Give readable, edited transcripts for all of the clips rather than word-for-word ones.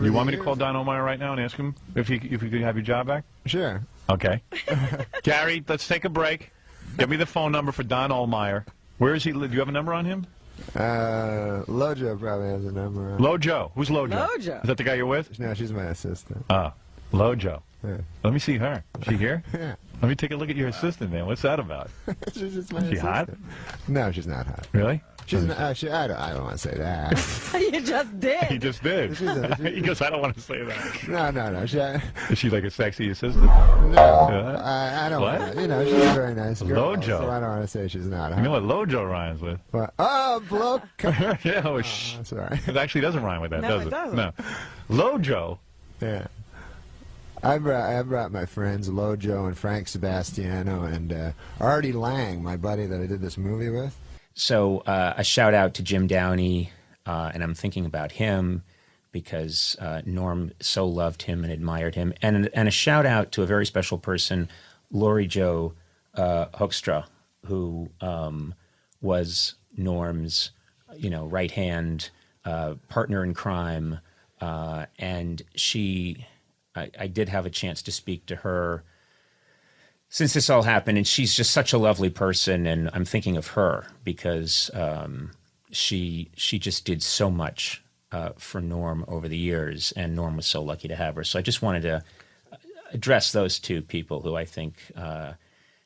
You want me to call Don Omeyer right now and ask him if he could have your job back? Sure. Okay. Gary, let's take a break. Give me the phone number for Don Omeyer. Where is he? Do you have a number on him? Lojo probably has a number on. Lojo. Who's Lojo? Lojo. Is that the guy you're with? No, she's my assistant. Lojo. Yeah. Let me see her. Is she here? Yeah. Let me take a look at your assistant, man. What's that about? She's just my Is she assistant. hot? No, she's not hot. Really? She's not, I don't want to say that. You just did. He just did. He goes, I don't want to say that. No. Is she like a sexy assistant? No. I don't What? want to. You know, she's a very nice girl. Lojo. So I don't want to say she's not hot. You know what Lojo rhymes with? But, bloke. Yeah, well, shh. Sorry. It actually doesn't rhyme with that, No, does it it? doesn't. No. Lojo. Yeah. I brought my friends Lojo and Frank Sebastiano and Artie Lang, my buddy that I did this movie with. So a shout out to Jim Downey, and I'm thinking about him because Norm so loved him and admired him, and a shout out to a very special person, Lori Jo Hoekstra, who was Norm's, right hand partner in crime, and she. I did have a chance to speak to her since this all happened, and she's just such a lovely person, and I'm thinking of her because she just did so much for Norm over the years, and Norm was so lucky to have her. So I just wanted to address those two people who I think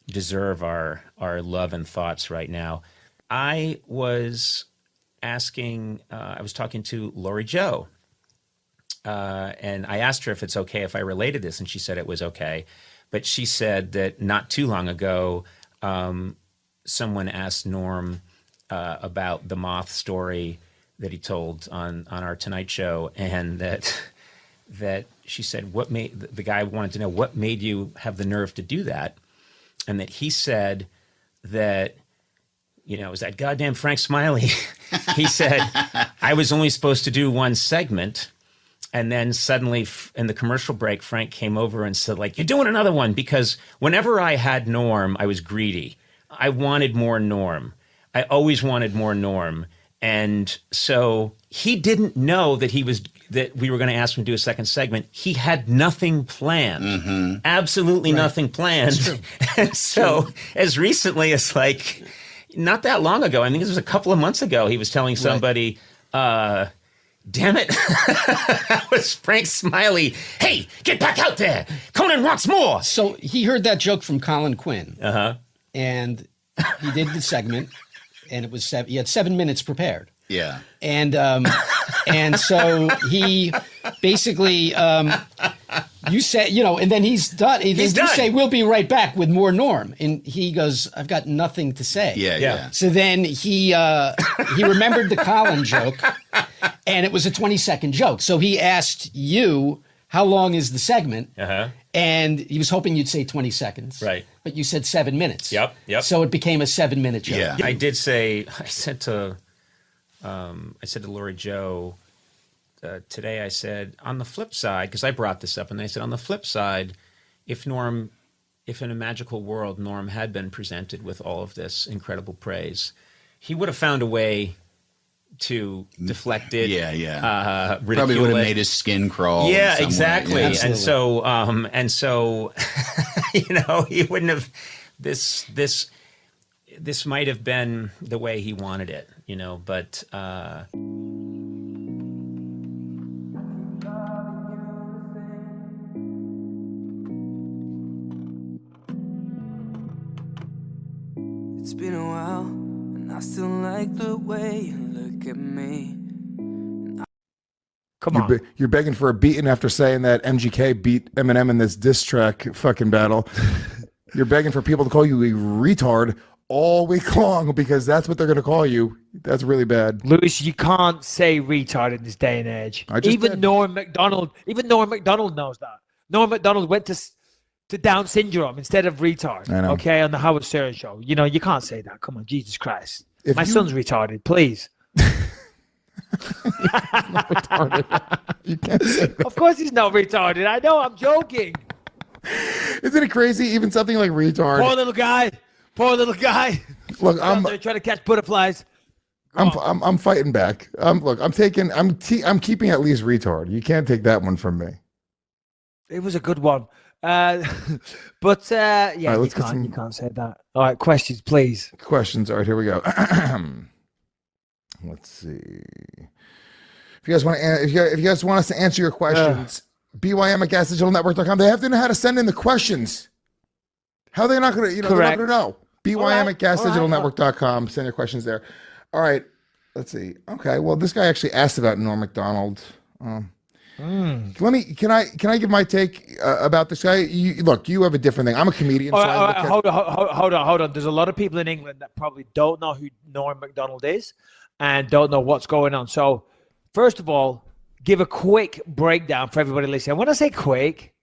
deserve our love and thoughts right now. I was talking to Lori Jo. And I asked her if it's okay if I related this, and she said it was okay. But she said that not too long ago, someone asked Norm about the moth story that he told on our Tonight Show, and that she said, the guy wanted to know what made you have the nerve to do that, and that he said that, it was that goddamn Frank Smiley. He said, I was only supposed to do one segment. And then suddenly in the commercial break, Frank came over and said, you're doing another one, because whenever I had Norm, I was greedy. I wanted more Norm. I always wanted more Norm. And so he didn't know that we were going to ask him to do a second segment. He had nothing planned. Absolutely nothing planned. And so as recently as not that long ago, I think this was a couple of months ago, he was telling somebody, damn it. That was Frank Smiley. Hey, get back out there. Conan wants more. So he heard that joke from Colin Quinn. And he did the segment, and it was he had 7 minutes prepared. Yeah. And so he basically you said, and then he's done. He's done. You say, we'll be right back with more Norm. And he goes, I've got nothing to say. Yeah. So then he remembered the Colin joke, and it was a 20-second joke. So he asked you, how long is the segment? And he was hoping you'd say 20 seconds. Right. But you said 7 minutes. Yep. So it became a 7-minute joke. Yeah. I said to Lori Jo today, I said, on the flip side, because I brought this up, and I said, on the flip side, if in a magical world, Norm had been presented with all of this incredible praise, he would have found a way to deflect it. Ridicule Probably would have it. made his skin crawl. Yeah, somewhere. exactly. Yeah. And so, he wouldn't have this might have been the way he wanted it, but. It's been a while, and I still like the way you look at me. Come on. You're begging for a beating after saying that MGK beat Eminem in this diss track fucking battle. You're begging for people to call you a retard all week long because that's what they're going to call you. That's really bad. Lewis, you can't say retard in this day and age. Even Norm MacDonald knows that. Norm MacDonald went to Down syndrome instead of retard. I know. Okay, on the Howard Stern show. You can't say that. Come on, Jesus Christ. My son's retarded, please. Not retarded. You can't say that. Of course he's not retarded. I know, I'm joking. Isn't it crazy? Even something like retard. Poor little guy. Look, I'm trying to catch butterflies. I'm fighting back. Look, I'm keeping at least retard. You can't take that one from me. It was a good one. Yeah, right, you can't say that. All right, questions, please. Questions. All right, here we go. Let's see. If you guys want us to answer your questions, BYM@gasdigitalnetwork.com. They have to know how to send in the questions. How are they not going to, they're not going to know. BYM@gasdigitalnetwork.com. Send your questions there. All right. Let's see. Okay. Well, this guy actually asked about Norm MacDonald. Can I give my take about this guy? Look, you have a different thing. I'm a comedian. Hold on. There's a lot of people in England that probably don't know who Norm MacDonald is and don't know what's going on. So, first of all, give a quick breakdown for everybody listening. When I say quick,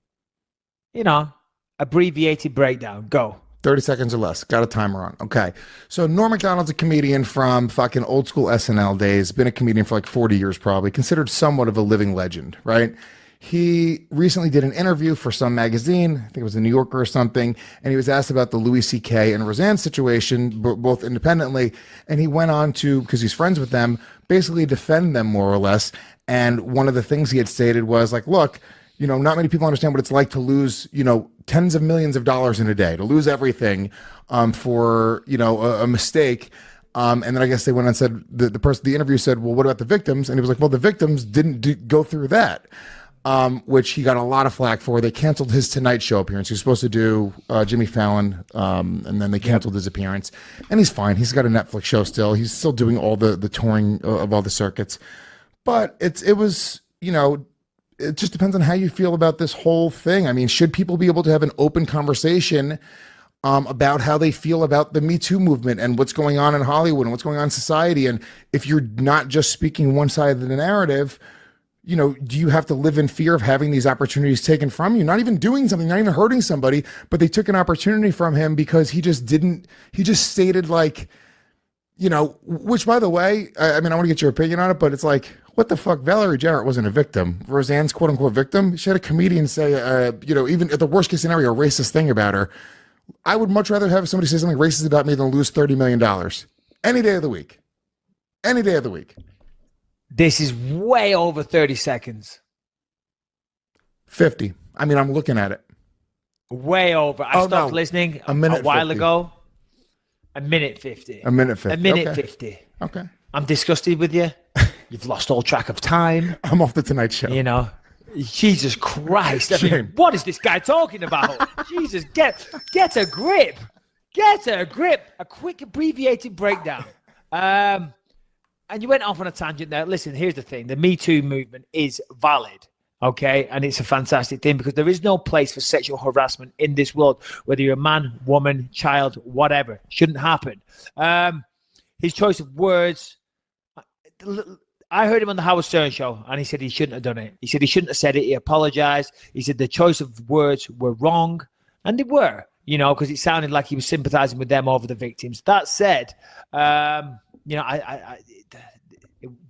abbreviated breakdown. Go. 30 seconds or less. Got a timer on. Okay. So Norm MacDonald's a comedian from fucking old school SNL days. Been a comedian for like 40 years probably. Considered somewhat of a living legend, right? He recently did an interview for some magazine. I think it was the New Yorker or something. And he was asked about the Louis C.K. and Roseanne situation, both independently. And he went on to, because he's friends with them, basically defend them more or less. And one of the things he had stated was like, look, not many people understand what it's like to lose, tens of millions of dollars in a day, to lose everything for, a mistake. And then I guess they went and said, the interview said, well, what about the victims? And he was like, well, the victims didn't go through that, which he got a lot of flack for. They canceled his Tonight Show appearance. He was supposed to do Jimmy Fallon, and then they canceled his appearance. And he's fine. He's got a Netflix show still. He's still doing all the touring of all the circuits. But it was, it just depends on how you feel about this whole thing. I mean, should people be able to have an open conversation about how they feel about the Me Too movement and what's going on in Hollywood and what's going on in society? And if you're not just speaking one side of the narrative, do you have to live in fear of having these opportunities taken from you? Not even doing something, not even hurting somebody, but they took an opportunity from him because he just stated like, which by the way, I mean, I want to get your opinion on it, but it's like, what the fuck? Valerie Jarrett wasn't a victim. Roseanne's quote unquote victim. She had a comedian say, even at the worst case scenario, a racist thing about her. I would much rather have somebody say something racist about me than lose $30 million. Any day of the week. Any day of the week. This is way over 30 seconds. 50. I mean, I'm looking at it. Way over. I stopped listening a while 50. ago. A minute 50. A minute 50. A minute okay. 50. Okay. I'm disgusted with you. You've lost all track of time. I'm off the Tonight Show. Jesus Christ. I mean, what is this guy talking about? Jesus, get a grip. Get a grip. A quick abbreviated breakdown. And you went off on a tangent there. Listen, here's the thing. The Me Too movement is valid. Okay. And it's a fantastic thing because there is no place for sexual harassment in this world, whether you're a man, woman, child, whatever. Shouldn't happen. His choice of words. I heard him on the Howard Stern show, and he said he shouldn't have done it. He said he shouldn't have said it. He apologized. He said the choice of words were wrong, and they were, because it sounded like he was sympathizing with them over the victims. That said, there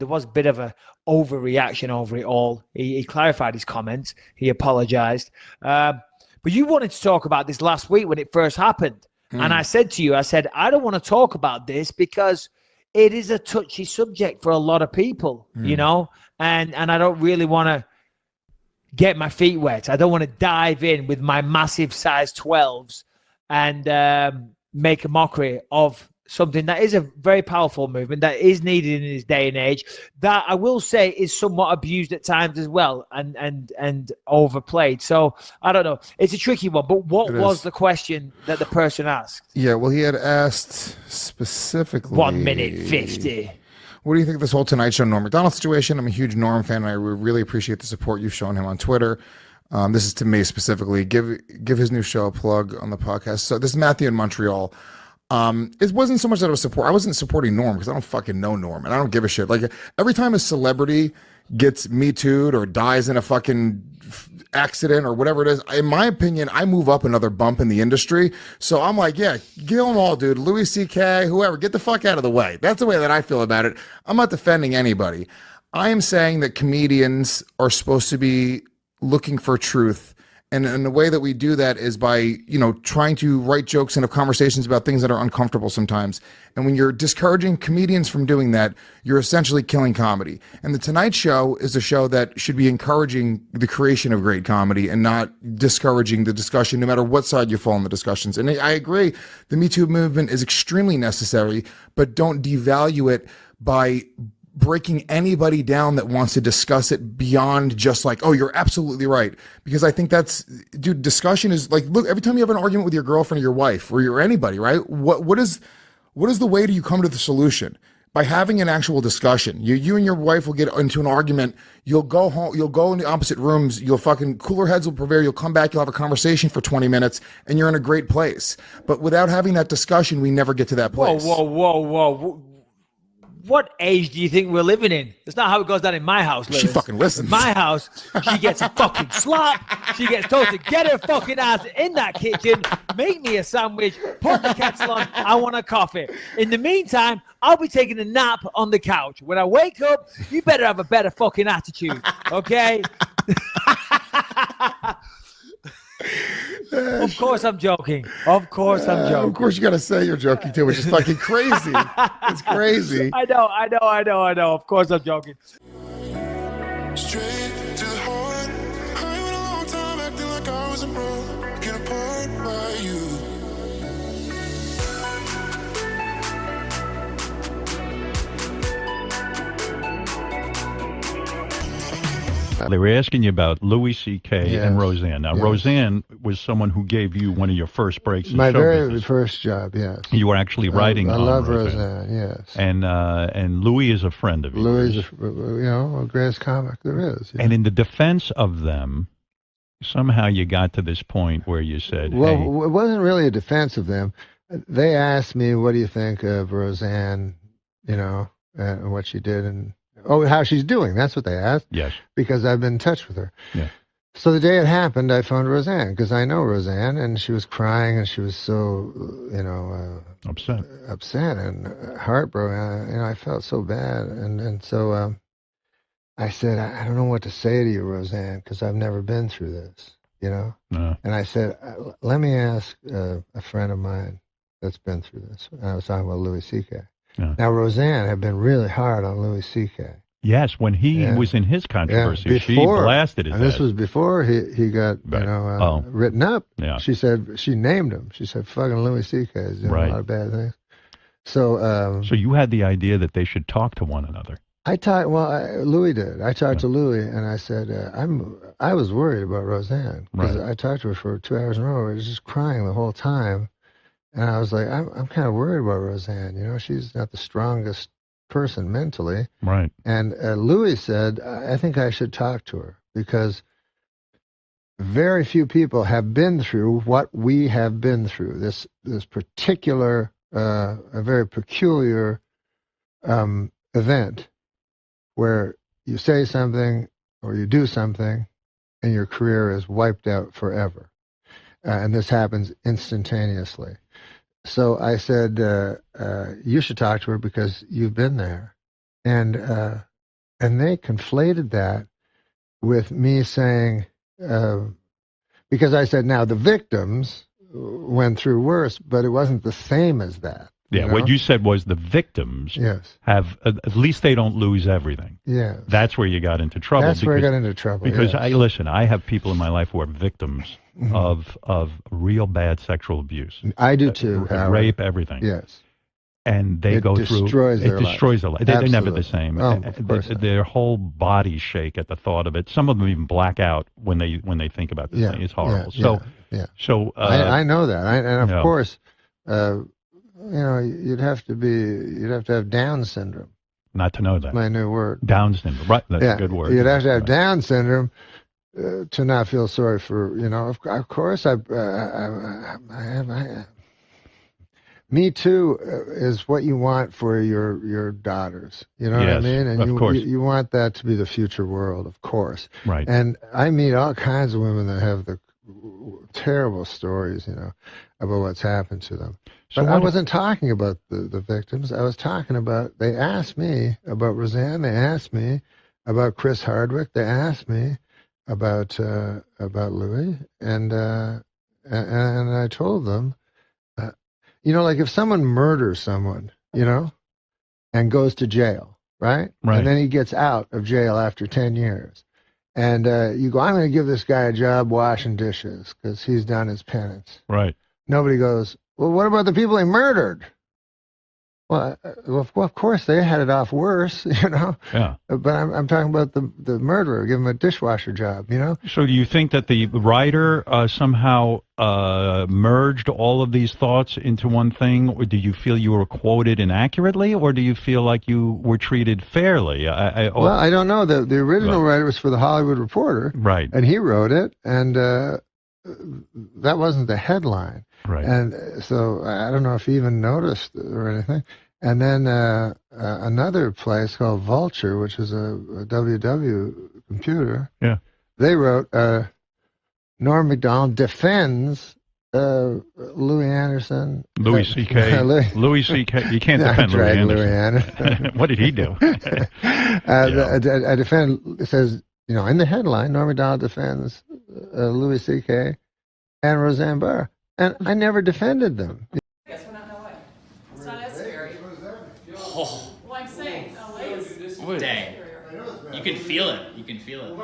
was a bit of a overreaction over it all. He clarified his comments. He apologized. But you wanted to talk about this last week when it first happened. And I said to you, I don't want to talk about this because it is a touchy subject for a lot of people, and I don't really want to get my feet wet. I don't want to dive in with my massive size 12s and make a mockery of something that is a very powerful movement that is needed in this day and age, that I will say is somewhat abused at times as well and overplayed. So I don't know. It's a tricky one, but what was the question that the person asked? Yeah, well, he had asked specifically 1 minute 50. What do you think of this whole Tonight Show Norm MacDonald situation? I'm a huge Norm fan, and I really appreciate the support you've shown him on Twitter. This is to me specifically. Give his new show a plug on the podcast. So this is Matthew in Montreal. It wasn't so much that I was I wasn't supporting Norm because I don't fucking know Norm and I don't give a shit. Like every time a celebrity gets Me Too'd or dies in a fucking accident or whatever it is, in my opinion, I move up another bump in the industry. So I'm like, yeah, kill them all, dude. Louis C.K., whoever, get the fuck out of the way. That's the way that I feel about it. I'm not defending anybody. I am saying that comedians are supposed to be looking for truth And the way that we do that is by, trying to write jokes and have conversations about things that are uncomfortable sometimes. And when you're discouraging comedians from doing that, you're essentially killing comedy. And The Tonight Show is a show that should be encouraging the creation of great comedy and not discouraging the discussion, no matter what side you fall in the discussions. And I agree, the Me Too movement is extremely necessary, but don't devalue it by breaking anybody down that wants to discuss it beyond just like, oh, you're absolutely right. Because I think discussion is like, look, every time you have an argument with your girlfriend or your wife or anybody, right? What is the way do you come to the solution? By having an actual discussion. You and your wife will get into an argument. You'll go home. You'll go in the opposite rooms. You'll fucking cooler heads will prevail. You'll come back. You'll have a conversation for 20 minutes, and you're in a great place. But without having that discussion, we never get to that place. Whoa. What age do you think we're living in? That's not how it goes down in my house, Lewis. She fucking listens. In my house, she gets a fucking slap. She gets told to get her fucking ass in that kitchen, make me a sandwich, put the kettle on, I want a coffee. In the meantime, I'll be taking a nap on the couch. When I wake up, you better have a better fucking attitude, okay? Of course I'm joking. Of course I'm joking. Of course you got to say you're joking too, which is fucking crazy. It's crazy. I know. Of course I'm joking. Straight to the heart. I went a long time acting like I wasn't broken apart by you. They were asking you about Louis C.K. Yes. and Roseanne. Now, Yes. Roseanne was someone who gave you one of your first breaks in My show very business. first job, yes. You were actually writing I on love Roseanne. Roseanne, yes. And Louis is a friend of Louis yours. is, the greatest comic there is. And in the defense of them, somehow you got to this point where you said, Well, hey, it wasn't really a defense of them. They asked me, what do you think of Roseanne, and what she did, and how she's doing. That's what they asked. yes, Because I've been in touch with her. Yeah. So the day it happened, I phoned Roseanne because I know Roseanne, and she was crying, and she was so, upset. and heartbroken. I felt so bad, and so I said, I don't know what to say to you, Roseanne, because I've never been through this, No. And I said, let me ask a friend of mine that's been through this. And I was talking about Louis C.K. Yeah. Now, Roseanne had been really hard on Louis C.K. Yes, when he Yeah. was in his controversy, Yeah, she before- blasted his And this ass. was before he got, Right. written up. Yeah. She said, she named him. She said, fucking Louis C.K. is doing Right. a lot of bad things. So, So you had the idea that they should talk to one another. Louis did. I talked to Louis, and I said, I was worried about Roseanne because Right. I talked to her for 2 hours in a row. I was just crying the whole time, and I was like, I'm kind of worried about Roseanne. She's not the strongest person mentally. Right. And Louis said, I think I should talk to her because very few people have been through what we have been through. This particular, a very peculiar event where you say something or you do something and your career is wiped out forever. And this happens instantaneously. So I said, you should talk to her because you've been there. And they conflated that with me saying, because I said, now the victims went through worse, but it wasn't the same as that. Yeah, what you said was the victims Yes. have, at least they don't lose everything. Yeah. That's where you got into trouble. That's where I got into trouble. Because yes. I have people in my life who are victims of real bad sexual abuse. I do too. Howard. Rape, everything. Yes. And they go through. It destroys their life. They're never the same. Oh, of course not. Their whole bodies shake at the thought of it. Some of them even black out when they think about this thing. It's horrible. So I know that. And of Yeah. course, you'd have to have Down syndrome. not to know that. My new word. Down syndrome. Right. That's a good word. You'd have to have Right. Down syndrome to not feel sorry for, of course, I have. Me Too is what you want for your daughters. You know what I Yes, mean? And of course. you want that to be the future world, of course. Right. And I meet all kinds of women that have the terrible stories, about what's happened to them. So But I what- wasn't talking about the victims. I was talking about, they asked me about Roseanne. They asked me about Chris Hardwick. They asked me about Louis, and I told them, like if someone murders someone, and goes to jail, right? Right. And then he gets out of jail after 10 years. And you go, I'm going to give this guy a job washing dishes because he's done his penance. Right. Nobody goes, well, what about the people he murdered? Well, of course, they had it off worse, Yeah. But I'm talking about the murderer. Give him a dishwasher job, So do you think that the writer somehow merged all of these thoughts into one thing, or do you feel you were quoted inaccurately, or do you feel like you were treated fairly? Well, I don't know. The original writer was for the Hollywood Reporter, right? And he wrote it, and that wasn't the headline. Right. And so I don't know if he even noticed or anything. And then another place called Vulture, which is a WW computer. Yeah. They wrote, Norm MacDonald defends Louis Anderson. Louis C.K. Louis C.K. You can't defend Louis Anderson. What did he do? I defend, it says, in the headline, Norm MacDonald defends Louis C.K. and Roseanne Barr. And I never defended them. Guess we're not in LA. It's not as scary. Oh. Well, I'm saying LA is. Dang. You can feel it. You can feel it.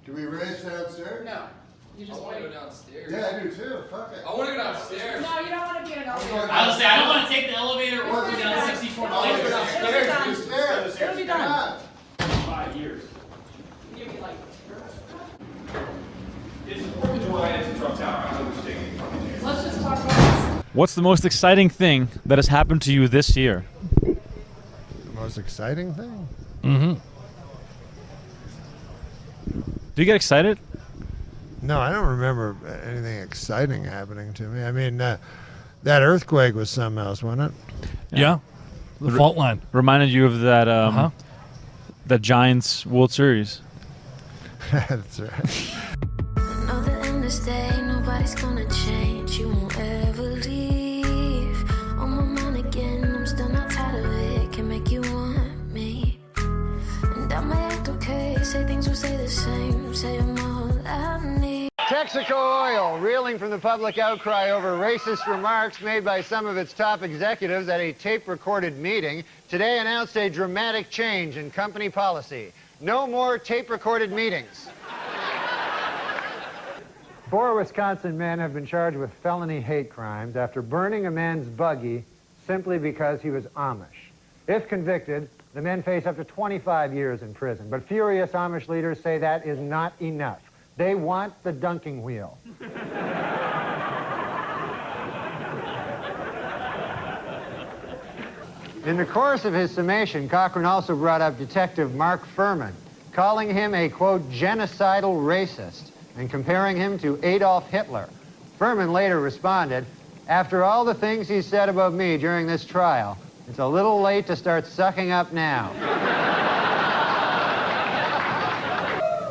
Do we race downstairs? No. You just want to go downstairs. Yeah, I do too. Fuck it. I want to go downstairs. No, you don't want to be in an elevator. I was say I don't want to take the elevator or go down 64 flights. It'll be done. 5 years. You'll be like. It's 4th of July and it's a Trump Tower. I understand. Let's just talk about this. What's the most exciting thing that has happened to you this year? The most exciting thing? Mm-hmm. Do you get excited? No, I don't remember anything exciting happening to me. I mean, that earthquake was something else, wasn't it? Yeah. The fault line. Reminded you of that that Giants World Series. That's right. Another endless day, nobody's gonna change. You won't ever leave. On my mind again, I'm still not tired of it. Can make you want me. And I might act okay, say things will stay the same. Say I'm all I need. Texaco Oil, reeling from the public outcry over racist remarks made by some of its top executives at a tape-recorded meeting, today announced a dramatic change in company policy. No more tape-recorded meetings. 4 Wisconsin men have been charged with felony hate crimes after burning a man's buggy simply because he was Amish. If convicted, the men face up to 25 years in prison. But furious Amish leaders say that is not enough. They want the dunking wheel. In the course of his summation, Cochran also brought up Detective Mark Furman, calling him a, quote, genocidal racist, and comparing him to Adolf Hitler. Furman later responded, after all the things he said about me during this trial, it's a little late to start sucking up now.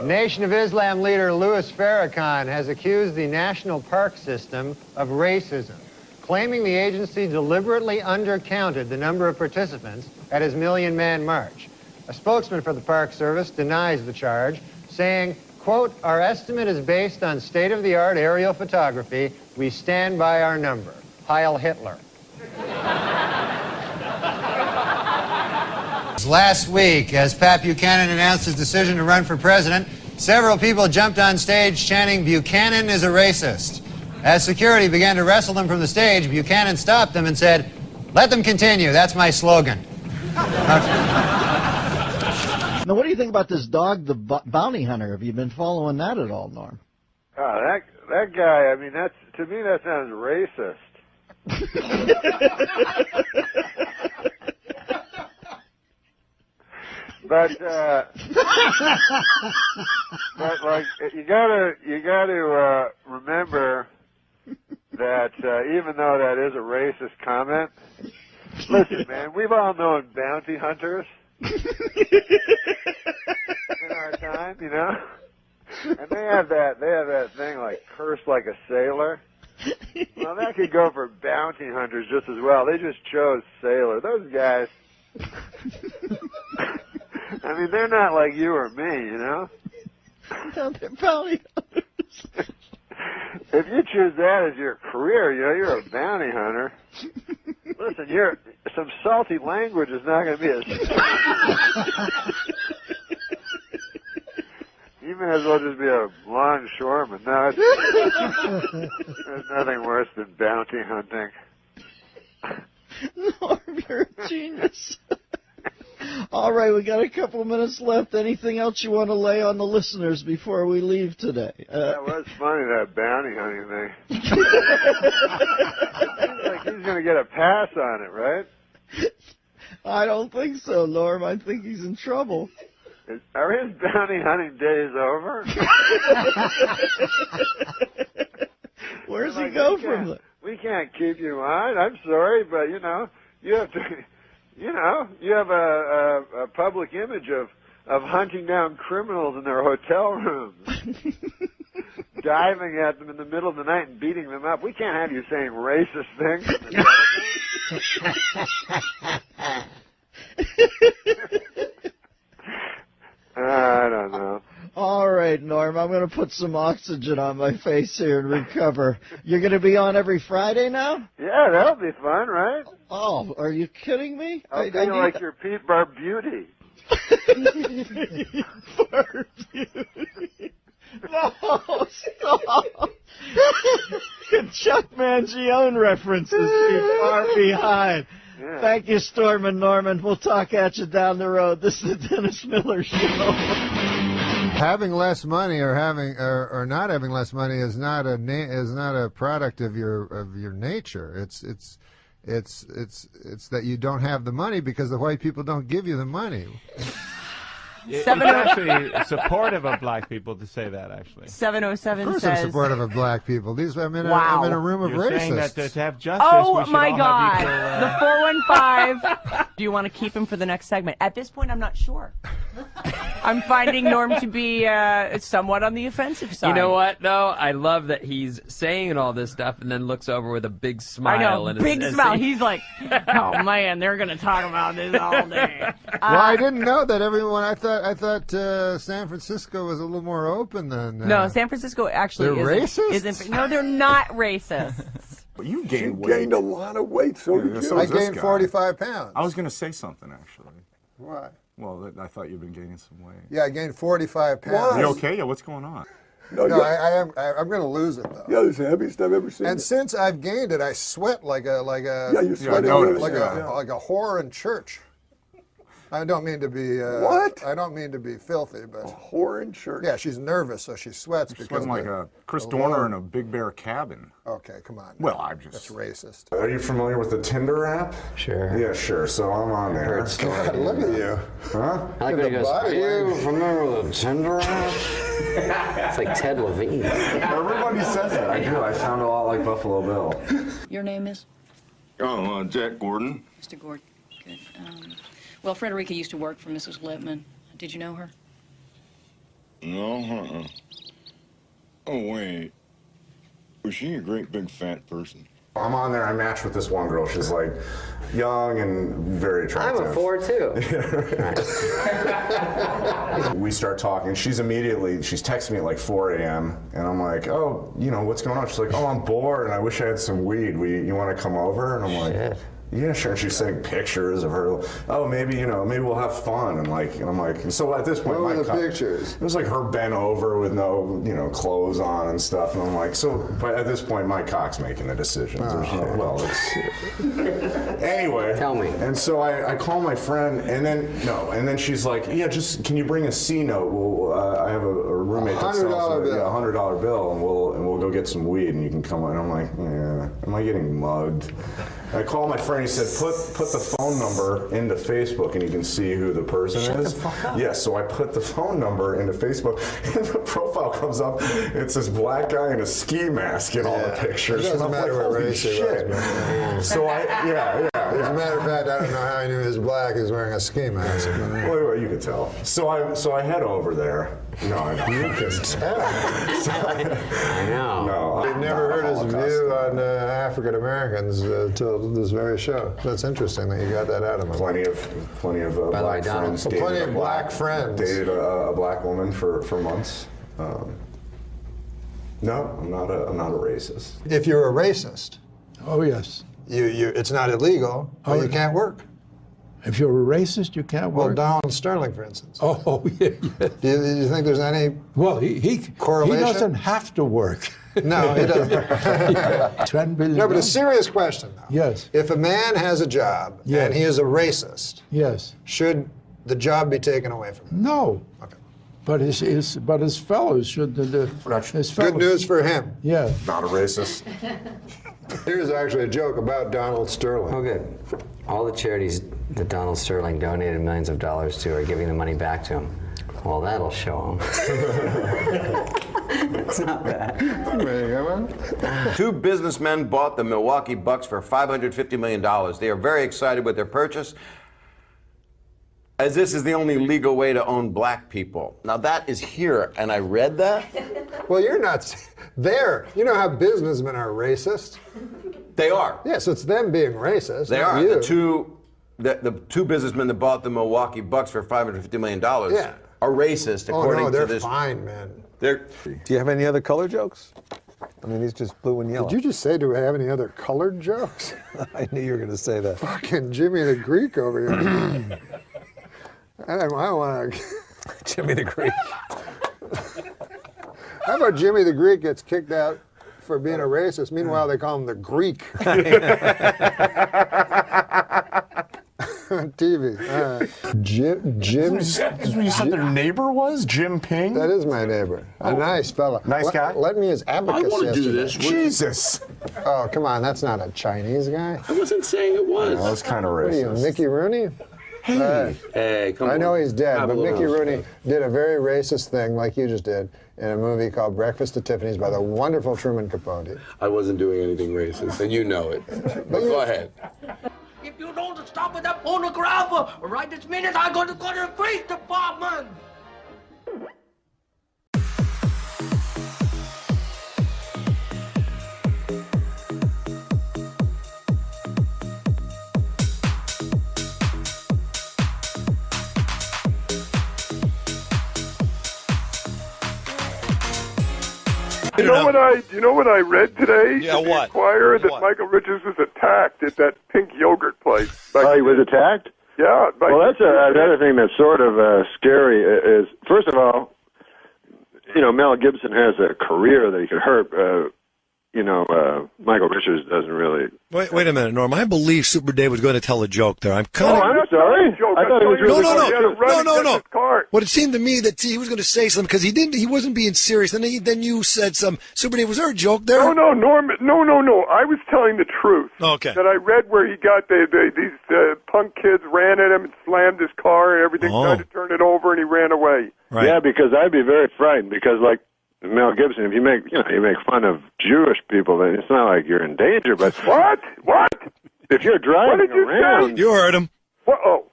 Nation of Islam leader Louis Farrakhan has accused the National Park System of racism, claiming the agency deliberately undercounted the number of participants at his Million Man March. A spokesman for the Park Service denies the charge, saying, quote, our estimate is based on state-of-the-art aerial photography. We stand by our number. Heil Hitler. Last week, as Pat Buchanan announced his decision to run for president, several people jumped on stage chanting, Buchanan is a racist. As security began to wrestle them from the stage, Buchanan stopped them and said, let them continue. That's my slogan. Now, what do you think about this dog, the bounty hunter? Have you been following that at all, Norm? Oh, that guy, I mean, to me, that sounds racist. But like, you gotta remember that even though that is a racist comment, listen, man, we've all known bounty hunters in our time, and they have that thing like curse like a sailor. Well, that could go for bounty hunters just as well. They just chose sailor. Those guys, I mean, they're not like you or me, Now they're bounty hunters. If you choose that as your career, you're a bounty hunter. Listen, some salty language is not going to be a... You may as well just be a longshoreman. No, there's nothing worse than bounty hunting. Norm, you're a genius. All right, we got a couple of minutes left. Anything else you want to lay on the listeners before we leave today? That was funny, that bounty hunting thing. Seems like he's going to get a pass on it, right? I don't think so, Norm. I think he's in trouble. Are his bounty hunting days over? Where's he go from there? We can't keep you on. I'm sorry, but, you have to... you have a public image of hunting down criminals in their hotel rooms, diving at them in the middle of the night and beating them up. We can't have you saying racist things. I don't know. All right, Norm, I'm going to put some oxygen on my face here and recover. You're going to be on every Friday now? Yeah, that'll be fun, right? Oh, are you kidding me? I'll be like your Pete Barbuti. No, stop. Chuck Mangione references be far behind. Yeah. Thank you, Storm and Norman. We'll talk at you down the road. This is the Dennis Miller Show. Having less money or having or not having less money is not a product of your nature. It's that you don't have the money because the white people don't give you the money. It's actually supportive of black people to say that, actually. 707 of course says... I'm supportive of black people. I'm in Wow. a room of You're racists. saying that to have justice, Oh we should my all God! have The 415. Do you want to keep him for the next segment? At this point, I'm not sure. I'm finding Norm to be somewhat on the offensive side. You know what, though? I love that he's saying all this stuff and then looks over with a big smile. I know, and big smile. He's like, oh man, they're going to talk about this all day. Well, I didn't know that everyone. I thought San Francisco was a little more open than. No, San Francisco actually they're isn't. No, they're not racist. But you gained a lot of weight, so did you. I gained 45 pounds. I was going to say something, actually. Why? Well, I thought you'd been gaining some weight. Yeah, I gained 45 pounds. Are you okay? Yeah, what's going on? No, I am. I'm going to lose it though. Yeah, it's the heaviest I've ever seen. And since I've gained it, I sweat like a Yeah, you sweat like a whore in church. I don't mean to be what? I don't mean to be filthy, but a whore in church. Yeah, she's nervous, so she sweats You're because sweating like a Chris Dorner in a Big Bear cabin. Okay, come on. Well, I'm just. That's racist. Are you familiar with the Tinder app? Sure. Yeah, sure. So I'm on there. God, look at you. Huh? I like when he goes, are you familiar with the Tinder app? It's like Ted Levine. Everybody says it. I do. I sound a lot like Buffalo Bill. Your name is? Oh, Jack Gordon. Mr. Gordon. Good. Well, Frederica used to work for Mrs. Lippman. Did you know her? No, Oh, wait. Was she a great big fat person? I'm on there. I match with this one girl. She's like young and very attractive. I'm a 4 too. We start talking. She's texting me at like 4 a.m. And I'm like, oh, what's going on? She's like, oh, I'm bored and I wish I had some weed. You want to come over? And I'm like, Shit. Yeah, sure. And she's sending pictures of her. Oh, maybe we'll have fun. And I'm like, so at this point, what were the pictures? It was like her bent over with no, clothes on and stuff. And I'm like, but at this point, my cock's making the decisions. Anyway. Tell me. And so I call my friend, and then she's like, yeah, just can you bring a C note? I have a roommate that sells $100 bill, and we'll go get some weed, and you can come. And I'm like, yeah, am I getting mugged? I called my friend. He said, put the phone number into Facebook, and you can see who the person is. Shut the fuck up. Yeah, so I put the phone number into Facebook, and the profile comes up. It's this black guy in a ski mask in all the pictures. It doesn't matter what race he was. So yeah. As a matter of fact, I don't know how I knew he was black. He was wearing a ski mask. Well, you could tell. So I head over there. No, you can tell. I know. No, I've never heard his view on African Americans until this very show. That's interesting that you got that out of him. Plenty of black friends. Plenty of black friends. Dated a black woman for months. No, I'm not a racist. If you're a racist, Oh, yes. it's not illegal, but you can't work. If you're a racist, you can't Well, work. Donald Sterling, for instance. Oh, yeah. Do you think there's any correlation? He doesn't have to work. No, he doesn't. $10 billion. No, but a serious question, though. Yes. If a man has a job Yes. and he is a racist, Yes. should the job be taken away from him? No. Okay. But his fellows should. His fellows. Good news for him. Yeah. Not a racist. Here's actually a joke about Donald Sterling. Oh, good. All the charities that Donald Sterling donated millions of dollars to are giving the money back to him. Well, that'll show him. It's not bad. Two businessmen bought the Milwaukee Bucks for $550 million. They are very excited with their purchase, as this is the only legal way to own black people. Now that is here, and I read that. Well, you're not there. You know how businessmen are racist? They are. Yes, it's them being racist. They not are. You. The two businessmen that bought the Milwaukee Bucks for $550 million Yeah. are racist, according they're to this. fine, man. Do you have any other color jokes? I mean, he's just blue and yellow. Did you just say, do we have any other colored jokes? I knew you were going to say that. Fucking Jimmy the Greek over here. I don't want to. Jimmy the Greek. How about Jimmy the Greek gets kicked out for being a racist? Meanwhile, they call him the Greek. On TV. Jim's. This is what you said their neighbor was? Jim Ping? That is my neighbor. A nice fella. Nice guy? Let me his abacus I want to do yesterday. this. Jesus. Oh, come on. That's not a Chinese guy. I wasn't saying it was. That was kind of What are you, racist. Mickey Rooney? Hey, come on. I know he's dead, Have but a little Mickey Rooney respect. did a very racist thing like you just did in a movie called Breakfast at Tiffany's by the wonderful Truman Capote. I wasn't doing anything racist, and you know it. But go ahead. If you don't stop with that pornographer, right this minute, I'm going to go to the police department. You know what I read today? Yeah, in the what? Inquirer, that Michael Richards was attacked at that pink yogurt place. Oh, he was attacked? Yeah. Well, that's another thing that's sort of scary is, first of all, Mel Gibson has a career that he could hurt. Michael Richards doesn't really. Wait a minute, Norm. I believe Super Dave was going to tell a joke there. I'm kind of. I'm sorry. I thought it was really No. Well, it seemed to me that he was going to say something because he wasn't being serious. And then you said some. Super Dave, was there a joke there? No, Norm. No. I was telling the truth. Okay. That I read where he got these punk kids ran at him and slammed his car and everything, tried to turn it over, and he ran away. Right. Yeah, because I'd be very frightened because, like Mel Gibson, if you make fun of Jewish people, then it's not like you're in danger. But What? If you're driving What did you around, say? You heard him. Uh-oh.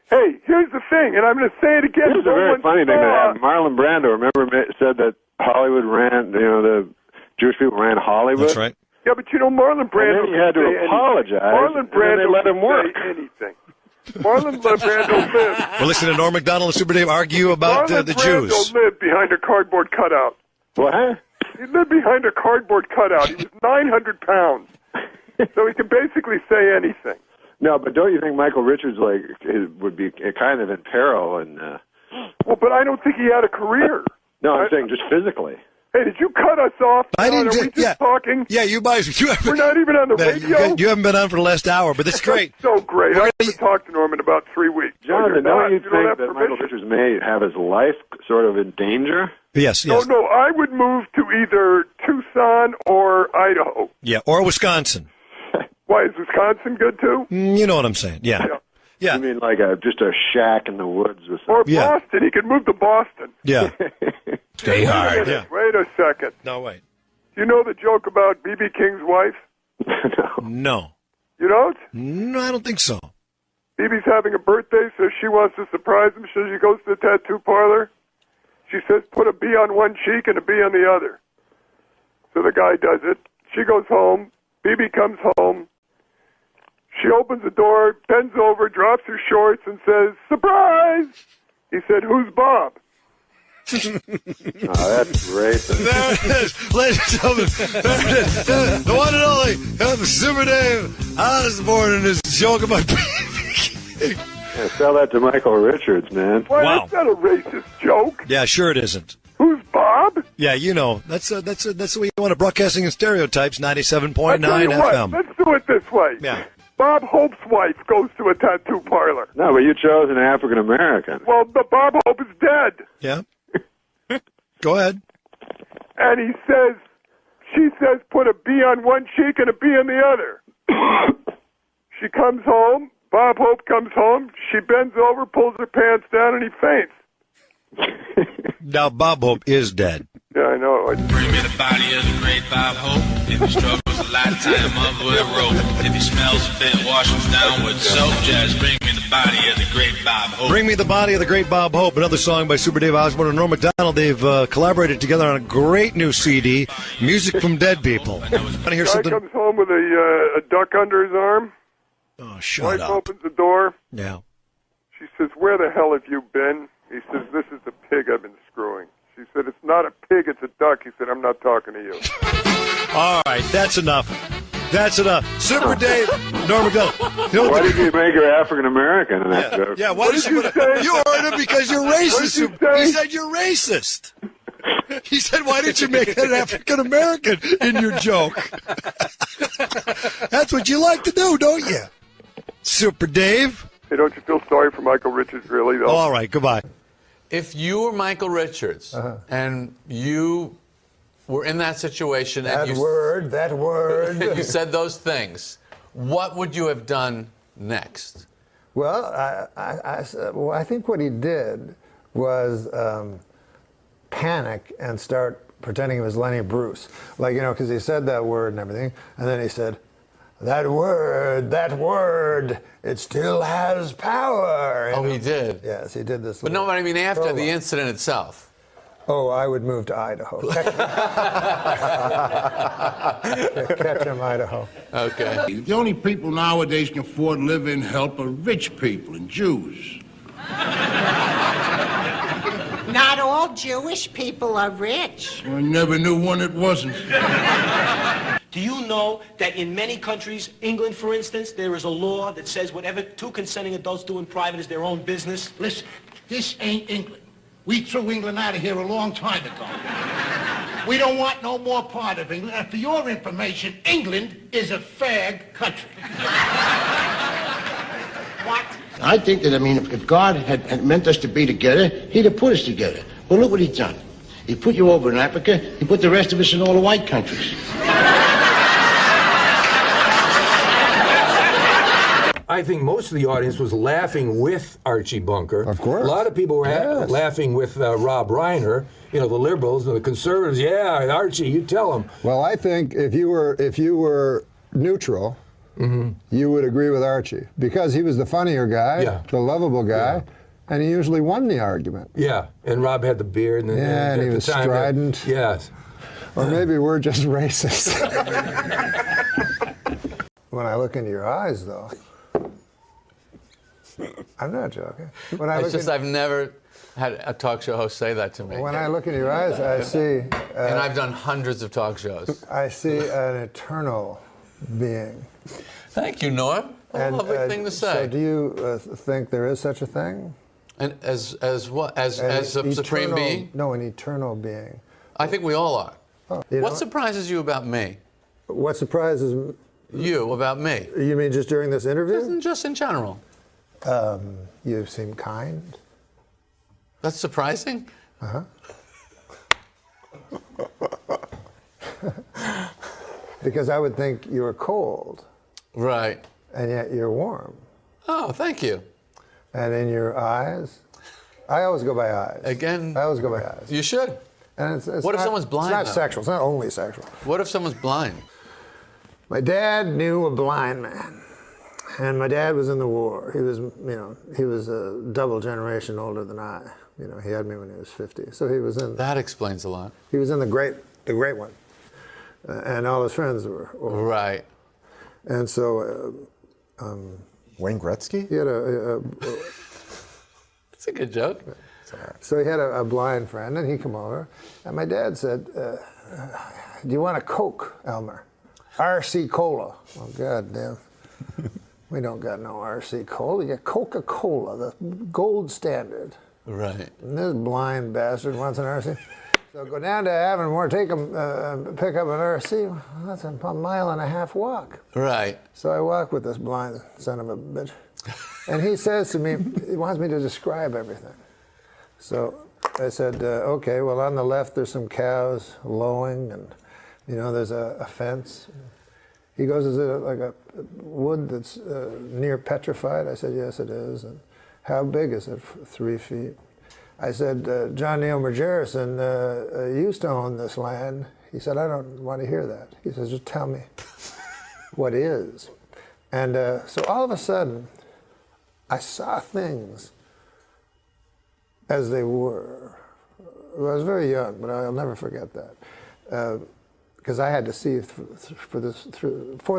Hey, here's the thing, and I'm going to say it again. This is a very funny thing that happened. Marlon Brando, remember, said that Hollywood ran, the Jewish people ran Hollywood. That's right. Yeah, but Marlon Brando. And then he had to apologize. Marlon Brando and then they let him work. Say anything. Marlon Brando lived. Well, listen to Norm MacDonald and Super Dave argue about the Jews. Marlon Brando lived behind a cardboard cutout. What? He lived behind a cardboard cutout. He was 900 pounds. So he can basically say anything. No, but don't you think Michael Richards would be kind of in peril? And Well, but I don't think he had a career. no, I'm saying just physically. Hey, did you cut us off? I didn't. Are we just talking? Yeah, you guys. We're not even on the radio. You haven't been on for the last hour, but it's great. So great. I haven't talked to Norm in about 3 weeks. Jonathan, don't you think have that Michael Richards may have his life sort of in danger? Yes. No, I would move to either Tucson or Idaho. Yeah, or Wisconsin. Why, is Wisconsin good too? You know what I'm saying? Yeah. You mean like just a shack in the woods or something? Or Boston. He could move to Boston. Yeah. Stay hard. Wait a second. No, wait. You know the joke about B.B. King's wife? No. You don't? No, I don't think so. B.B.'s having a birthday, so she wants to surprise him. So she goes to the tattoo parlor. She says, put a B on one cheek and a B on the other. So the guy does it. She goes home. B.B. comes home. She opens the door, bends over, drops her shorts, and says, surprise! He said, who's Bob? that's racist. There it is, ladies and gentlemen. There it is. The one and only Super Dave Osborne and his joke about baby. Yeah, tell that to Michael Richards, man. Why, wow. That's not a racist joke. Yeah, sure it isn't. Who's Bob? Yeah, you know, that's the way you want to broadcasting in stereotypes. 97.9 I'll tell you FM. what, let's do it this way. Yeah. Bob Hope's wife goes to a tattoo parlor. No, but you chose an African American. Well, but Bob Hope is dead. Yeah. Go ahead. And she says, put a B on one cheek and a B on the other. She comes home. Bob Hope comes home. She bends over, pulls her pants down, and he faints. Now, Bob Hope is dead. Yeah, I know. Bring me the body of the great Bob Hope. If he struggles a lot, tie him up with a rope. If he smells a bit, wash him down with soap. Just bring me the body of the great Bob Hope. Bring me the body of the great Bob Hope. Another song by Super Dave Osborne and Norm MacDonald. They've collaborated together on a great new CD, Music from Dead People. Want to hear something? Guy comes home with a duck under his arm. Oh, shut Wife up. opens the door. Yeah. She says, where the hell have you been? He says, this is the pig I've been screwing. She said, it's not a pig, it's a duck. He said, I'm not talking to you. All right, that's enough. That's enough. Super Dave, Norm MacDonald. Why did you make her African American in that joke? Yeah, why did you say? You heard him because you're racist. He said you're racist. He said, why did you make that African American in your joke? That's what you like to do, don't you? Super Dave. Hey, don't you feel sorry for Michael Richards, really, though? All right, goodbye. If you were Michael Richards and you were in that situation and That word. you said those things, what would you have done next? Well, I think what he did was panic and start pretending it was Lenny Bruce. Like, because he said that word and everything, and then he said, that word, it still has power. Oh, he did? Yes, he did this. But no, I mean after the incident itself. Oh, I would move to Idaho. Ketchum, Idaho. Okay. The only people nowadays can afford live-in help are rich people and Jews. Not all Jewish people are rich. I never knew one that wasn't. Do you know that in many countries, England, for instance, there is a law that says whatever two consenting adults do in private is their own business? Listen, this ain't England. We threw England out of here a long time ago. We don't want no more part of England. And for your information, England is a fag country. What? I think that, if God had meant us to be together, he'd have put us together. Well, look what he's done. He put you over in Africa. He put the rest of us in all the white countries. I think most of the audience was laughing with Archie Bunker. Of course. A lot of people were laughing with Rob Reiner, the liberals and the conservatives. Yeah, Archie, you tell them. Well, I think if you were neutral, you would agree with Archie because he was the funnier guy, the lovable guy, and he usually won the argument. Yeah, and Rob had the beard. And he was strident. Yes. Or maybe we're just racist. When I look into your eyes, though, I'm not joking. I've never had a talk show host say that to me. When I look into your eyes, I see... and I've done hundreds of talk shows. I see an eternal being. Thank you, Norm. What a lovely thing to say. So do you think there is such a thing? And as what? As a supreme being? No, an eternal being. I think we all are. Oh, what surprises you about me? What surprises you about me? You mean just during this interview? Just in general. You seem kind. That's surprising? Uh-huh. Because I would think you were cold. Right. And yet you're warm. Oh, thank you. And in your eyes, I always go by eyes. Again, I always go by eyes. You should. And it's what if someone's blind? It's not sexual. It's not only sexual. What if someone's blind? My dad knew a blind man, and my dad was in the war. He was, he was a double generation older than I. He had me when he was 50, so he was in. That explains a lot. He was in the great one, and all his friends were old. Right. And so. Wayne Gretzky? He had That's a good joke. So he had a blind friend, and he come over, and my dad said, "Do you want a Coke, Elmer? RC Cola." Oh, God damn. We don't got no RC Cola. We got Coca-Cola, the gold standard. Right. And this blind bastard wants an RC. So go down to Avonmore, take him, pick up an RC. Well, that's a 1.5 mile walk. Right. So I walk with this blind son of a bitch. And he says to me, he wants me to describe everything. So I said, okay, well, on the left there's some cows lowing, and, you know, there's a fence. He goes, is it like a wood that's near petrified? I said, yes, it is. And how big is it? 3 feet. I said, John Neil Margerison used to own this land. He said, I don't want to hear that. He says, just tell me what is. And so all of a sudden, I saw things as they were. I was very young, but I'll never forget that. Because I had to see, for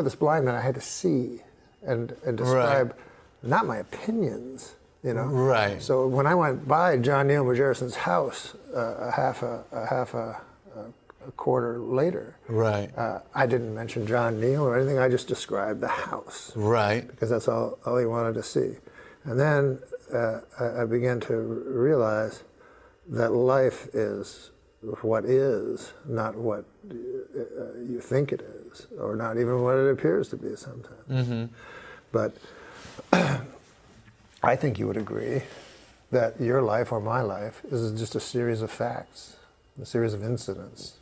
this blind man, I had to see and describe not my opinions. You know, right. So when I went by John Neil Margerison's house a half a quarter later, right, I didn't mention John Neil or anything. I just described the house, right, because that's all he wanted to see. And then I began to realize that life is what is, not what you think it is, or not even what it appears to be sometimes. Mm-hmm. But I think you would agree that your life or my life is just a series of facts, a series of incidents.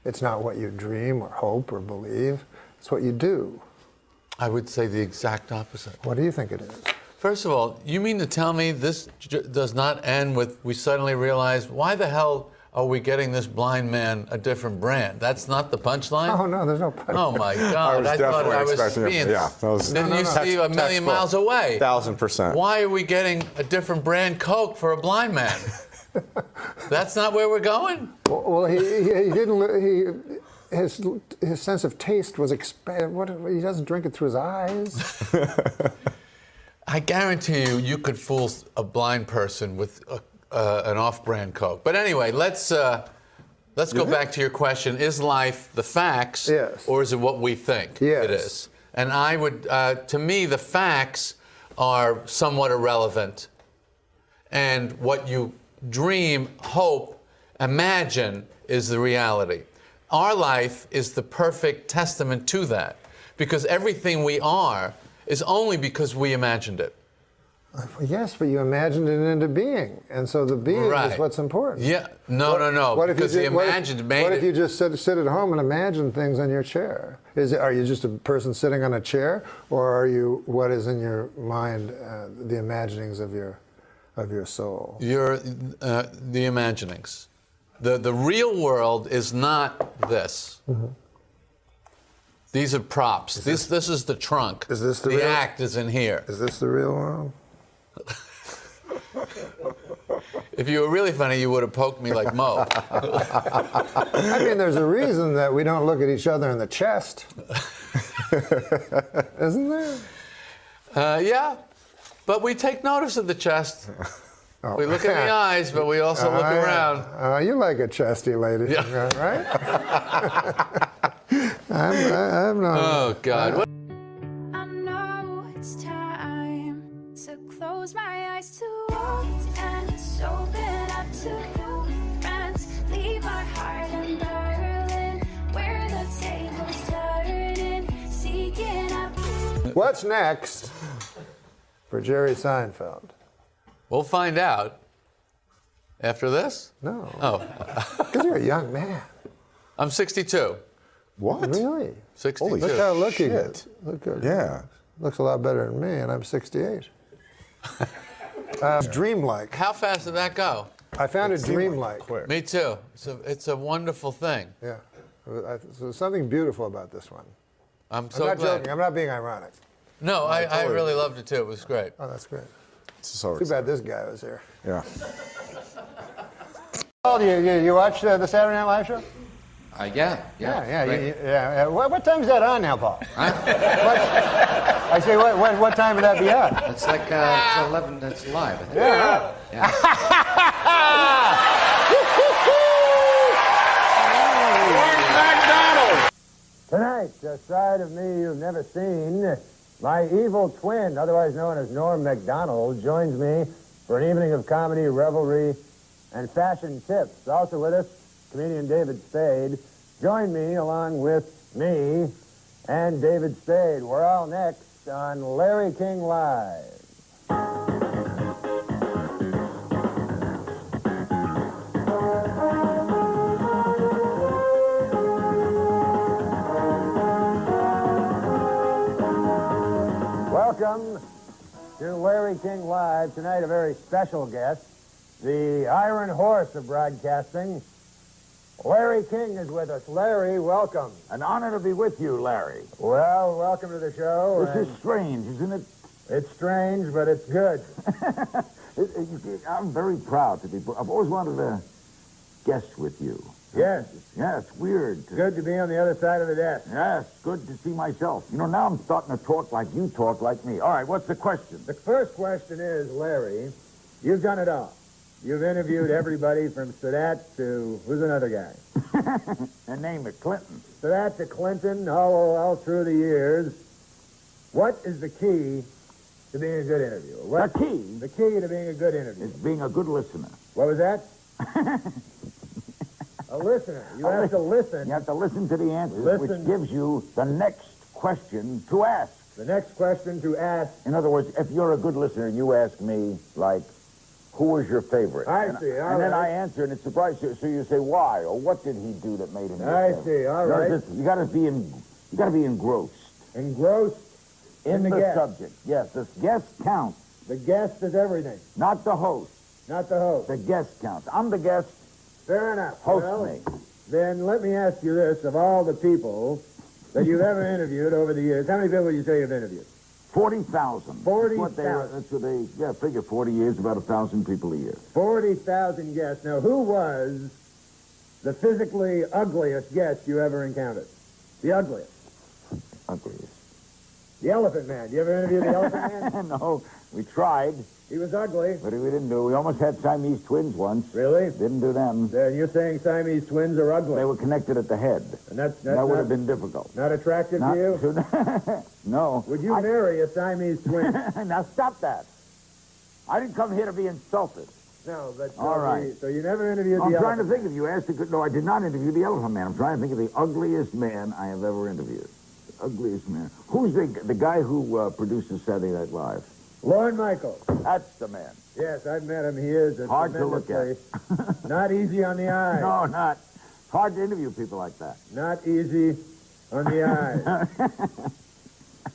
It's not what you dream or hope or believe. It's what you do. I would say the exact opposite. What do you think it is? First of all, you mean to tell me this does not end with we suddenly realize, why the hell are we getting this blind man a different brand? That's not the punchline? Oh, no, there's no punchline. Oh, my God. I thought I was being... Didn't you see a million miles away? 1,000%. Why are we getting a different brand Coke for a blind man? That's not where we're going? Well, he didn't... His sense of taste was expanded. He doesn't drink it through his eyes. I guarantee you could fool a blind person with an off-brand Coke. But anyway, let's go back to your question. Is life the facts, or is it what we think it is? And I would, to me, the facts are somewhat irrelevant. And what you dream, hope, imagine is the reality. Our life is the perfect testament to that, because everything we are is only because we imagined it. Yes, but you imagined it into being, and so the being is what's important. Yeah, no, because the imagined made it. What if you just sit at home and imagine things on your chair? Are you just a person sitting on a chair, or are you what is in your mind, the imaginings of your soul? The imaginings. The real world is not this. Mm-hmm. These are props. This is the trunk. Is this the real? The act is in here. Is this the real world? If you were really funny, you would have poked me like Mo. I mean, there's a reason that we don't look at each other in the chest. Isn't there? Yeah, but we take notice of the chest. Oh. We look in the eyes, but we also look around. You like a chesty lady, right? I'm not. Oh, God. I know it's time to close my eyes to what and open up to new friends. Leave my heart in Berlin, where the tables turning, seeking up. What's next for Jerry Seinfeld? We'll find out. After this? No. Oh. Because you're a young man. I'm 62. What? Really? 62. Look how lucky you get. Look good. Yeah. Looks a lot better than me, and I'm 68. Dreamlike. How fast did that go? I found it dreamlike. Me too. It's a wonderful thing. Yeah. There's something beautiful about this one. I'm so glad. joking. I'm not being ironic. No, I really loved it too. It was great. Oh, that's great. So too bad this guy was here. Yeah. Oh, you watch the Saturday Night Live show? Yeah. What time's that on now, Paul? Huh? I say, what time would that be on? It's like it's 11. It's live. I think. Yeah. right, a side of me you've never seen. My evil twin, otherwise known as Norm MacDonald, joins me for an evening of comedy, revelry, and fashion tips. Also with us, comedian David Spade. Join me along with me and David Spade. We're all next on Larry King Live. Welcome to Larry King Live. Tonight, a very special guest, the Iron Horse of broadcasting. Larry King is with us. Larry, welcome. An honor to be with you, Larry. Well, welcome to the show. This is strange, isn't it? It's strange, but it's good. I'm very proud to be. I've always wanted to guest with you. Yes. Yeah, it's weird. Good to be on the other side of the desk. Yes, good to see myself. You know, now I'm starting to talk like you talk like me. All right, what's the question? The first question is, Larry, you've done it all. You've interviewed everybody from Sadat to, who's another guy? And name it, Clinton. Sadat to Clinton, all through the years. What is the key to being a good interviewer? The key? The key to being a good interviewer. Is being a good listener. What was that? A listener. You have to listen. You have to listen to the answers, Listen. which gives you the next question to ask. The next question to ask. In other words, if you're a good listener, you ask me, like, who was your favorite? I see, and then I answer, and it surprises you. So you say, why? Or what did he do that made him I your favorite? see, all right. You gotta be engrossed. Engrossed in the the guest. subject. Yes, the guest counts. The guest is everything. Not the host. Not the host. The guest counts. I'm the guest. Fair enough. Host Well, me. Then let me ask you this. Of all the people that you've ever interviewed over the years, how many people would you say you've interviewed? 40,000. 40,000. That's what they figure 40 years, about 1,000 people a year. 40,000 guests. Now, who was the physically ugliest guest you ever encountered? The ugliest. Ugliest. The Elephant Man. You ever interviewed the Elephant Man? No, we tried. He was ugly. But we didn't do. We almost had Siamese twins once. Really? Didn't do them. Then you're saying Siamese twins are ugly. They were connected at the head. And that would have been difficult. Not attractive to you? No. Would you marry a Siamese twin? Now stop that. I didn't come here to be insulted. No, but all right. So you never interviewed I'm the trying Elephant to think if you asked a good. No, I did not interview the Elephant Man. I'm trying to think of the ugliest man I have ever interviewed. The ugliest man. Who's the guy who produces Saturday Night Live? Lorne Michaels. That's the man. Yes, I've met him. He is hard to look at. Not easy on the eye. No, not. It's hard to interview people like that. Not easy on the eye.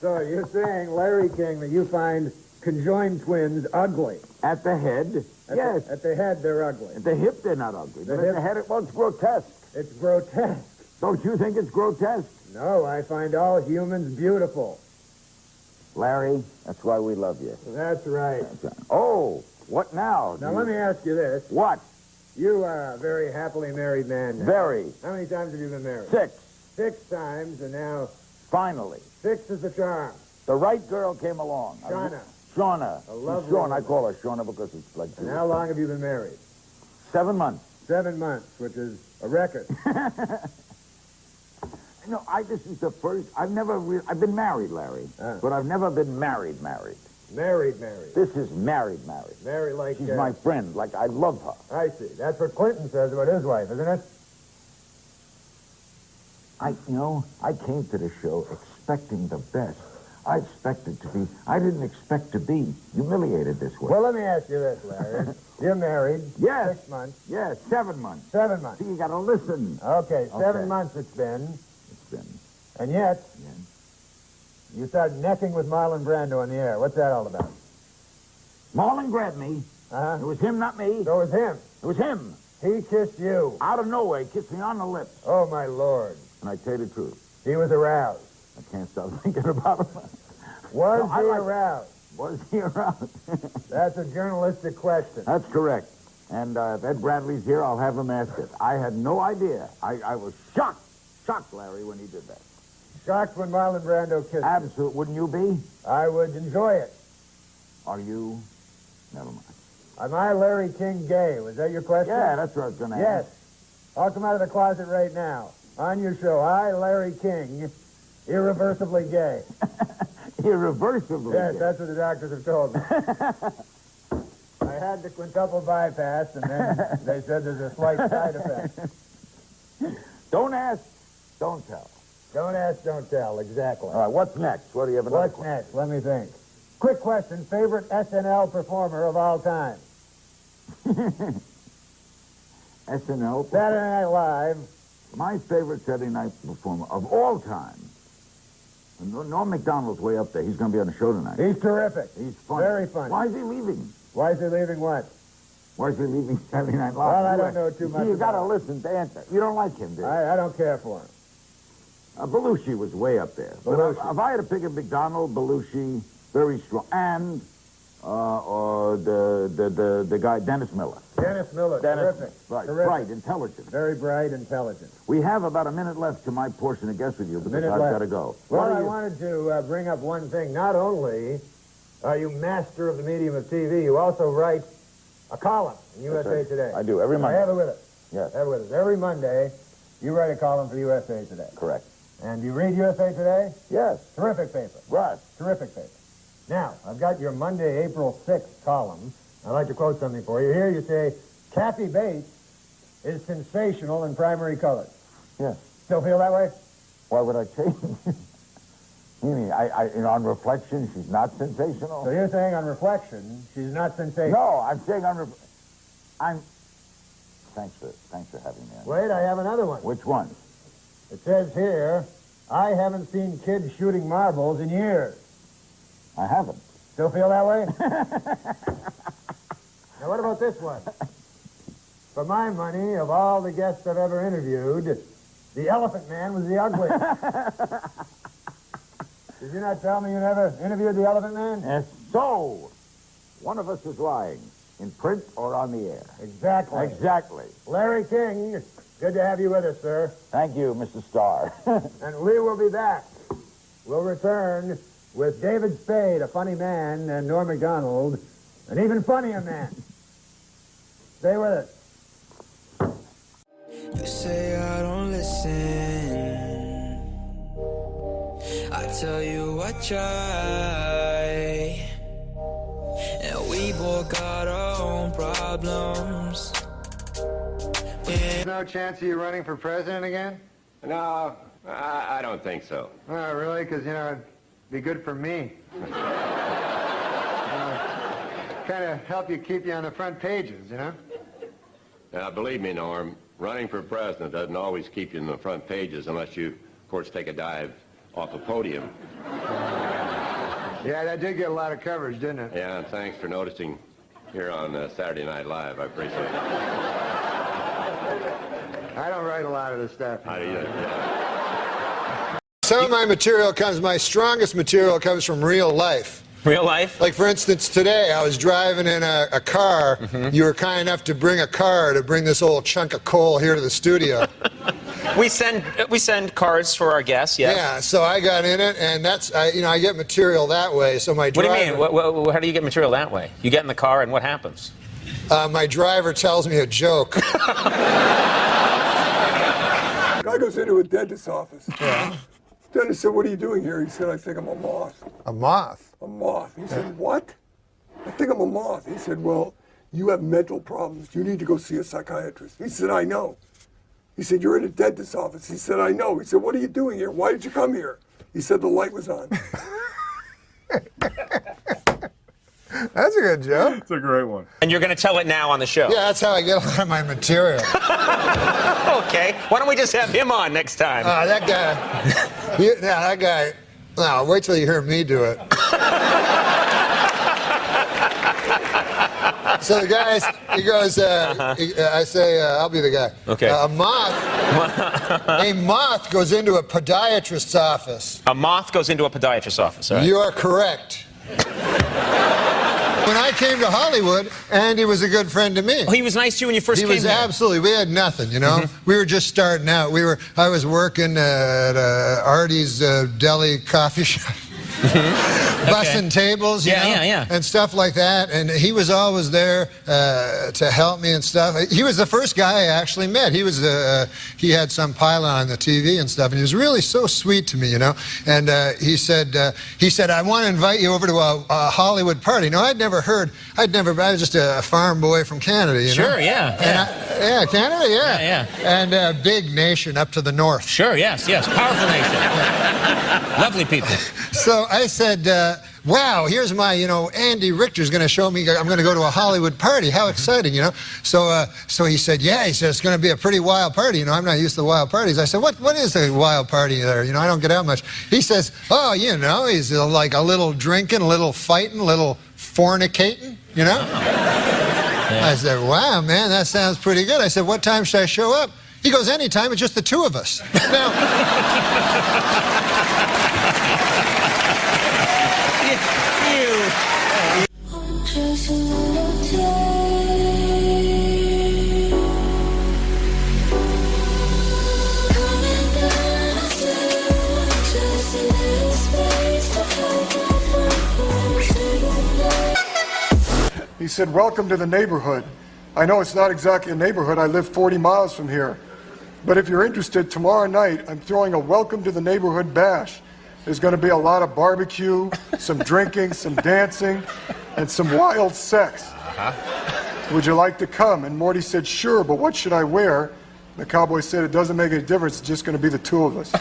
So you're saying, Larry King, that you find conjoined twins ugly? At the head, yes. At the head, they're ugly. At the hip, they're not ugly. But at the head, it's grotesque. It's grotesque. Don't you think it's grotesque? No, I find all humans beautiful. Larry, that's why we love you. That's right. That's right. Oh, what now? Now, let me ask you this. What? You are a very happily married man now. Very. How many times have you been married? 6. 6 times, and now... Finally. 6 is the charm. The right girl came along. Shauna. A lovely Shauna. I woman. call her Shauna because it's like... And how long have you been married? 7 months. 7 months, which is a record. No, this is the first... I've been married, Larry, but I've never been married. Married. This is married. Married like... She's my friend. Like, I love her. I see. That's what Clinton says about his wife, isn't it? I came to the show expecting the best. I didn't expect to be humiliated this way. Well, let me ask you this, Larry. You're married. Yes. 6 months. Yes, 7 months. 7 months. See, you got to listen. Okay, 7 months it's been. And yet, you started necking with Marlon Brando on the air. What's that all about? Marlon grabbed me. Uh-huh. It was him, not me. So it was him. It was him. He kissed you. Out of nowhere, he kissed me on the lips. Oh, my Lord. And I tell you the truth. He was aroused. I can't stop thinking about him. Was he aroused? Was he aroused? That's a journalistic question. That's correct. And if Ed Bradley's here, I'll have him ask it. I had no idea. I was shocked, Larry, when he did that. Shocked when Marlon Brando kissed you. Absolutely. Wouldn't you be? I would enjoy it. Are you? Never mind. Am I Larry King gay? Was that your question? Yeah, that's what I was going to ask. Yes. I'll come out of the closet right now. On your show, I, Larry King, Irreversibly gay. Irreversibly Yes, gay. that's what the doctors have told me. I had the quintuple bypass, and then they said there's a slight side effect. Don't ask, don't tell. Don't ask, don't tell, exactly. All right, what's next? What do you have another What's next? Let me think. Quick question, favorite SNL performer of all time? SNL? Saturday Night Live. My favorite Saturday night performer of all time. Norm MacDonald's way up there. He's going to be on the show tonight. He's terrific. He's funny. Very funny. Why is he leaving? Why is he leaving what? Why is he leaving Saturday Night Live? Well, I don't know too much. You got to listen to answer. You don't like him, do you? I don't care for him. Belushi was way up there. But if I had to pick a McDonald, Belushi, very strong. And the guy, Dennis Miller. Dennis Miller, terrific. Right, Terrific. bright, intelligent. Very bright, intelligent. We have about a minute left to my portion of Guess With You, because I've got to go. Well, I wanted to bring up one thing. Not only are you master of the medium of TV, you also write a column in USA Today. I do, every Monday. I have it with us. Yes. I have it with us. Every Monday, you write a column for USA Today. Correct. And you read USA Today? Yes. Terrific paper. Right. Terrific paper. Now, I've got your Monday, April 6th column. I'd like to quote something for you. Here you say, Kathy Bates is sensational in primary colors. Yes. Still feel that way? Why would I change? You mean, on reflection, she's not sensational? So you're saying on reflection, she's not sensational? No, I'm saying Thanks for having me on. Wait, I have another one. Which one? It says here, I haven't seen kids shooting marbles in years. I haven't. Still feel that way? Now, what about this one? For my money, of all the guests I've ever interviewed, the Elephant Man was the ugliest. Did you not tell me you never interviewed the Elephant Man? Yes. So, one of us is lying, in print or on the air. Exactly. Exactly. Larry King, good to have you with us, sir. Thank you, Mr. Starr. And we will be back. We'll return with David Spade, a funny man, and Norm MacDonald, an even funnier man. Stay with us. You say I don't listen. I tell you I try. And we both got our own problems. There's no chance of you running for president again? No, I don't think so. Oh, really? Because, it'd be good for me. Kind of help keep you on the front pages, Now, believe me, Norm, running for president doesn't always keep you in the front pages unless you, of course, take a dive off the podium. Yeah, that did get a lot of coverage, didn't it? Yeah, and thanks for noticing here on Saturday Night Live. I appreciate it. I don't write a lot of this stuff. How do you? Yeah. Some of my strongest material comes from real life. Real life? Like, for instance, today I was driving in a car. Mm-hmm. You were kind enough to bring a car to bring this old chunk of coal here to the studio. We send cards for our guests, yes. Yeah, so I got in it, and I get material that way. So my driver... What do you mean? How do you get material that way? You get in the car, and what happens? My driver tells me a joke. Guy goes into a dentist's office. Yeah. Dentist said, "What are you doing here?" He said, "I think I'm a moth." A moth? A moth. He said, "What?" "I think I'm a moth." He said, "Well, you have mental problems. You need to go see a psychiatrist." He said, "I know." He said, "You're in a dentist's office." He said, "I know." He said, "What are you doing here? Why did you come here?" He said, "The light was on." That's a good joke. It's a great one. And you're going to tell it now on the show. Yeah, that's how I get a lot of my material. Okay. Why don't we just have him on next time? That guy. No, wait till you hear me do it. So the guy, he goes, I say, I'll be the guy. Okay. A moth goes into a podiatrist's office. A moth goes into a podiatrist's office, all right. You are correct. When I came to Hollywood, Andy was a good friend to me. Oh, he was nice to you when you first came here? He was absolutely. We had nothing, Mm-hmm. We were just starting out. I was working at Artie's Deli coffee shop. bussing tables, you know, and stuff like that. And he was always there to help me and stuff. He was the first guy I actually met. He was he had some pilot on the TV and stuff, and he was really so sweet to me, you know. And he said, I want to invite you over to a Hollywood party. No, I was just a farm boy from Canada, you know. Sure, yeah. And Canada, yeah. And a big nation up to the north. Sure, yes. Powerful nation. Lovely people. So I said, wow, here's my, Andy Richter's going to show me, I'm going to go to a Hollywood party. How exciting, you know? So he said, it's going to be a pretty wild party. You know, I'm not used to wild parties. I said, what is a wild party there? You know, I don't get out much. He says, he's like a little drinking, a little fighting, a little fornicating, you know? I said, wow, man, that sounds pretty good. I said, what time should I show up? He goes, anytime, it's just the two of us. Now, He said, welcome to the neighborhood. I know it's not exactly a neighborhood. I live 40 miles from here. But if you're interested, tomorrow night, I'm throwing a welcome to the neighborhood bash. There's going to be a lot of barbecue, some drinking, some dancing, and some wild sex. Would you like to come? And Morty said, sure, but what should I wear? The cowboy said, it doesn't make any difference. It's just going to be the two of us.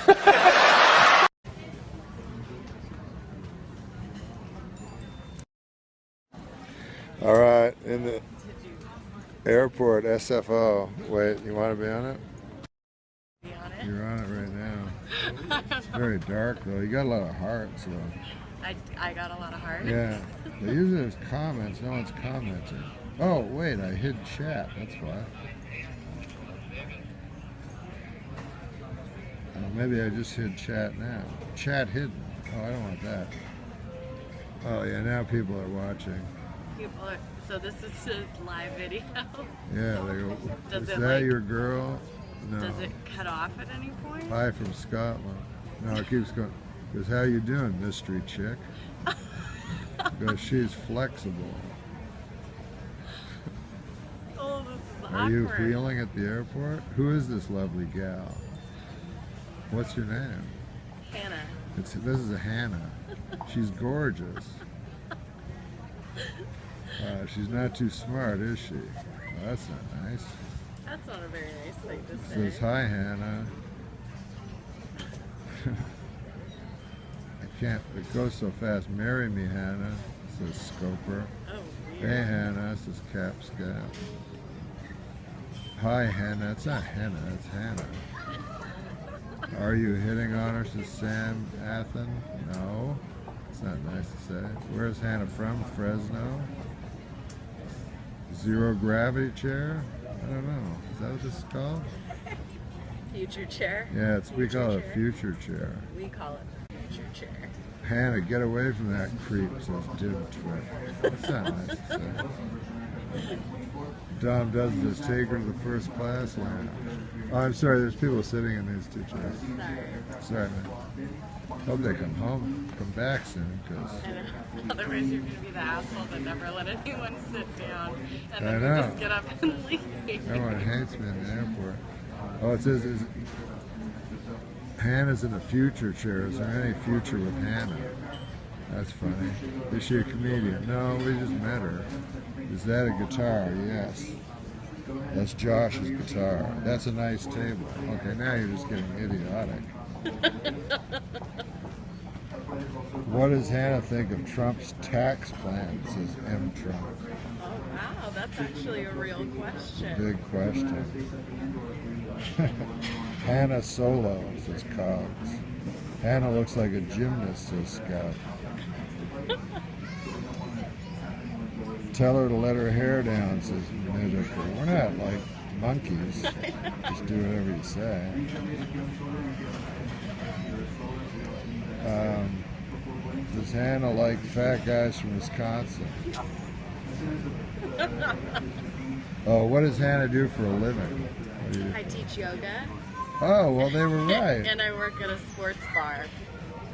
all right, in the airport, SFO. Wait, you want to be on it? You're on it right now. It's very dark, though. You got a lot of hearts, though. I got a lot of hearts? Yeah. They usually there's comments. No one's commenting. Oh, wait, I hid chat. That's why. Maybe I just hid chat now. Chat hidden. Oh, I don't want that. Oh, yeah, now people are watching. So this is a live video? Yeah, they go, Does is it, that like, your girl? No. Does it cut off at any point? Hi from Scotland. No, it keeps going. Because how you doing, mystery chick? Because she's flexible. Oh, this is awkward. Are you feeling at the airport? Who is this lovely gal? What's your name? Hannah. This is a Hannah. She's gorgeous. She's not too smart, is she? Oh, that's not nice. That's not a very nice thing to say. Says, hi, Hannah. I can't, it goes so fast. Marry me, Hannah, says Scoper. Oh, weird. Hey, Hannah, says Capscap. Hi, Hannah. It's not Hannah, it's Hannah. Are you hitting on her, says Sam Athen? No. It's not nice to say. Where's Hannah from? Fresno? Zero gravity chair? I don't know. Is that what this is called? Future chair? Yeah, we call it a future chair. We call it a future chair. Hannah, get away from that creep, says Dim Twit. That's not nice to say. Dom doesn't just take her to the first class lounge. Oh, I'm sorry, there's people sitting in these two chairs. Sorry, man. Hope they come back soon, because... Otherwise you're going to be the asshole that never let anyone sit down, and I then know. you just get up and leave. Everyone hates me in the airport. Oh, it says, Hannah's in a future chair. Is there any future with Hannah? That's funny. Is she a comedian? No, we just met her. Is that a guitar? Yes. That's Josh's guitar. That's a nice table. Okay, now you're just getting idiotic. What does Hannah think of Trump's tax plan, says M. Trump. Oh, wow, that's actually a real question. Big question. Hannah Solo, says Cogs. Hannah looks like a gymnast, says Scout. Tell her to let her hair down, says Nidiker. We're not like monkeys. Just do whatever you say. Does Hannah like fat guys from Wisconsin? Oh, what does Hannah do for a living? I teach yoga. Oh, well, they were right. And I work at a sports bar.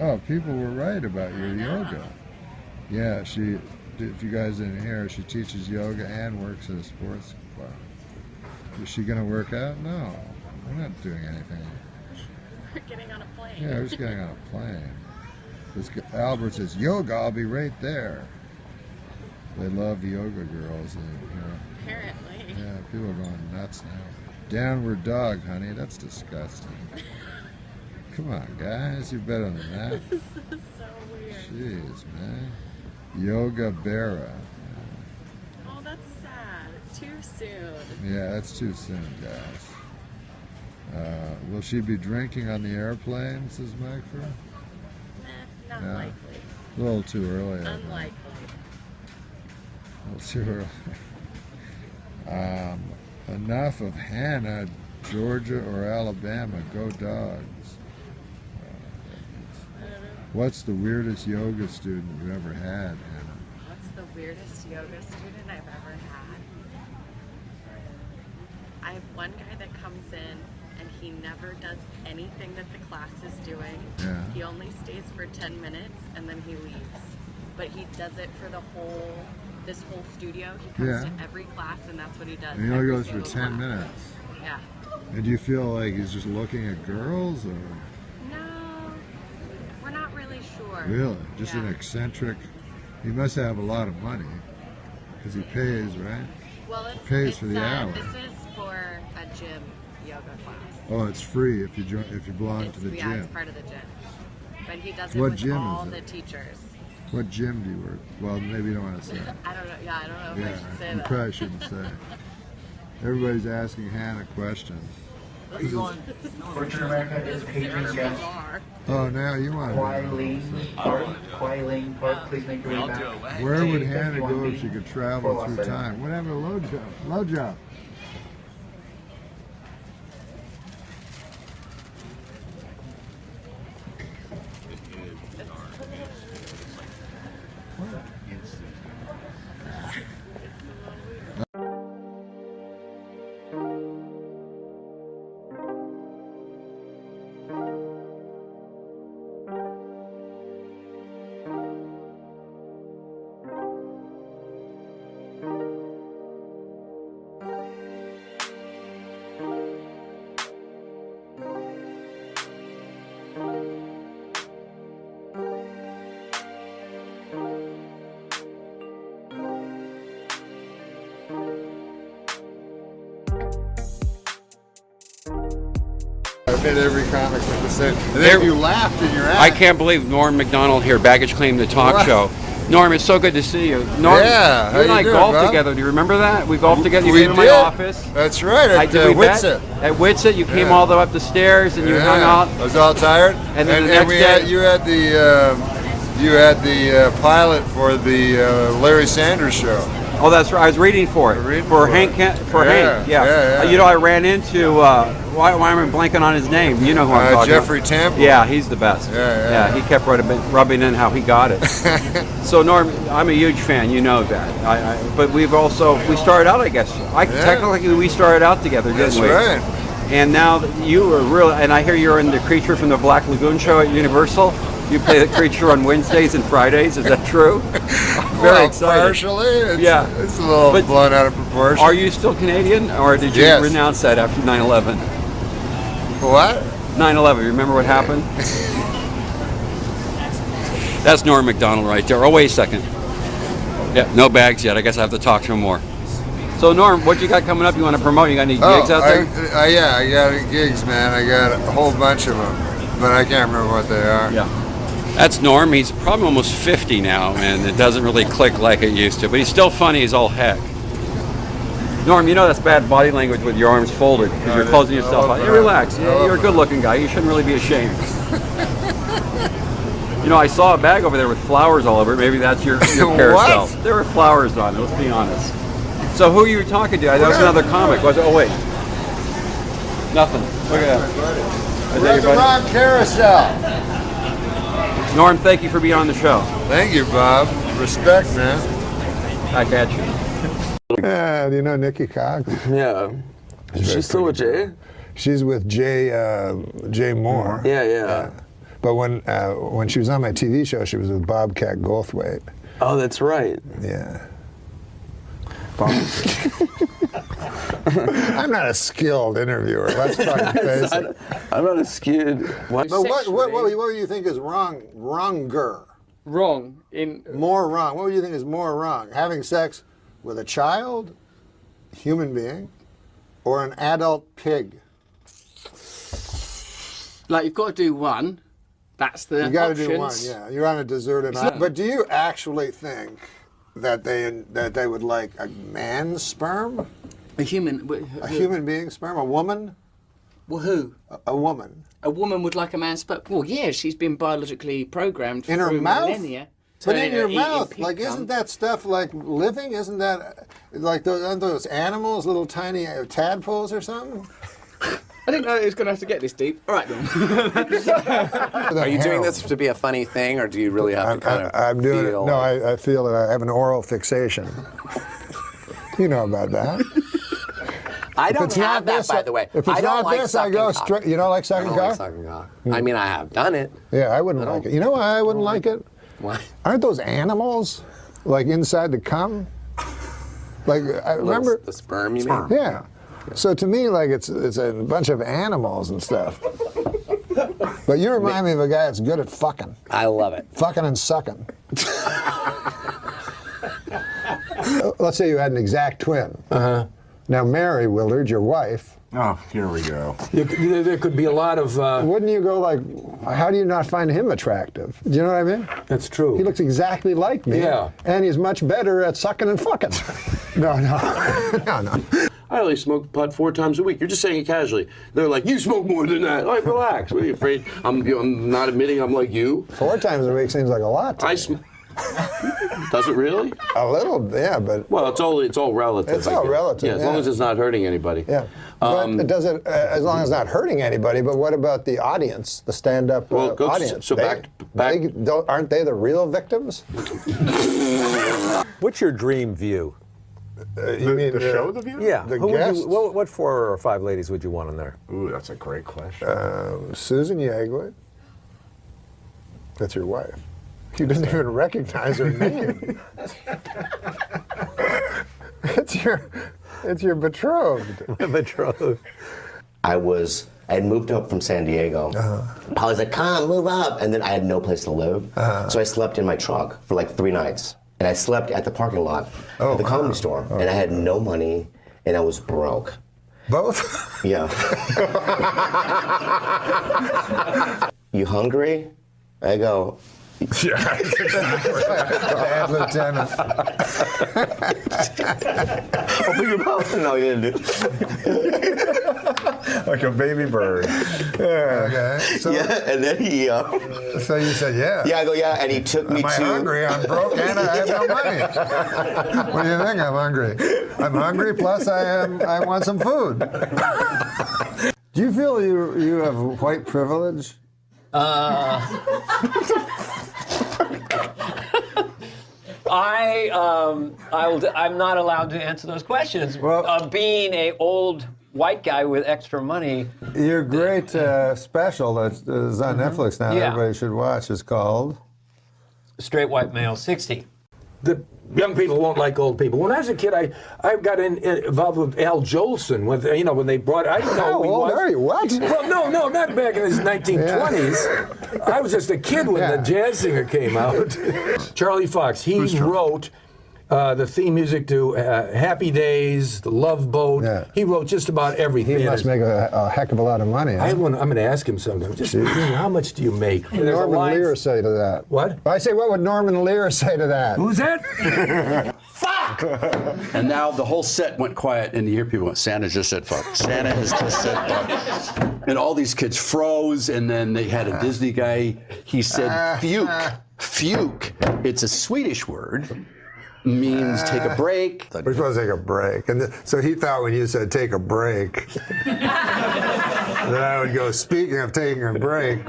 Oh, people were right about your yoga. Yeah, she. If you guys didn't hear, she teaches yoga and works at a sports club. Is she gonna work out? No, we're not doing anything. We're getting on a plane. Yeah, we're just getting on a plane. Albert says, yoga, I'll be right there. They love yoga girls. Apparently. Yeah, people are going nuts now. Downward dog, honey, that's disgusting. Come on, guys, you're better than that. This is so weird. Jeez, man. Yoga Berra. Oh, that's sad. It's too soon. Yeah, that's too soon, guys. Will she be drinking on the airplane, says Mike? Not likely. A little too early. Unlikely. A little too early. Enough of Hannah, Georgia or Alabama. Go Dogs. What's the weirdest yoga student you ever had, Hannah? What's the weirdest yoga student I've ever had? I have one guy that comes in and he never does anything that the class is doing. Yeah. He only stays for 10 minutes and then he leaves. But he does it for this whole studio. He comes to every class and that's what he does. And he only every goes for 10 single class. minutes. Yeah. And do you feel like he's just looking at girls, or? No, we're not really sure. Really? Just an eccentric. He must have a lot of money because he pays, right? Well, he pays for the hour. This is for a gym yoga class. Oh, it's free if you belong to the Yeah, gym. it's part of the gym. But he does What it with gym all is the it? teachers. What gym do you work? Well, maybe you don't want to say. I don't know. Yeah, I don't know if I should say you that. probably shouldn't say. Everybody's asking Hannah questions. Are you going? Fortune America is patron guest. Oh, now you want to. Kwai Ling Park, please make your way back. Where would Hannah go if she could travel through time? What happened to low jump? Low jump. I've hit every comic with the same. And then you laughed in your act. I can't believe Norm MacDonald here, Baggage Claim, the talk show. Norm, it's so good to see you. Norm, yeah, you and I golfed together. Do you remember that? We golfed together. You came to my office. That's right, at Whitsett. At Whitsett, you came all the way up the stairs and you hung out. I was all tired. And then the next day, you had the pilot for the Larry Sanders show. Oh, that's right. I was reading for it. For Hank. Yeah. You know, I ran into. Why am I blanking on his name? You know who I'm talking Jeffrey about. Temple. Yeah, he's the best. Yeah. He kept rubbing in how he got it. So Norm, I'm a huge fan. You know that. But we started out. I guess technically we started out together, didn't we? That's right. And now you were really. And I hear you're in the Creature from the Black Lagoon show at Universal. You play the creature on Wednesdays and Fridays. Is that true? Very excited. Partially. It's a little But blown out of proportion. Are you still Canadian, or did you renounce that after 9/11? What? 9/11. Remember what happened? That's Norm MacDonald right there. Oh, wait a second. Yeah, no bags yet. I guess I have to talk to him more. So Norm, what you got coming up? You want to promote? You got any gigs out there? Yeah, I got gigs, man. I got a whole bunch of them, but I can't remember what they are. Yeah. That's Norm. He's probably almost 50 now, and it doesn't really click like it used to, but he's still funny as all heck. Norm, you know that's bad body language with your arms folded because you're closing yourself out. Hey, relax. You're a good-looking guy. You shouldn't really be ashamed. You know, I saw a bag over there with flowers all over it. Maybe that's your carousel. There were flowers on it. Let's be honest. So who you were talking to? That was another comic. Was it? Oh wait, nothing. Look at that. We're at the wrong carousel. Norm, thank you for being on the show. Thank you, Bob. Respect, man. Back at you. Yeah, do you know Nikki Cox? Yeah. She's still with Jay? She's with Jay Moore. Yeah. But when she was on my TV show, she was with Bobcat Goldthwait. Oh, that's right. Yeah. I'm not a skilled interviewer. Let's fucking face it. I'm not a skilled. But what do you think is wronger? Wrong in more wrong. What would you think is more wrong? Having sex with a child, human being, or an adult pig? Like you've got to do one. That's the You got to options. do one. Yeah, you're on a deserted island. But do you actually think that they would like a man's sperm? A human being's sperm? A woman? Well, who? A woman. A woman would like a man's sperm. Well, yeah, she's been biologically programmed In her through mouth? millennia. But to in your eat mouth, pig like, cum. isn't that stuff like living? Isn't that like aren't those animals, little tiny tadpoles or something? I didn't know it was going to have to get this deep. All right, then. Are you doing this to be a funny thing, or do you really have to kind of I'm doing feel it. No, I feel that I have an oral fixation. You know about that. I If don't it's have not that, this, by the way. If it's I don't not like this, I sucking go cock. straight. You don't like sucking I don't like cock? sucking cock. I mean, I have done it. Yeah, I wouldn't like it. You know why I wouldn't like it? Why? Aren't those animals like inside the cum? Like I remember the sperm, you mean? Yeah. So to me, like it's a bunch of animals and stuff. But you remind me of a guy that's good at fucking. I love it. Fucking and sucking. Let's say you had an exact twin. Uh-huh. Now Mary Willard, your wife. Oh, here we go. There could be a lot of. Wouldn't you go like, how do you not find him attractive? Do you know what I mean? That's true. He looks exactly like me. Yeah. And he's much better at sucking and fucking. No. I only smoke pot 4 times a week. You're just saying it casually. They're like, you smoke more than that. Like, relax. What are you afraid? I'm not admitting I'm like you. 4 times a week seems like a lot to me. Does it really? A little, yeah, but well, it's all relative. It's all relative. Yeah, as long as it's not hurting anybody. Yeah, but it doesn't. As long as it's not hurting anybody. But what about the audience, the stand-up audience? So back. Aren't they the real victims? What's your dream view? You mean the show, The View? Yeah. The Who would guests? what 4 or 5 ladies would you want on there? Ooh, that's a great question. Susan Yeagley. That's your wife. You didn't even recognize her name. It's your betrothed. Betrothed. I had moved up from San Diego. Polly's like, come, move up. And then I had no place to live. So I slept in my truck for like 3 nights. And I slept at the parking lot at the comedy store. And I had no money, and I was broke. Both? Yeah. You hungry? I go, yeah, bad lieutenant. Open your mouth. No, you didn't. Like a baby bird. Yeah. Okay. So, yeah, and then he. So you said yeah. Yeah, I go yeah, and he took me Am I hungry? I'm broke and I have no money. What do you think? I'm hungry. I'm hungry. Plus, I want some food. Do you feel you have white privilege? I'm not allowed to answer those questions. Well, being a old white guy with extra money. Your great special that is on Netflix now, everybody should watch, is called Straight White Male 60. The young people won't like old people. When I was a kid, I got involved with Al Jolson. When they brought, I didn't know How who he old was. are you? What? Well, no, not back in his 1920s. I was just a kid when the jazz singer came out. Charlie Fox. He wrote the theme music to Happy Days, The Love Boat. Yeah. He wrote just about everything. He must make a heck of a lot of money. Huh? I'm going to ask him sometime. Just how much do you make? What would Norman Lear say to that? What? I say, what would Norman Lear say to that? Who's that? Fuck! And now the whole set went quiet, and you hear people going, Santa just said fuck. Santa has just said fuck. And all these kids froze, and then they had a Disney guy. He said fuke. Fuke. It's a Swedish word. Means take a break. We're supposed to take a break. And so he thought when you said take a break, that I would go, speaking of taking a break.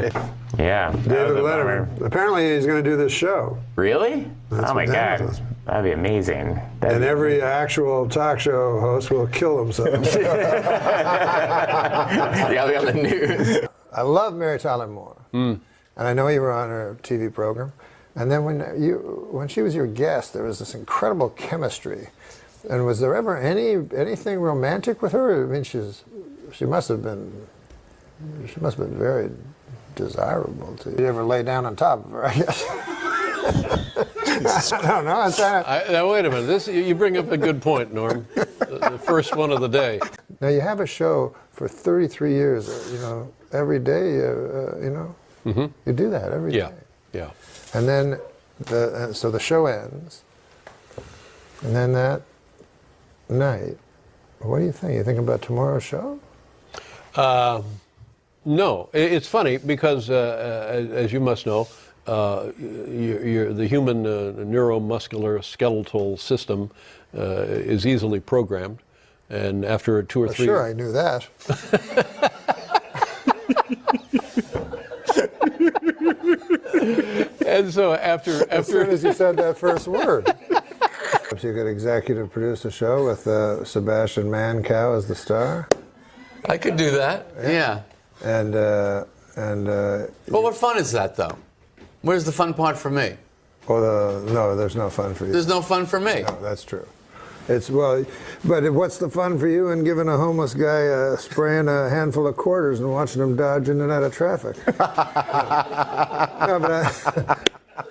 Yeah. David Letterman. Apparently he's going to do this show. Really? That's oh my what God. David says. That'd be amazing. And every actual talk show host will kill himself. Yeah, we got the news. I love Mary Tyler Moore. And And I know you were on her TV program. And then when she was your guest, there was this incredible chemistry. And was there ever anything romantic with her? I mean, she must have been very desirable to you. You ever lay down on top of her, I guess. I don't know. Now, wait a minute. You bring up a good point, Norm. The first one of the day. Now, you have a show for 33 years, every day, you do that every day. Yeah. And then, so the show ends, and then that night, what do you think? You think about tomorrow's show? No. It's funny because, as you must know, the human neuromuscular skeletal system is easily programmed, and after 2 or 3. Sure, I knew that. And so after as soon as you said that first word, you could executive produce a show with Sebastian Mancow as the star. I could do that. Yeah. And Well, what fun is that, though? Where's the fun part for me? Well, no, there's no fun for you. There's no fun for me. No, that's true. But what's the fun for you in giving a homeless guy spraying a handful of quarters and watching him dodge in and out of traffic? No, but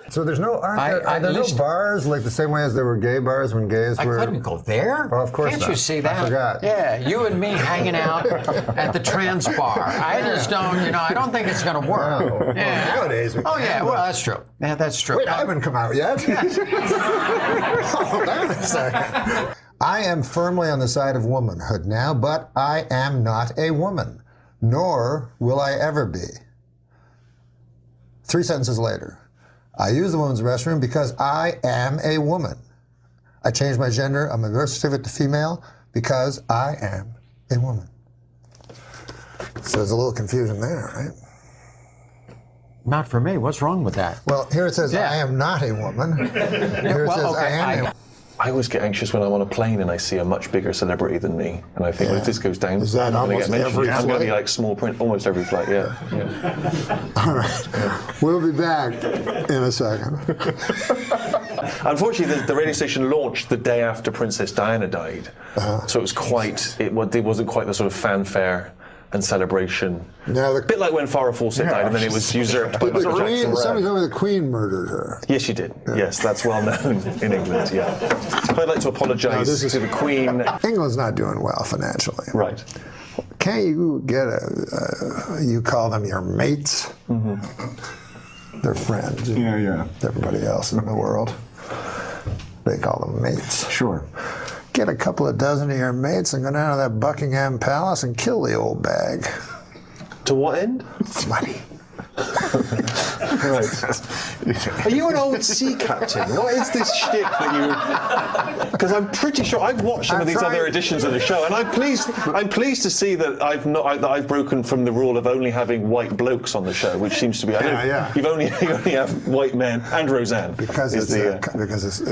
so there's no are there no bars like the same way as there were gay bars when gays were? I couldn't go there. Oh, of course Can't not. you see that? I forgot. Yeah, you and me hanging out at the trans bar. I just don't, I don't think it's going to work. No. Yeah. Well, nowadays we Oh can, yeah, but- well that's true. Yeah, that's true. Wait, I haven't come out yet. Hold on a second. I am firmly on the side of womanhood now, but I am not a woman, nor will I ever be. 3 sentences later. I use the women's restroom because I am a woman. I changed my gender. I'm a birth certificate to female because I am a woman. So there's a little confusion there, right? Not for me. What's wrong with that? Well, here it says I am not a woman. Here it says I am a I always get anxious when I'm on a plane and I see a much bigger celebrity than me, and I think, well, if this goes down, Is that I'm going to almost get mentioned. every I'm going to be flight? like small print almost every flight. Yeah. All right. We'll be back in a second. Unfortunately, the radio station launched the day after Princess Diana died, so it was it wasn't quite the sort of fanfare and celebration. Now a bit like when Farrah Fawcett died, and then it was usurped by Michael Jackson. Somebody told me the Queen murdered her. Yes, she did. Yes, that's well known in England. Yeah. I'd like to apologise to the Queen. England's not doing well financially. Right. Can't you get you call them your mates? Mm-hmm. They're friends. Yeah. Everybody else in the world, they call them mates. Sure. Get a couple of dozen of your mates and go down to that Buckingham Palace and kill the old bag. To what end? It's money. Right. Are you an old sea captain? What is this shtick that you? Because I'm pretty sure I've watched some of these other editions of the show, and I'm pleased to see that I've broken from the rule of only having white blokes on the show, which seems to be you only have white men and Roseanne Because it's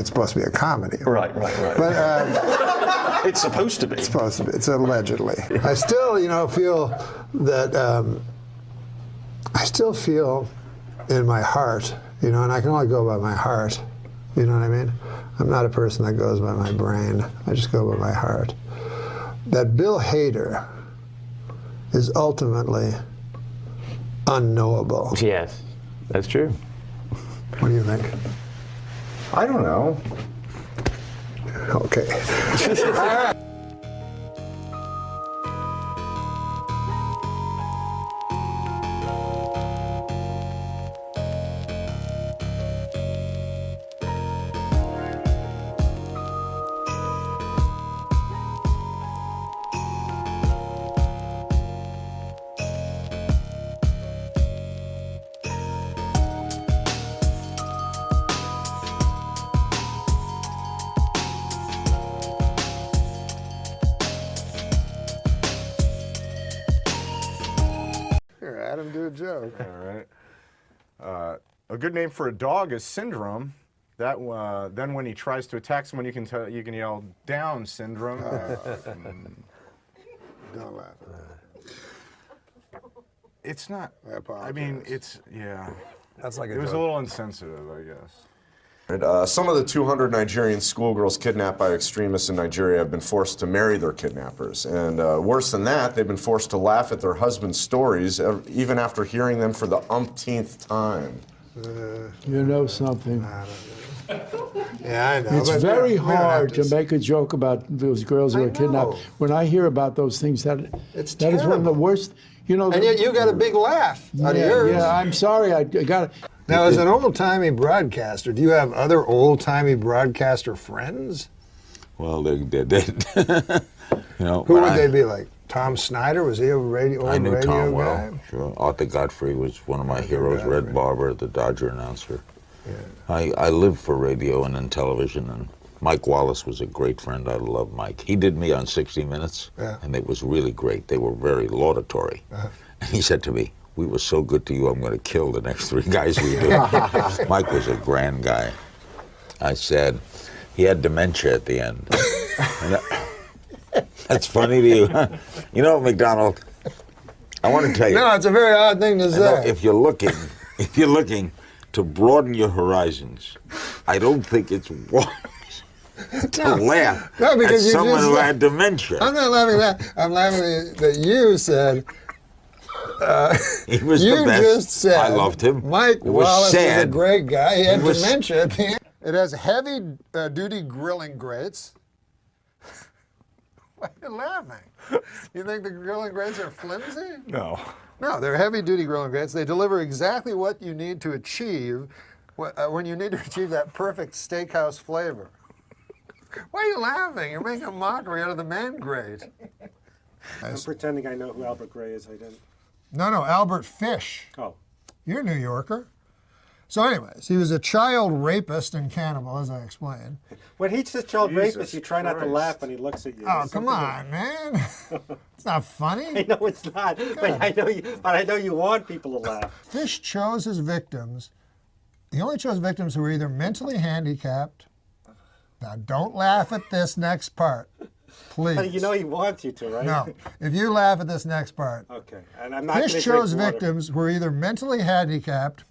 supposed to be a comedy. Right. But it's supposed to be. It's supposed to be. It's allegedly. I still, feel that. I still feel in my heart, and I can only go by my heart. You know what I mean? I'm not a person that goes by my brain. I just go by my heart. That Bill Hader is ultimately unknowable. Yes, that's true. What do you think? I don't know. Okay. All right. Here, Adam, do a joke. All right. A good name for a dog is Syndrome. That then when he tries to attack someone, you can yell "Down, Syndrome." Don't laugh. It's not. I mean, it's yeah. That's like it was a little insensitive, I guess. Some of the 200 Nigerian schoolgirls kidnapped by extremists in Nigeria have been forced to marry their kidnappers. And worse than that, they've been forced to laugh at their husbands' stories, even after hearing them for the umpteenth time. You know something. Yeah, I know. It's very hard to make a joke about those girls who are kidnapped. When I hear about those things, that is one of the worst. You know, and yet you got a big laugh out of yours. Yeah, I'm sorry. I got. Now, as an old-timey broadcaster, do you have other old-timey broadcaster friends? Well, they did. You know, who would they be like? Tom Snyder, was he a radio guy? I knew Tom well. Sure. Arthur Godfrey was one of my heroes. Red Barber, the Dodger announcer. Yeah. I lived for radio and then television, and Mike Wallace was a great friend. I love Mike. He did me on 60 Minutes, and it was really great. They were very laudatory. And he said to me, "We were so good to you, I'm going to kill the next 3 guys we do." Mike was a grand guy. I said, he had dementia at the end. That's funny to you, huh? You know, McDonald, I want to tell you. No, it's a very odd thing to say. If you're looking to broaden your horizons, I don't think it's wise to laugh at someone who had dementia. I'm not laughing at that. I'm laughing that you said. He was you the best. Just said I loved him. Mike Wallace was a great guy. He had dementia at the end. It has heavy-duty grilling grates. Why are you laughing? You think the grilling grates are flimsy? No. No, they're heavy-duty grilling grates. They deliver exactly what you need to achieve when you need to achieve that perfect steakhouse flavor. Why are you laughing? You're making a mockery out of the man grate. I'm pretending I know who Albert Gray is. I didn't. No, Albert Fish. Oh. You're a New Yorker. So anyways, he was a child rapist and cannibal, as I explained. When he says child rapist, you try not to laugh when he looks at you. Oh, come on, man. It's not funny. I know it's not, but I know you want people to laugh. Fish chose his victims. He only chose victims who were either mentally handicapped. Now, don't laugh at this next part, please. But you know he wants you to, right? No. If you laugh at this next part. Okay. And I'm not Fish chose victims who were either mentally handicapped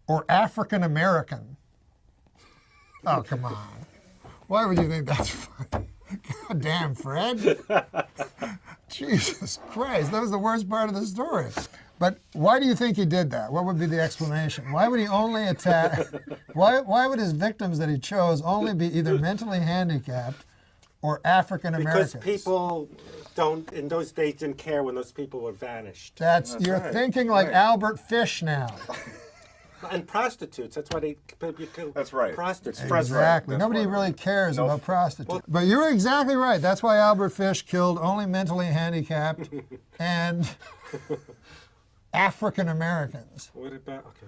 or African American. Oh, come on. Why would you think that's funny? God damn, Fred. Jesus Christ, that was the worst part of the story. But why do you think he did that? What would be the explanation? Why would he only attack? Why would his victims that he chose only be either mentally handicapped or African Americans? Because people in those days didn't care when those people were vanished. You're right. Thinking like Albert Fish now. And prostitutes. That's why they kill. That's right. Prostitutes. Exactly. Nobody really cares about prostitutes. But you're exactly right. That's why Albert Fish killed only mentally handicapped and African Americans. What about? Okay.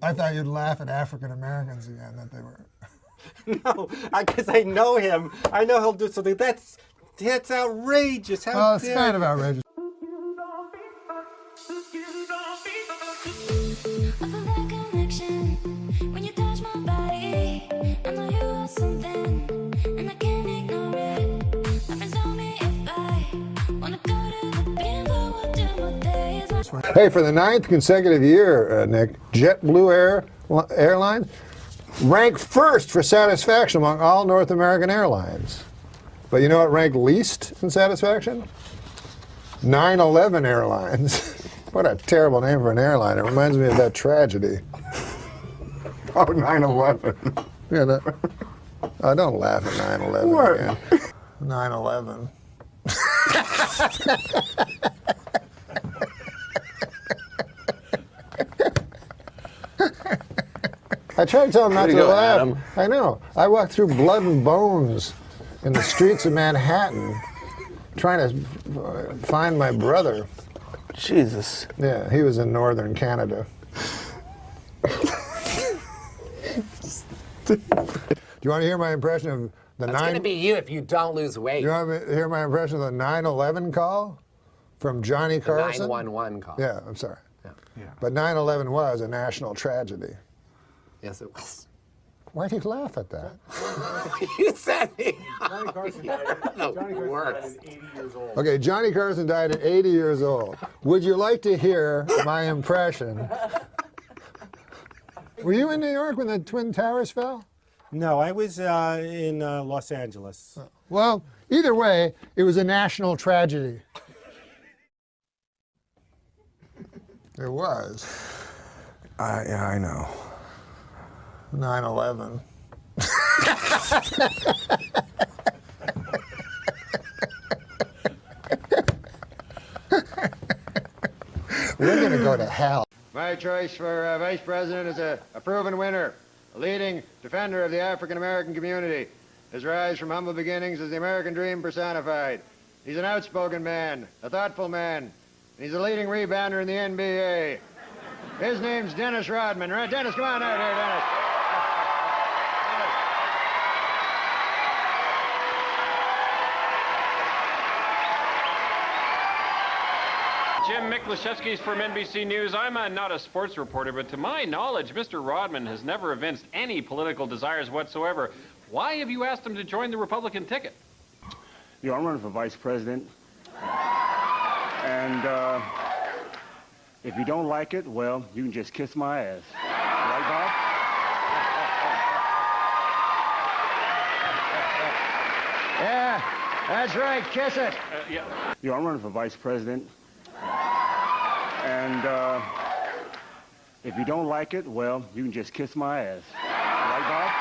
I thought you'd laugh at African Americans again. That they were. No, because I know him. I know he'll do something. That's outrageous. How it's kind of outrageous. Hey, for the 9th consecutive year, Nick, JetBlue Airlines ranked first for satisfaction among all North American airlines. But you know what ranked least in satisfaction? 9/11 Airlines. What a terrible name for an airline. It reminds me of that tragedy. Oh, 9/11. Yeah, don't laugh at 9/11 again. 9/11. I tried to tell him not to laugh. Adam. I know. I walked through blood and bones in the streets of Manhattan trying to find my brother. Jesus. Yeah, he was in northern Canada. Do you want to hear my impression of the That's going to be you if you don't lose weight. Do you want to hear my impression of the 9/11 call from Johnny Carson? The 911 call. Yeah, I'm sorry. Yeah. But 9/11 was a national tragedy. Yes, it was. Why do you laugh at that? You said me. Johnny Carson died at 80 years old. Okay, Johnny Carson died at 80 years old. Would you like to hear my impression? Were you in New York when the Twin Towers fell? No, I was in Los Angeles. Well, either way, it was a national tragedy. It was. Yeah, I know. 9/11. We're going to go to hell. My choice for vice president is a proven winner, a leading defender of the African American community. His rise from humble beginnings is the American dream personified. He's an outspoken man, a thoughtful man, and he's a leading rebounder in the NBA. His name's Dennis Rodman. Right, Dennis, come on out here, Dennis. Jim Miklaszewski's from NBC News. I'm not a sports reporter, but to my knowledge, Mr. Rodman has never evinced any political desires whatsoever. Why have you asked him to join the Republican ticket? You know, I'm running for vice president. And if you don't like it, well, you can just kiss my ass. Right, Bob? Yeah, that's right, kiss it. Yeah. You know, I'm running for vice president. And if you don't like it, well, you can just kiss my ass. Right, Bob?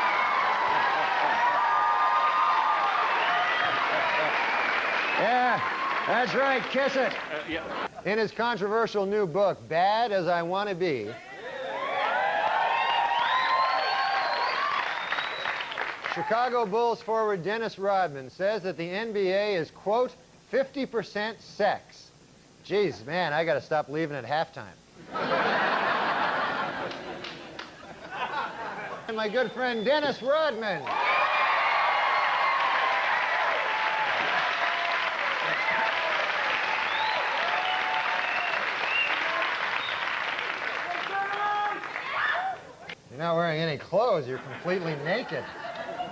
Yeah, that's right, kiss it. Yeah. In his controversial new book, Bad as I Want to Be, Chicago Bulls forward Dennis Rodman says that the NBA is, quote, 50% sex. Jeez, man, I got to stop leaving at halftime. And my good friend Dennis Rodman. You're not wearing any clothes. You're completely naked.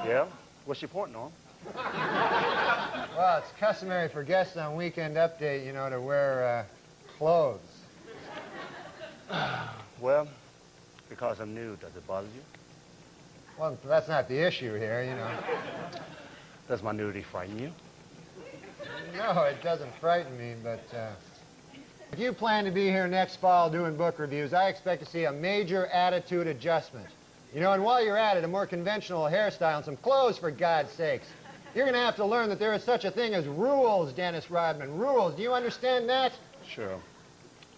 Yeah? What's your point, Norm? Well, it's customary for guests on Weekend Update, you know, to wear clothes. Well, because I'm nude, does it bother you? Well, that's not the issue here, you know. Does my nudity frighten you? No, it doesn't frighten me, but if you plan to be here next fall doing book reviews, I expect to see a major attitude adjustment. You know, and while you're at it, a more conventional hairstyle and some clothes, for God's sakes. You're going to have to learn that there is such a thing as rules, Dennis Rodman. Rules. Do you understand that? Sure.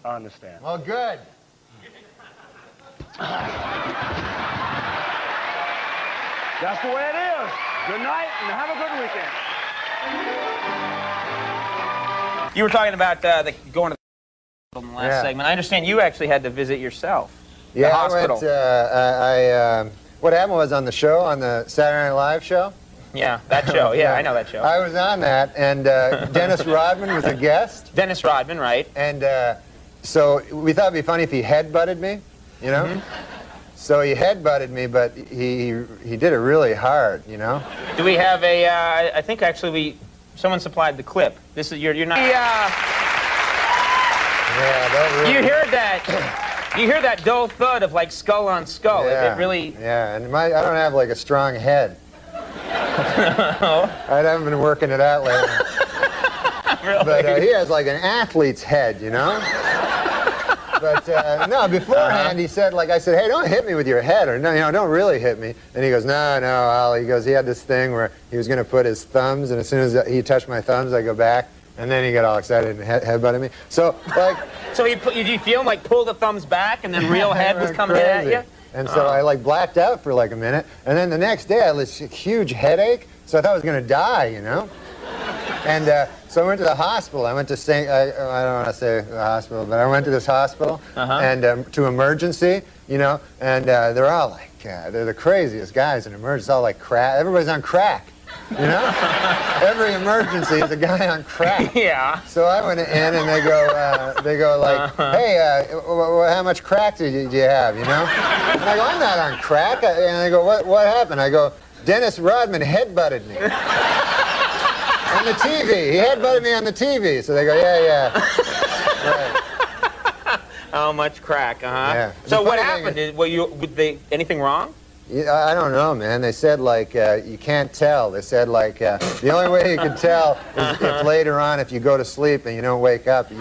I understand. Well, good. That's the way it is. Good night and have a good weekend. You were talking about going to the hospital in the last segment. I understand you actually had to visit yourself. Yeah, the hospital. I went, what happened was on the show, on the Saturday Night Live show. Yeah, that show. Yeah, I know that show. I was on that, and Dennis Rodman was a guest. Dennis Rodman, right. And so we thought it'd be funny if he headbutted me, you know? Mm-hmm. So he headbutted me, but he did it really hard, you know? Do we have a, I think actually someone supplied the clip. This is, you're not... Yeah, that really... You heard that... You hear that dull thud of like skull on skull. Yeah, it really... Yeah, and I don't have like a strong head. I haven't been working it out lately. Really? But he has like an athlete's head, you know? But no, beforehand he said, like, I said, hey, don't hit me with your head, or no, you know, don't really hit me. And he goes, no, Al. He goes, he had this thing where he was going to put his thumbs, and as soon as he touched my thumbs, I go back. And then he got all excited and headbutted me. So, like... So did you feel him, like, pull the thumbs back and then real head was coming at you? And so I, like, blacked out for, like, a minute. And then the next day I had this huge headache, so I thought I was going to die, you know? And so I went to the hospital. I went to I don't want to say the hospital, but I went to this hospital and to emergency, you know? And they're all like, they're the craziest guys in emergency. All like crack. Everybody's on crack. You know? Every emergency is a guy on crack. Yeah. So I went in and they go like, hey, how much crack did you have, you know? And I go, I'm not on crack. And they go, what happened? I go, Dennis Rodman headbutted me. On the TV. He headbutted me on the TV. So they go, yeah. Right. How much crack, Yeah. So what happened? Anything wrong? Yeah, I don't know, man. They said, like, you can't tell. They said, like, the only way you can tell is if later on, if you go to sleep and you don't wake up.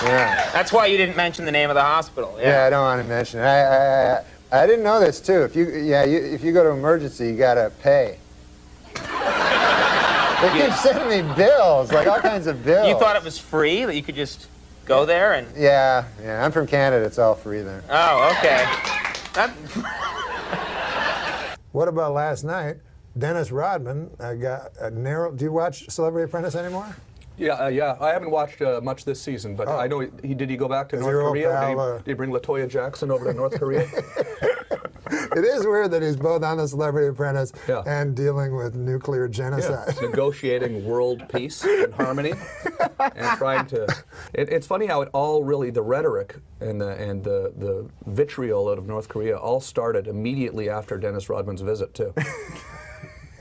Yeah. That's why you didn't mention the name of the hospital. Yeah, I don't want to mention it. I didn't know this, too. If you go to emergency, you got to pay. They keep sending me bills, like all kinds of bills. You thought it was free, that you could just go there and... Yeah, I'm from Canada. It's all free there. Oh, okay. What about last night? Dennis Rodman got a narrow... Do you watch Celebrity Apprentice anymore? Yeah. I haven't watched much this season, but I know did he go back to North Korea? Did he bring LaToya Jackson over to North Korea? It is weird that he's both on the Celebrity Apprentice and dealing with nuclear genocide. Yeah. Negotiating world peace and harmony, and trying to. It's funny how it all really, the rhetoric and the vitriol out of North Korea all started immediately after Dennis Rodman's visit too.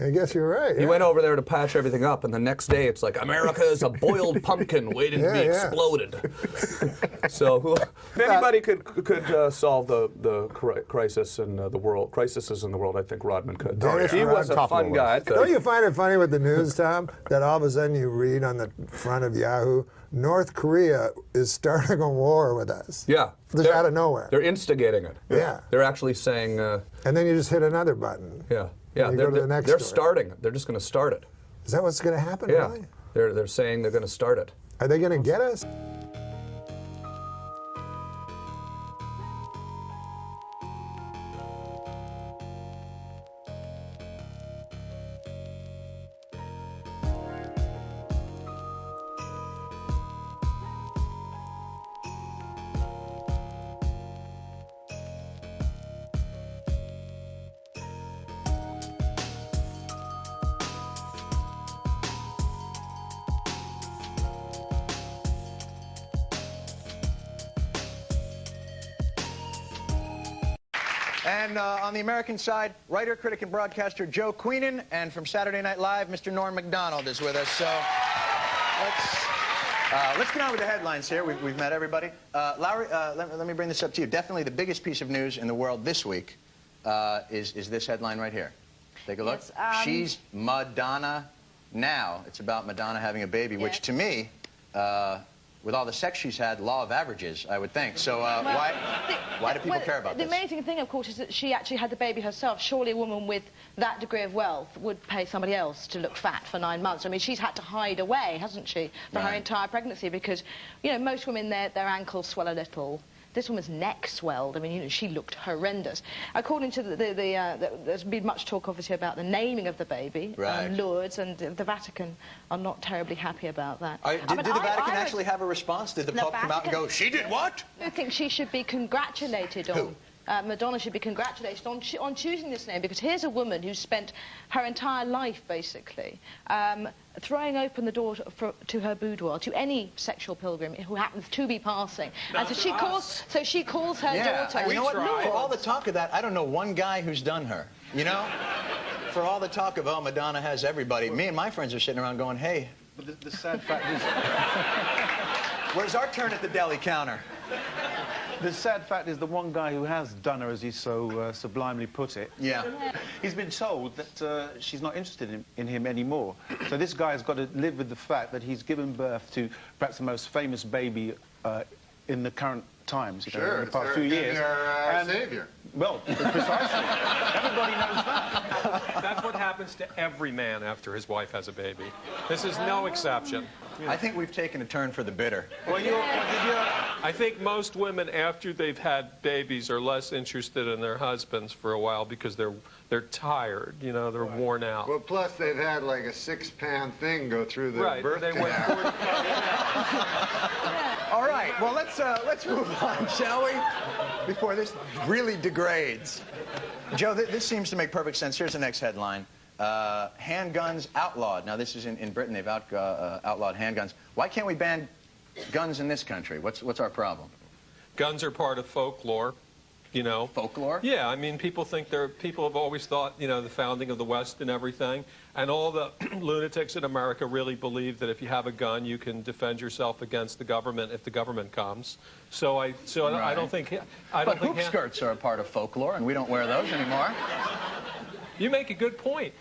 I guess you're right. He went over there to patch everything up, and the next day it's like, America is a boiled pumpkin waiting to be exploded. So if anybody could solve the crisis in the world, crises in the world, I think Rodman could. He was a fun guy. Don't you find it funny with the news, Tom, that all of a sudden you read on the front of Yahoo, North Korea is starting a war with us. Yeah. Just out of nowhere. They're instigating it. Yeah. They're actually saying... and then you just hit another button. Yeah. Yeah, they're starting it. They're just going to start it. Is that what's going to happen, yeah. Really? They're saying they're going to start it. Are they going to get us? And on the American side, writer, critic, and broadcaster Joe Queenan, and from Saturday Night Live, Mr. Norm MacDonald is with us. So let's get on with the headlines here. We've met everybody. Lowry, let me bring this up to you. Definitely the biggest piece of news in the world this week is this headline right here. Take a look. Yes, she's Madonna now. It's about Madonna having a baby, which to me, with all the sex she's had, law of averages, I would think. So why do people care about this? The amazing thing, of course, is that she actually had the baby herself. Surely a woman with that degree of wealth would pay somebody else to look fat for 9 months. I mean, she's had to hide away, hasn't she, for her entire pregnancy, because, you know, most women, their ankles swell a little. This woman's neck swelled. I mean, you know, she looked horrendous. According to there's been much talk, obviously, about the naming of the baby. Right. Lourdes, and the Vatican are not terribly happy about that. Did the Vatican actually have a response? Did the Pope come out and go, she did what? I think she should be congratulated on. Madonna should be congratulated on choosing this name, because here's a woman who's spent her entire life, basically, throwing open the door to her boudoir to any sexual pilgrim who happens to be passing. And so she calls her daughter. You know what? For all the talk of that, I don't know one guy who's done her. You know? For all the talk of, oh, Madonna has everybody, me and my friends are sitting around going, hey. But the sad fact is... Where's our turn at the deli counter? The sad fact is the one guy who has done her, as he so sublimely put it, he's been told that she's not interested in him anymore. So this guy has got to live with the fact that he's given birth to perhaps the most famous baby in the current times, you know, in the past few years. Their savior. Well, precisely. Everybody knows that. That's what happens to every man after his wife has a baby. This is no exception. I think we've taken a turn for the bitter. Well, I think most women, after they've had babies, are less interested in their husbands for a while because they're tired, you know, they're worn out. Well, plus they've had like a 6-pound thing go through the birth canal. All right. Well, let's move on, shall we? Before this really degrades. Joe, this seems to make perfect sense. Here's the next headline. Handguns outlawed. Now, this is in Britain. They've outlawed handguns. Why can't we ban guns in this country? What's our problem? Guns are part of folklore. You know, folklore? Yeah, I mean, people have always thought, you know, the founding of the West and everything, and all the lunatics in America really believe that if you have a gun, you can defend yourself against the government if the government comes. So I don't think hoop skirts are a part of folklore, and we don't wear those anymore. You make a good point.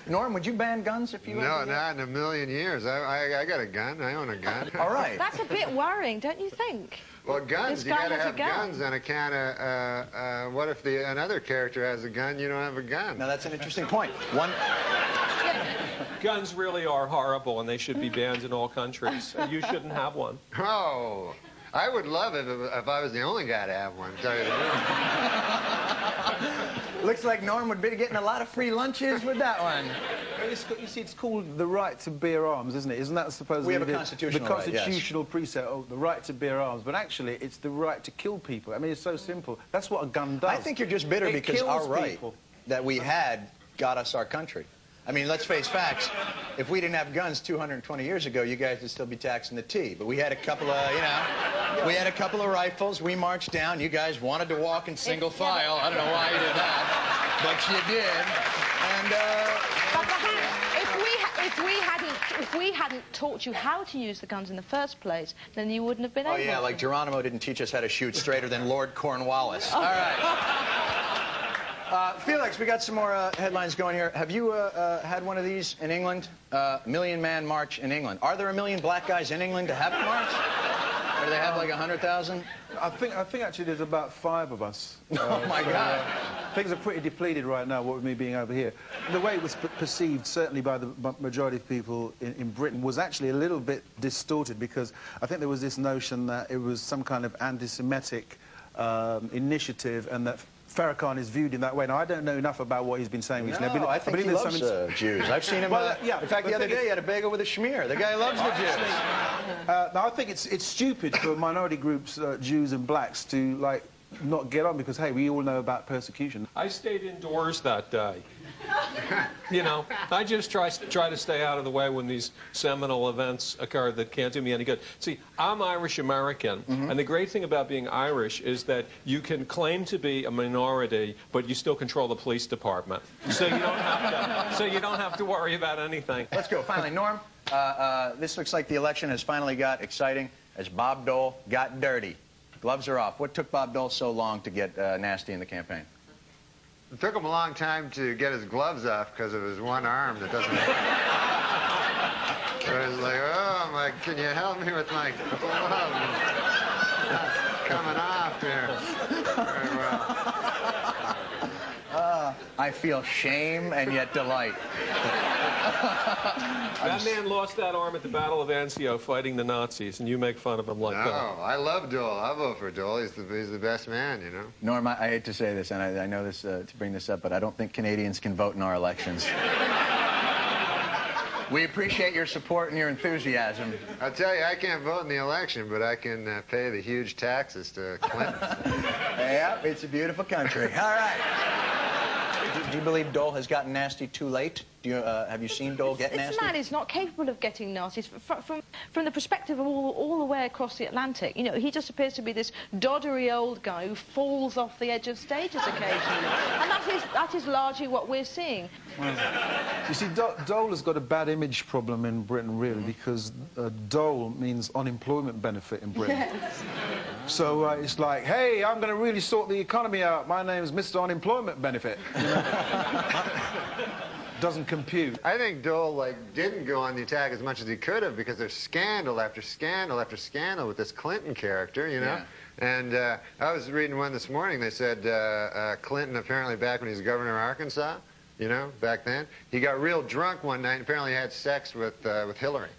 Norm, would you ban guns if you? No, not in a million years. I got a gun. I own a gun. All right. That's a bit worrying, don't you think? Well, guns, you got to have gun. guns on account of, what if another character has a gun, you don't have a gun? Now, that's an interesting point. Guns really are horrible, and they should be banned in all countries. You shouldn't have one. Oh, I would love it if I was the only guy to have one, to tell you the truth. Looks like Norm would be getting a lot of free lunches with that one. You see, it's called the right to bear arms, isn't it? Isn't that supposedly we have a constitutional the constitutional right, yes. precept of the right to bear arms? But actually, it's the right to kill people. I mean, it's so simple. That's what a gun does. I think you're just bitter because our right people. that we had got us our country. I mean, let's face facts. If we didn't have guns 220 years ago, you guys would still be taxing the tea. But we had a couple of, you know, we had a couple of rifles. We marched down. You guys wanted to walk in single file. I don't know why you did that, but you did. And if we hadn't taught you how to use the guns in the first place, then you wouldn't have been able to. Oh yeah, like Geronimo didn't teach us how to shoot straighter than Lord Cornwallis. All right. Felix, we got some more headlines going here. Have you had one of these in England? Million Man March in England. Are there a million black guys in England to have a march? Or do they have like 100,000? I think actually there's about 5 of us. Oh my God. Things are pretty depleted right now, what with me being over here. The way it was perceived, certainly by the majority of people in Britain, was actually a little bit distorted, because I think there was this notion that it was some kind of anti-Semitic initiative, and that Farrakhan is viewed in that way. Now, I don't know enough about what he's been saying recently. No, I think he loves Jews. I've seen him. Well, yeah, in fact, the other day he had a bagel with a schmear. The guy loves the Jews. Now, I think it's stupid for minority groups, Jews and blacks, to like not get on, because hey, we all know about persecution. I stayed indoors that day. You know, I just try to stay out of the way when these seminal events occur that can't do me any good. See, I'm Irish-American, and the great thing about being Irish is that you can claim to be a minority, but you still control the police department. So you don't have to worry about anything. Let's go. Finally, Norm, this looks like the election has finally got exciting as Bob Dole got dirty. Gloves are off. What took Bob Dole so long to get nasty in the campaign? It took him a long time to get his gloves off because of his one arm that doesn't work. So he's like, oh, can you help me with my glove? It's coming off here. Very well. I feel shame and yet delight. That man lost that arm at the Battle of Anzio fighting the Nazis, and you make fun of him like that. No, I love Dole. I'll vote for Dole. He's the best man, you know. Norm, I hate to say this, and I know this to bring this up, but I don't think Canadians can vote in our elections. We appreciate your support and your enthusiasm. I'll tell you, I can't vote in the election, but I can pay the huge taxes to Clinton. Yeah, it's a beautiful country. All right. Do you believe Dole has gotten nasty too late? Have you seen Dole get nasty? This man is not capable of getting nasty. From the perspective of all the way across the Atlantic, you know, he just appears to be this doddery old guy who falls off the edge of stages occasionally. And that is largely what we're seeing. Well, you see, Dole has got a bad image problem in Britain, really, because Dole means unemployment benefit in Britain. Yes. So it's like, hey, I'm going to really sort the economy out. My name's Mr. Unemployment Benefit. You know? Doesn't compute. I think Dole didn't go on the attack as much as he could have, because there's scandal after scandal after scandal with this Clinton character, you know. Yeah. And I was reading one this morning. They said Clinton, apparently back when he was governor of Arkansas, you know, back then, he got real drunk one night and apparently had sex with Hillary.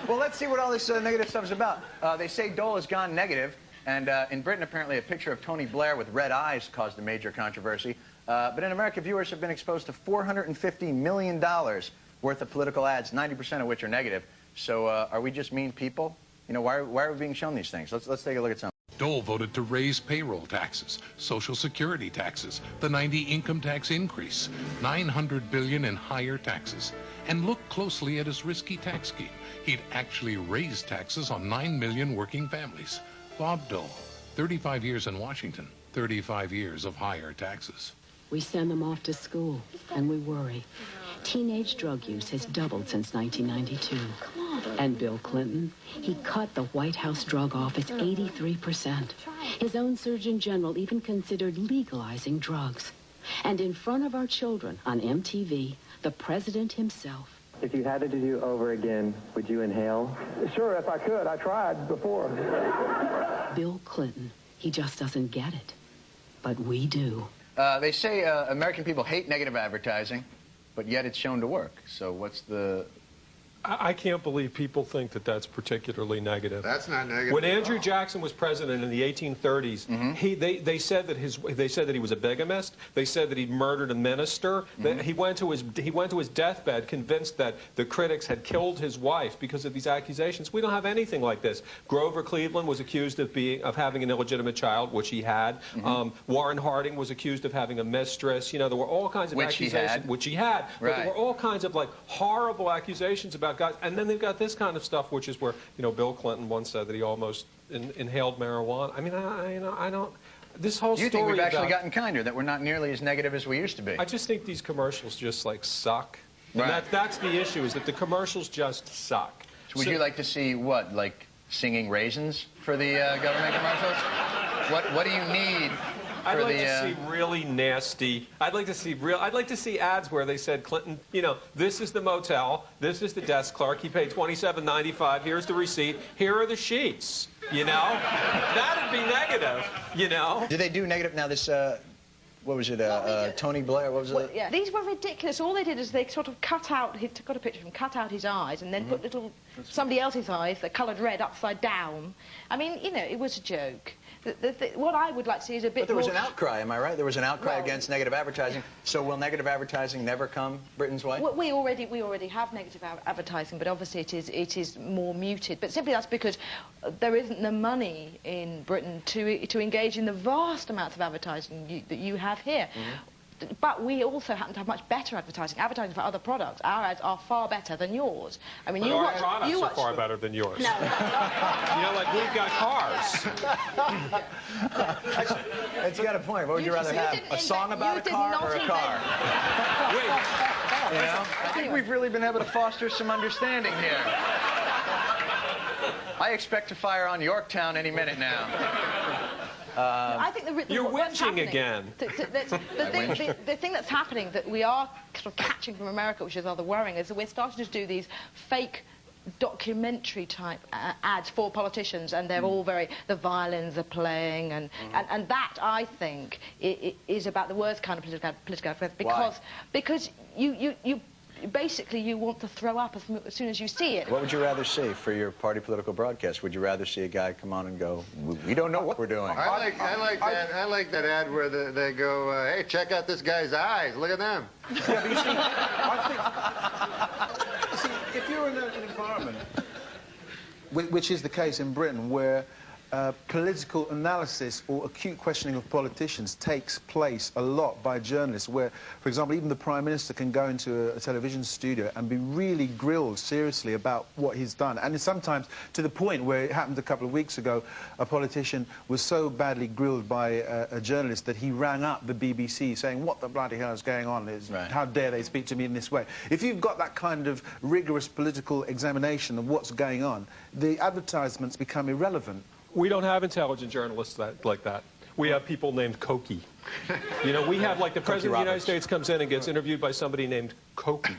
Well, let's see what all this negative stuff is about. They say Dole has gone negative, and in Britain, apparently, a picture of Tony Blair with red eyes caused a major controversy. But in America, viewers have been exposed to $450 million worth of political ads, 90% of which are negative. So are we just mean people? You know, why are we being shown these things? Let's take a look at some. Dole voted to raise payroll taxes, Social Security taxes, the 90 income tax increase, $900 billion in higher taxes. And look closely at his risky tax scheme. He'd actually raised taxes on 9 million working families. Bob Dole, 35 years in Washington, 35 years of higher taxes. We send them off to school, and we worry. Teenage drug use has doubled since 1992. And Bill Clinton, he cut the White House drug office 83%. His own Surgeon General even considered legalizing drugs. And in front of our children on MTV, the president himself. If you had to do over again, would you inhale? Sure, if I could. I tried before. Bill Clinton, he just doesn't get it. But we do. They say American people hate negative advertising, but yet it's shown to work. So what's the... I can't believe people think that that's particularly negative. That's not negative. When Andrew Jackson was president in the 1830s, they said that he was a bigamist. They said that he murdered a minister. That he went to his deathbed convinced that the critics had killed his wife because of these accusations. We don't have anything like this. Grover Cleveland was accused of having an illegitimate child, which he had. Warren Harding was accused of having a mistress. You know, there were all kinds of accusations, which he had. But there were all kinds of like horrible accusations about guys, and then they've got this kind of stuff, which is where, you know, Bill Clinton once said that he almost inhaled marijuana. I mean, I don't. This whole story. You think we've actually gotten kinder, that we're not nearly as negative as we used to be? I just think these commercials just like suck. And that's the issue, is that the commercials just suck. So would you like to see what, like singing raisins for the government commercials? What do you need? I'd like to see really nasty. I'd like to see ads where they said, Clinton, you know, this is the motel, this is the desk clerk. He paid $27.95. Here's the receipt. Here are the sheets. You know, that'd be negative. You know. Do they do negative now? This what was it? Tony Blair. What was it? Yeah, these were ridiculous. All they did is they sort of cut out. He got a picture of him, cut out his eyes, and then put little somebody else's eyes, they're coloured red, upside down. I mean, you know, it was a joke. What I would like to see is a bit more... But there was an outcry, am I right? There was an outcry against negative advertising. So will negative advertising never come Britain's way? Well, we already have negative advertising, but obviously it is more muted. But simply that's because there isn't the money in Britain to engage in the vast amounts of advertising that you have here. But we also happen to have much better advertising for other products. Our ads are far better than yours. I mean, but our products are far better than yours. No. You know, like we've got cars. It's got a point. What would you rather have? A song about a car or a car? You know? I think we've really been able to foster some understanding here. I expect to fire on Yorktown any minute now. I think you're witching again. The thing that's happening that we are sort of catching from America, which is rather worrying, is that we're starting to do these fake documentary type ads for politicians, and they're all the violins are playing, and that I think is about the worst kind of political advertising, because you basically you want to throw up as soon as you see it. What would you rather see for your party political broadcast? Would you rather see a guy come on and go, we don't know what we're doing? I like that ad where they go, hey, check out this guy's eyes. Look at them. Yeah, but you see, I think, if you're in an environment, which is the case in Britain, where political analysis or acute questioning of politicians takes place a lot by journalists, where, for example, even the Prime Minister can go into a television studio and be really grilled seriously about what he's done. And sometimes to the point where it happened a couple of weeks ago, a politician was so badly grilled by a journalist that he rang up the BBC saying, what the bloody hell is going on? How dare they speak to me in this way? If you've got that kind of rigorous political examination of what's going on, the advertisements become irrelevant. We don't have intelligent journalists like that. We have people named Cokie. You know, we have, like, the President of the United States comes in and gets interviewed by somebody named Cokie.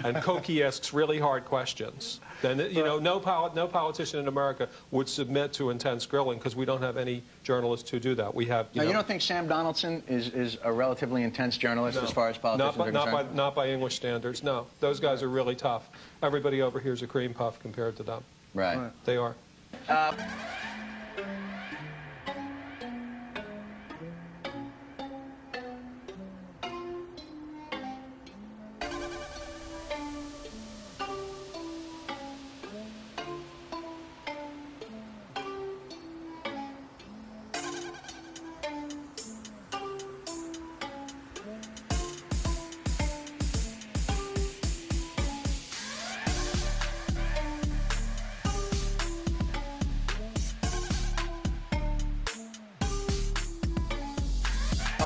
And Cokie asks really hard questions. Then, you know, no politician in America would submit to intense grilling because we don't have any journalists who do that. We have, you don't think Sam Donaldson is a relatively intense journalist as far as politicians are concerned? Not by English standards, no. Those guys are really tough. Everybody over here is a cream puff compared to them. Right. They are.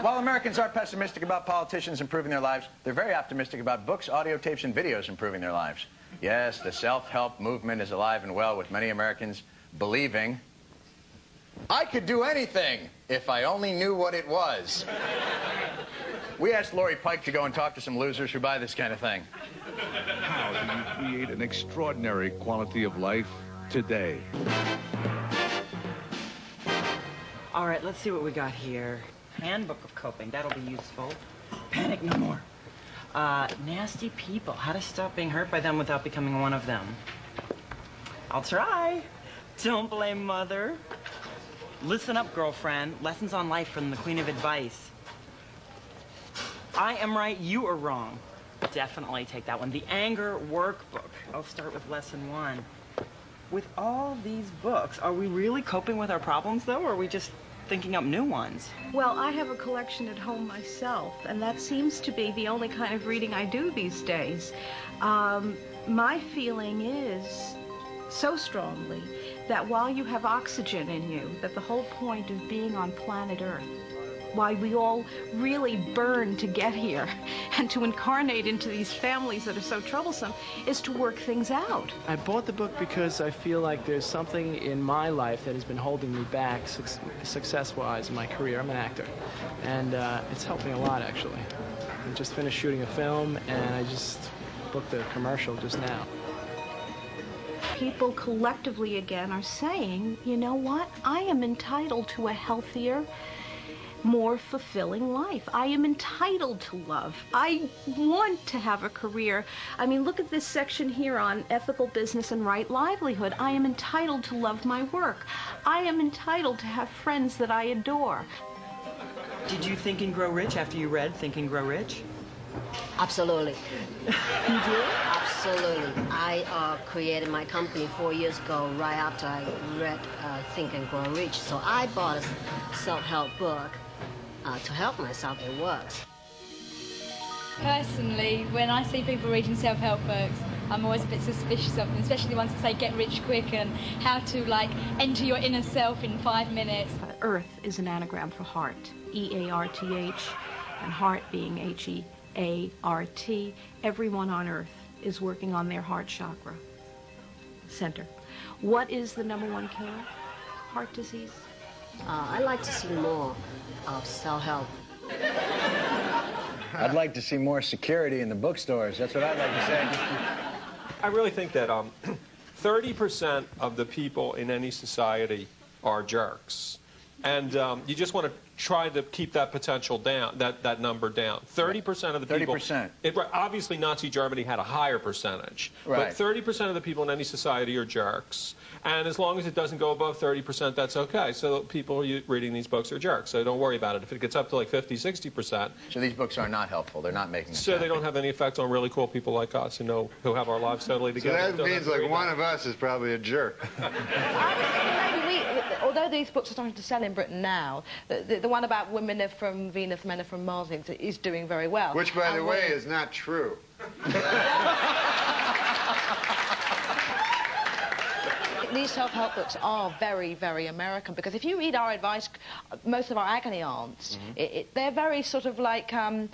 While Americans are pessimistic about politicians improving their lives, they're very optimistic about books, audio tapes, and videos improving their lives. Yes, the self-help movement is alive and well, with many Americans believing, I could do anything if I only knew what it was. We asked Lori Pike to go and talk to some losers who buy this kind of thing. How do you create an extraordinary quality of life today? All right, let's see what we got here. Handbook of coping, that'll be useful. Panic no more. Nasty people, how to stop being hurt by them without becoming one of them. I'll try. Don't blame mother. Listen up, girlfriend. Lessons on life from the queen of advice. I am right, you are wrong. Definitely take that one. The anger workbook. I'll start with lesson 1. With all these books, are we really coping with our problems, though, or are we just thinking up new ones? Well, I have a collection at home myself, and that seems to be the only kind of reading I do these days. My feeling is so strongly that while you have oxygen in you, that the whole point of being on planet Earth, why we all really burn to get here and to incarnate into these families that are so troublesome, is to work things out. I bought the book because I feel like there's something in my life that has been holding me back success-wise in my career. I'm an actor, and it's helped me a lot, actually. I just finished shooting a film, and I just booked a commercial just now. People collectively again are saying, you know what, I am entitled to a healthier, more fulfilling life. I am entitled to love. I want to have a career. I mean, look at this section here on ethical business and right livelihood. I am entitled to love my work. I am entitled to have friends that I adore. Did you think and grow rich after you read Think and Grow Rich? Absolutely. You did? Absolutely. I created my company 4 years ago, right after I read Think and Grow Rich. So I bought a self-help book to help myself. It works. Personally, when I see people reading self-help books, I'm always a bit suspicious of them, especially the ones that say get rich quick and how to, like, enter your inner self in 5 minutes. Earth is an anagram for heart, E-A-R-T-H, and heart being H-E-A-R-T. Everyone on Earth is working on their heart chakra center. What is the #1 killer? Heart disease. I'd like to see more of self-help. I'd like to see more security in the bookstores. That's what I'd like to say. I really think that 30% of the people in any society are jerks. And you just want to try to keep that potential down, that number down. 30% of the people... 30%. Obviously, Nazi Germany had a higher percentage. Right. But 30% of the people in any society are jerks. And as long as it doesn't go above 30%, that's okay. So people reading these books are jerks. So don't worry about it. If it gets up to like 50, 60%... So these books are not helpful. They're not making us So happy. they don't have any effect on really cool people like us who have our lives totally together. So that means like one of us is probably a jerk. Although these books are starting to sell in Britain now, the one about women are from Venus, men are from Mars is doing very well. Which, by the way, is not true. These self-help books are very, very American, because if you read our advice, most of our agony aunts, they're very sort of like, dump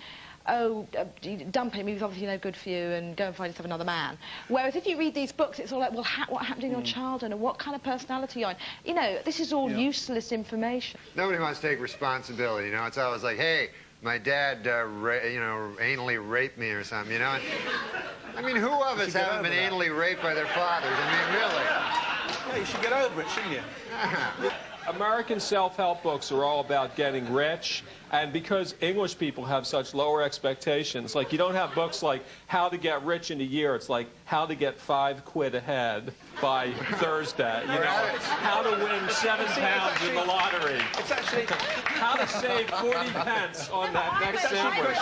him, he was obviously no good for you, and go and find yourself another man. Whereas if you read these books, it's all like, well, what happened in your childhood, and what kind of personality are you? You know, this is all useless information. Nobody wants to take responsibility, you know? It's always like, hey, my dad, anally raped me or something, you know? I mean, who of us haven't been anally raped by their fathers? I mean, really. Yeah, you should get over it, shouldn't you? American self-help books are all about getting rich, and because English people have such lower expectations, like you don't have books like How to Get Rich in a Year. It's like How to Get 5 quid ahead by Thursday. You know, how to win 7 pounds in the lottery. It's actually how to save 40 pence on that next sandwich.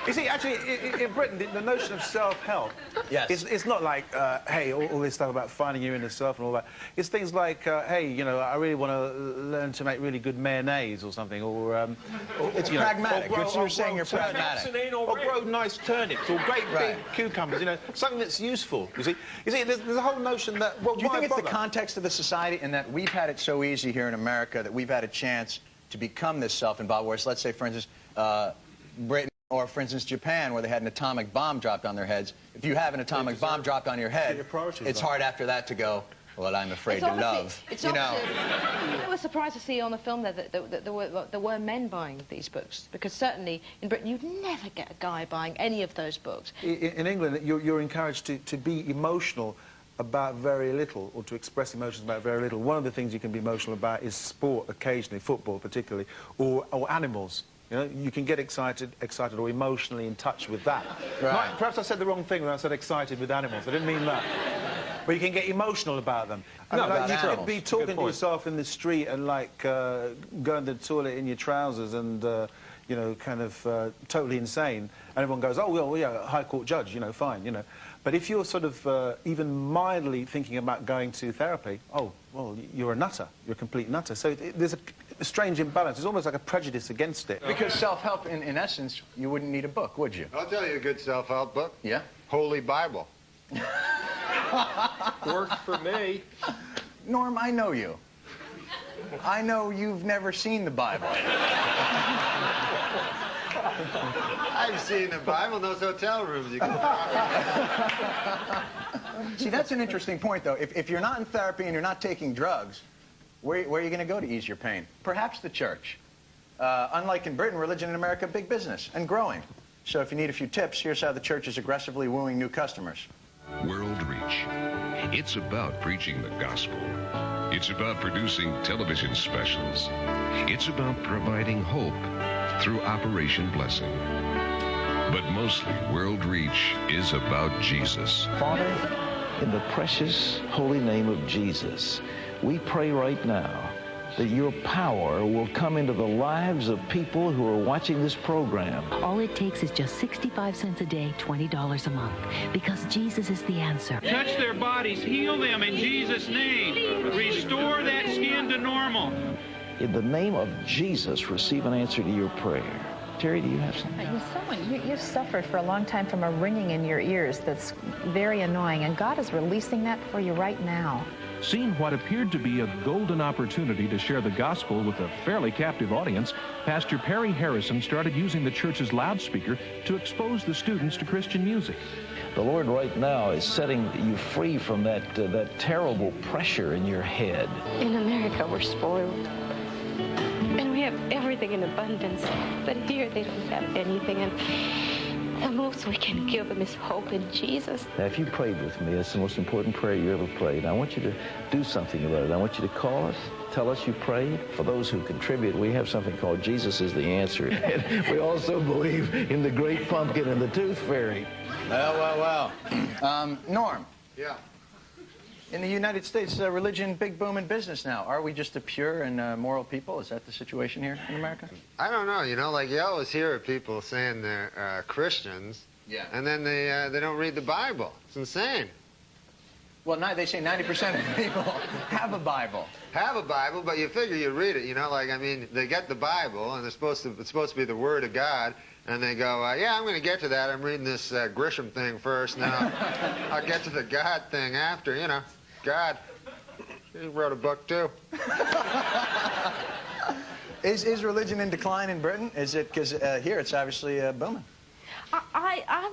You see, actually, in Britain, the notion of self-help is not like, hey, all this stuff about finding your inner self and all that. It's things like, hey, you know, I really want to learn to make really good mayonnaise or something, or it's pragmatic. You're saying you're pragmatic. Or grow nice turnips, or great big cucumbers. You know, something that's useful. You see, there's a whole notion that. Well, do you think it's the context of the society, in that we've had it so easy here in America that we've had a chance to become this self-involved, whereas let's say, for instance, Britain or, for instance, Japan, where they had an atomic bomb dropped on their heads. If you have an atomic bomb dropped on your head, it's hard after that to go, well, I'm afraid to love. You know. I was surprised to see on the film that there were men buying these books, because certainly in Britain you'd never get a guy buying any of those books. In England, you're encouraged to be emotional about very little, or to express emotions about very little. One of the things you can be emotional about is sport, occasionally, football particularly, or animals. You know, you can get excited or emotionally in touch with that. Right. Perhaps I said the wrong thing when I said excited with animals. I didn't mean that. But you can get emotional about them. No, like, you animals. could be talking to yourself in the street and, like, going to the toilet in your trousers and, you know, kind of totally insane. And everyone goes, oh, well, yeah, High Court judge, you know, fine, you know. But if you're sort of even mildly thinking about going to therapy, oh, well, you're a nutter. You're a complete nutter. So there's a strange imbalance. It's almost like a prejudice against it. Because self-help, in essence, you wouldn't need a book, would you? I'll tell you a good self-help book. Yeah? Holy Bible. Worked for me. Norm, I know you. I know you've never seen the Bible. I've seen the Bible in those hotel rooms. You can See, that's an interesting point, though. If you're not in therapy and you're not taking drugs, where are you going to go to ease your pain? Perhaps the church. Unlike in Britain, religion in America, big business and growing. So if you need a few tips, here's how the church is aggressively wooing new customers. World Reach. It's about preaching the gospel. It's about producing television specials. It's about providing hope through Operation Blessing. But mostly, World Reach is about Jesus. Father, in the precious holy name of Jesus, we pray right now that your power will come into the lives of people who are watching this program. All it takes is just 65 cents a day, $20 a month, because Jesus is the answer. Touch their bodies, heal them in Jesus' name. Restore that skin to normal. In the name of Jesus, receive an answer to your prayer. Terry, do you have something? You've suffered for a long time from a ringing in your ears that's very annoying, and God is releasing that for you right now. Seeing what appeared to be a golden opportunity to share the gospel with a fairly captive audience, Pastor Perry Harrison started using the church's loudspeaker to expose the students to Christian music. The Lord right now is setting you free from that terrible pressure in your head. In America, we're spoiled. And we have everything in abundance. But here, they don't have anything. And the most we can give them is hope in Jesus. Now, if you prayed with me, it's the most important prayer you ever prayed. I want you to do something about it. I want you to call us, tell us you prayed. For those who contribute, we have something called Jesus is the Answer. And we also believe in the great pumpkin and the tooth fairy. Well. Norm. Yeah. In the United States, religion, big boom in business now. Are we just a pure and moral people? Is that the situation here in America? I don't know. You know, like you always hear people saying they're Christians, yeah, and then they don't read the Bible. It's insane. Well, they say 90% of people have a Bible. Have a Bible, but you figure you read it. You know, like, I mean, they get the Bible, and it's supposed to be the Word of God, and they go, yeah, I'm going to get to that. I'm reading this Grisham thing first, and then I'll get to the God thing after, you know. God, he wrote a book, too. Is religion in decline in Britain? Is it, because here it's obviously booming. I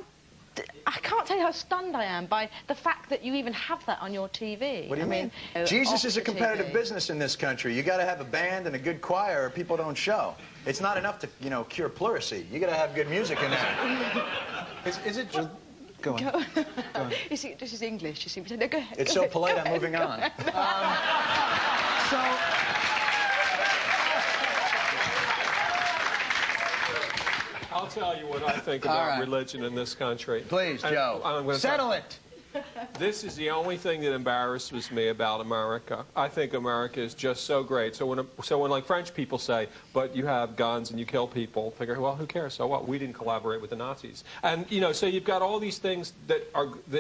can't tell you how stunned I am by the fact that you even have that on your TV. What do you mean? Jesus is a competitive business in this country. You got to have a band and a good choir or people don't show. It's not enough to, you know, cure pleurisy. You got to have good music in there. Is it just... Go on. Go on. You see, this is English, you see. No, go ahead. It's so polite, I'm moving on. I'll tell you what I think about religion in this country. Please, Joe. Settle it. This is the only thing that embarrasses me about America. I think America is just so great. So when like French people say, but you have guns and you kill people, figure, well, who cares? So what? We didn't collaborate with the Nazis. And, you know, so you've got all these things that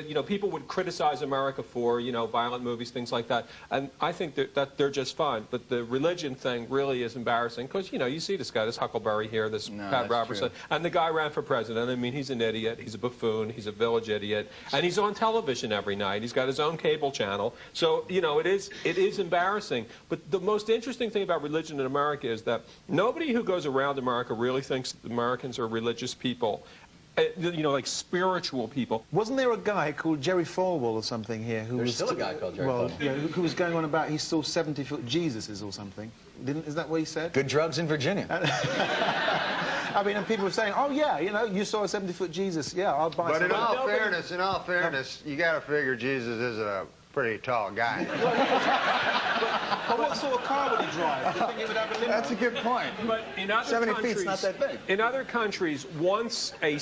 you know, people would criticize America for, you know, violent movies, things like that. And I think that they're just fine. But the religion thing really is embarrassing because, you know, you see this guy, this Huckleberry here, this Pat Robertson, and the guy ran for president. I mean, he's an idiot. He's a buffoon. He's a village idiot. And he's on television. television every night. He's got his own cable channel. So, you know, it is embarrassing. But the most interesting thing about religion in America is that nobody who goes around America really thinks Americans are religious people. You know, like spiritual people. Wasn't there a guy called Jerry Falwell or something here who There's was still a guy called Jerry Falwell. Yeah, who was going on about he saw 70-foot Jesuses or something? Is that what he said? Good drugs in Virginia. I mean, and people were saying, oh yeah, you know, you saw a 70-foot Jesus. Yeah, I'll buy. But in all fairness, you got to figure Jesus is a pretty tall guy. But what sort of car would he drive? Do you think he would have a limo? That's a good point. But in other 70 countries, feet's not that big. In other countries, once a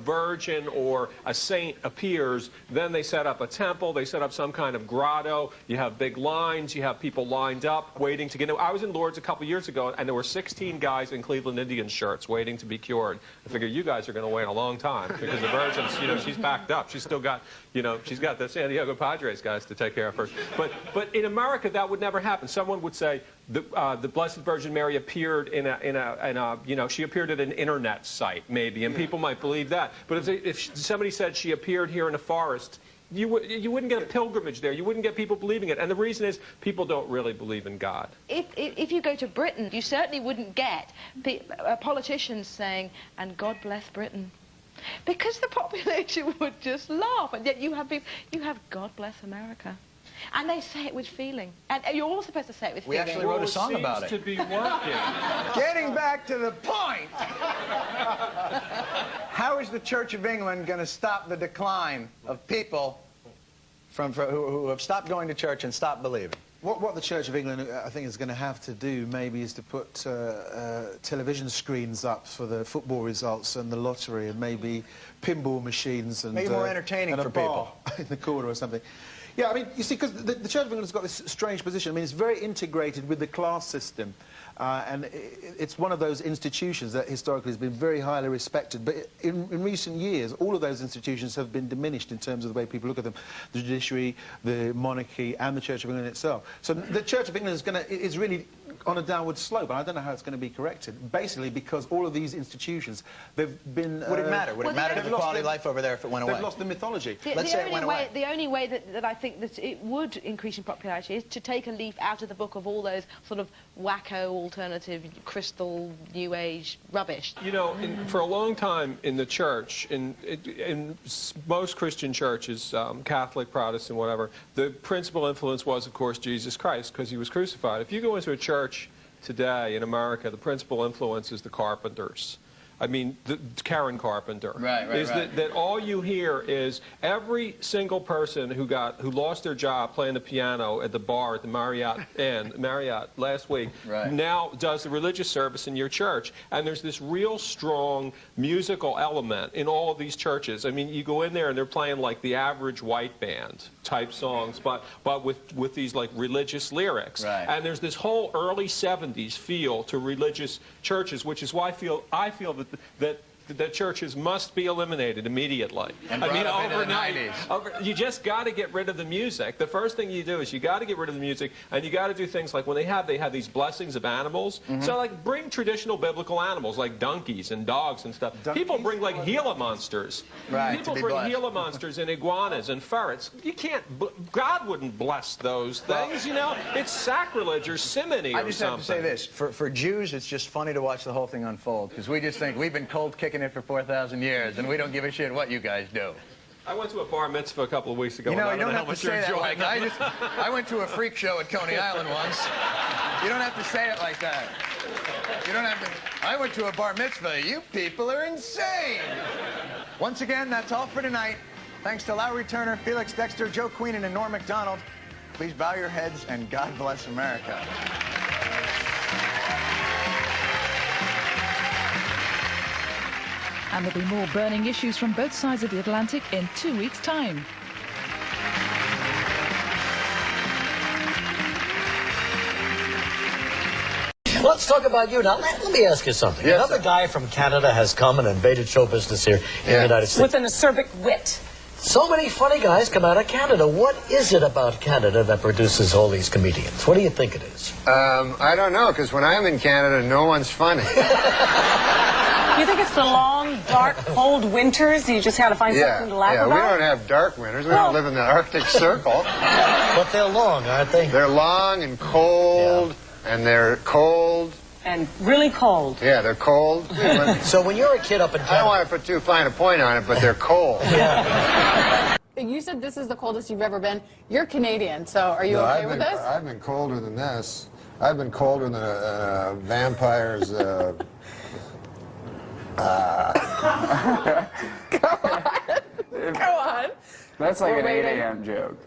virgin or a saint appears, then they set up a temple, they set up some kind of grotto, you have big lines, you have people lined up waiting to get in. I was in Lourdes a couple years ago, and there were 16 guys in Cleveland Indians shirts waiting to be cured. I figured you guys are going to wait a long time, because the Virgin's, you know, she's backed up. She's still got, you know, she's got the San Diego Padres guys to take care of her. But in America, that would never happen. Someone would say the Blessed Virgin Mary appeared in a you know, she appeared at an internet site maybe, and people might believe that. But if somebody said she appeared here in a forest, you wouldn't get a pilgrimage there. You wouldn't get people believing it. And the reason is people don't really believe in God. If you go to Britain, you certainly wouldn't get politicians saying, "And God bless Britain." Because the population would just laugh, and yet you have God bless America. And they say it with feeling. And you're all supposed to say it with feeling. We actually wrote a song about it. To be working. Getting back to the point. How is the Church of England going to stop the decline of people who have stopped going to church and stopped believing? What the Church of England, I think, is going to have to do, maybe, is to put television screens up for the football results and the lottery, and maybe pinball machines and make it more entertaining and for a bar people in the corner or something. Yeah, I mean, you see, because the Church of England has got this strange position. I mean, it's very integrated with the class system. And it's one of those institutions that historically has been very highly respected. But in recent years, all of those institutions have been diminished in terms of the way people look at them. The judiciary, the monarchy, and the Church of England itself. So the Church of England is really on a downward slope, and I don't know how it's going to be corrected. Basically, because all of these institutions, they've been... Would it matter? Would it matter to the quality of life over there if it went away? They've lost the mythology. Let's say it went away. The only way that I think that it would increase in popularity is to take a leaf out of the book of all those sort of wacko, alternative, crystal, new age rubbish. You know, for a long time in the church, in most Christian churches, Catholic, Protestant, whatever, the principal influence was, of course, Jesus Christ, because he was crucified. If you go into a church today in America, the principal influence is the Carpenters. I mean, Karen Carpenter. Right. That all you hear is every single person who lost their job playing the piano at the bar at the Marriott last week now does the religious service in your church. And there's this real strong musical element in all of these churches. I mean, you go in there and they're playing like the average white band type songs, but with these like religious lyrics. Right. And there's this whole early 70s feel to religious churches, which is why I feel that churches must be eliminated immediately. And I mean, overnight. You just got to get rid of the music. The first thing you do is you got to get rid of the music, and you got to do things like when they have these blessings of animals. So like bring traditional biblical animals like donkeys and dogs and stuff. People bring like Gila monsters. Right. People bring Gila monsters and iguanas and ferrets. You can't. God wouldn't bless those things. You know, it's sacrilege or simony or something. I just have to say this: for Jews, it's just funny to watch the whole thing unfold because we just think we've been cold kicking it for 4,000 years, and we don't give a shit what you guys do. I went to a bar mitzvah a couple of weeks ago. You know, you don't have to say that like that. I went to a freak show at Coney Island once. You don't have to say it like that. You don't have to. I went to a bar mitzvah. You people are insane. Once again, that's all for tonight. Thanks to Lowry Turner, Felix Dexter, Joe Queenan, and Norm MacDonald. Please bow your heads and God bless America. And there'll be more burning issues from both sides of the Atlantic in 2 weeks' time. Let's talk about you now. Let me ask you something. Yes, another guy from Canada has come and invaded show business here in the United States. With an acerbic wit. So many funny guys come out of Canada. What is it about Canada that produces all these comedians? What do you think it is? I don't know, because when I'm in Canada, no one's funny. You think it's the long, dark, cold winters? You just had to find something to laugh about? Yeah, we don't have dark winters. We don't live in the Arctic Circle. But they're long, aren't they? They're long and cold, and they're cold. And really cold. Yeah, they're cold. So when you're a kid up in Canada... I don't want to put too fine a point on it, but they're cold. You said this is the coldest you've ever been. You're Canadian, so are you okay with this? I've been colder than this. I've been colder than a vampire's... Go on. That's like We're an waiting. 8 a.m. joke.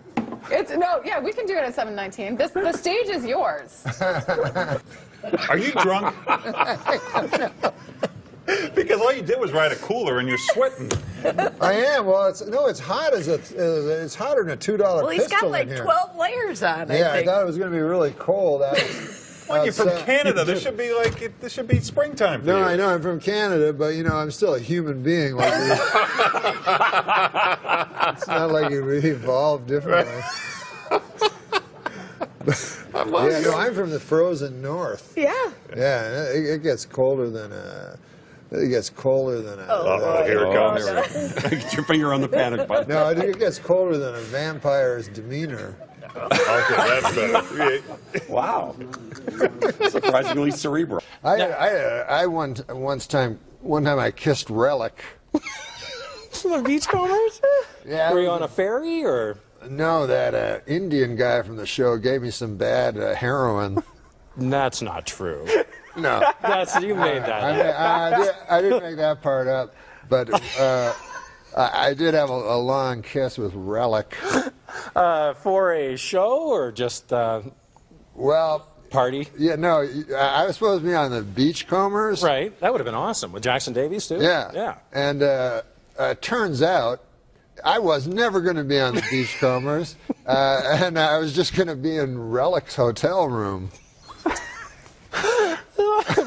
Yeah, we can do it at 7:19. The stage is yours. Are you drunk? Because all you did was ride a cooler and you're sweating. I am. Well, it's hot it's hotter than a $2 Well, he's pistol got like in here. 12 layers on, Yeah, I think. I thought it was going to be really cold. Well, you're from Canada. This should be springtime for you. No, I know I'm from Canada, but I'm still a human being. Like it's not like we evolved differently. Yeah, no, I'm from the frozen north. Yeah. Yeah, it gets colder than It gets colder than a... Uh-oh, here it comes. no. Get your finger on the panic button. No, I think it gets colder than a vampire's demeanor. Okay, that's better. Wow. Surprisingly cerebral. One time I kissed Relic. The beachcombers? Yeah. Were you on a ferry or? No, that Indian guy from the show gave me some bad heroin. That's not true. No. You made that up. I didn't make that part up, but I did have a long kiss with Relic. For a show or just party? Yeah, no, I was supposed to be on the Beachcombers. Right, that would have been awesome. With Jackson Davies, too? Yeah. Yeah. And turns out I was never going to be on the Beachcombers, and I was just going to be in Relic's hotel room.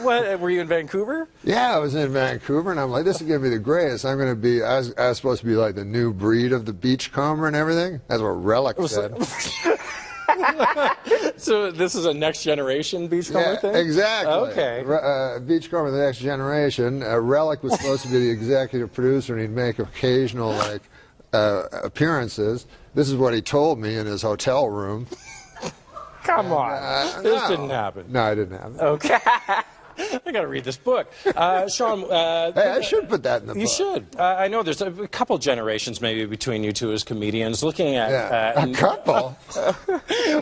What, were you in Vancouver? Yeah, I was in Vancouver, and I'm like, this is going to be the greatest. I'm going to be, I was supposed to be like the new breed of the beachcomber and everything. That's what Relic said. So this is a next generation beachcomber thing? Exactly. Okay. Beachcomber, the next generation. Relic was supposed to be the executive producer, and he'd make occasional appearances. This is what he told me in his hotel room. Come on. This didn't happen. No, it didn't happen. Okay. I got to read this book. Sean. Hey, I should put that in the book. You should. I know there's a couple generations maybe between you two as comedians. Looking at a couple.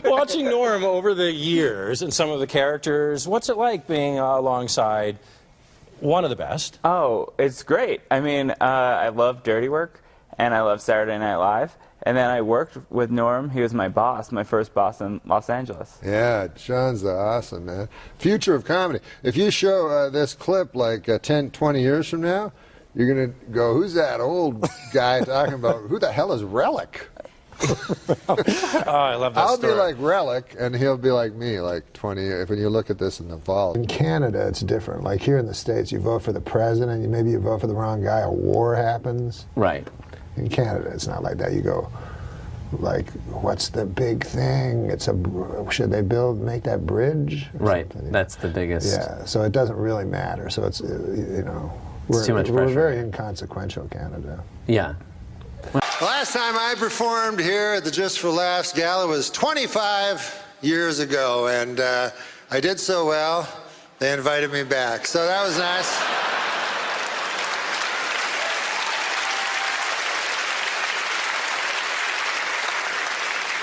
Watching Norm over the years and some of the characters, what's it like being alongside one of the best? Oh, it's great. I mean, I love Dirty Work, and I love Saturday Night Live. And then I worked with Norm. He was my boss, my first boss in Los Angeles. Yeah, Sean's awesome, man. Future of comedy. If you show this clip like 10, 20 years from now, you're going to go, who's that old guy talking about, who the hell is Relic? Oh, I love that I'll story. be like Relic, and he'll be like me, like 20 years, when you look at this in the vault. In Canada, it's different. Like here in the States, you vote for the president, maybe you vote for the wrong guy, a war happens. Right. In Canada, it's not like that. You go, like, what's the big thing? Should they make that bridge? Right. That's the biggest. Yeah. So it doesn't really matter. So it's it's too much we're pressure. very inconsequential, Canada. Yeah. Last time I performed here at the Just for Laughs Gala was 25 years ago, and I did so well, they invited me back. So that was nice.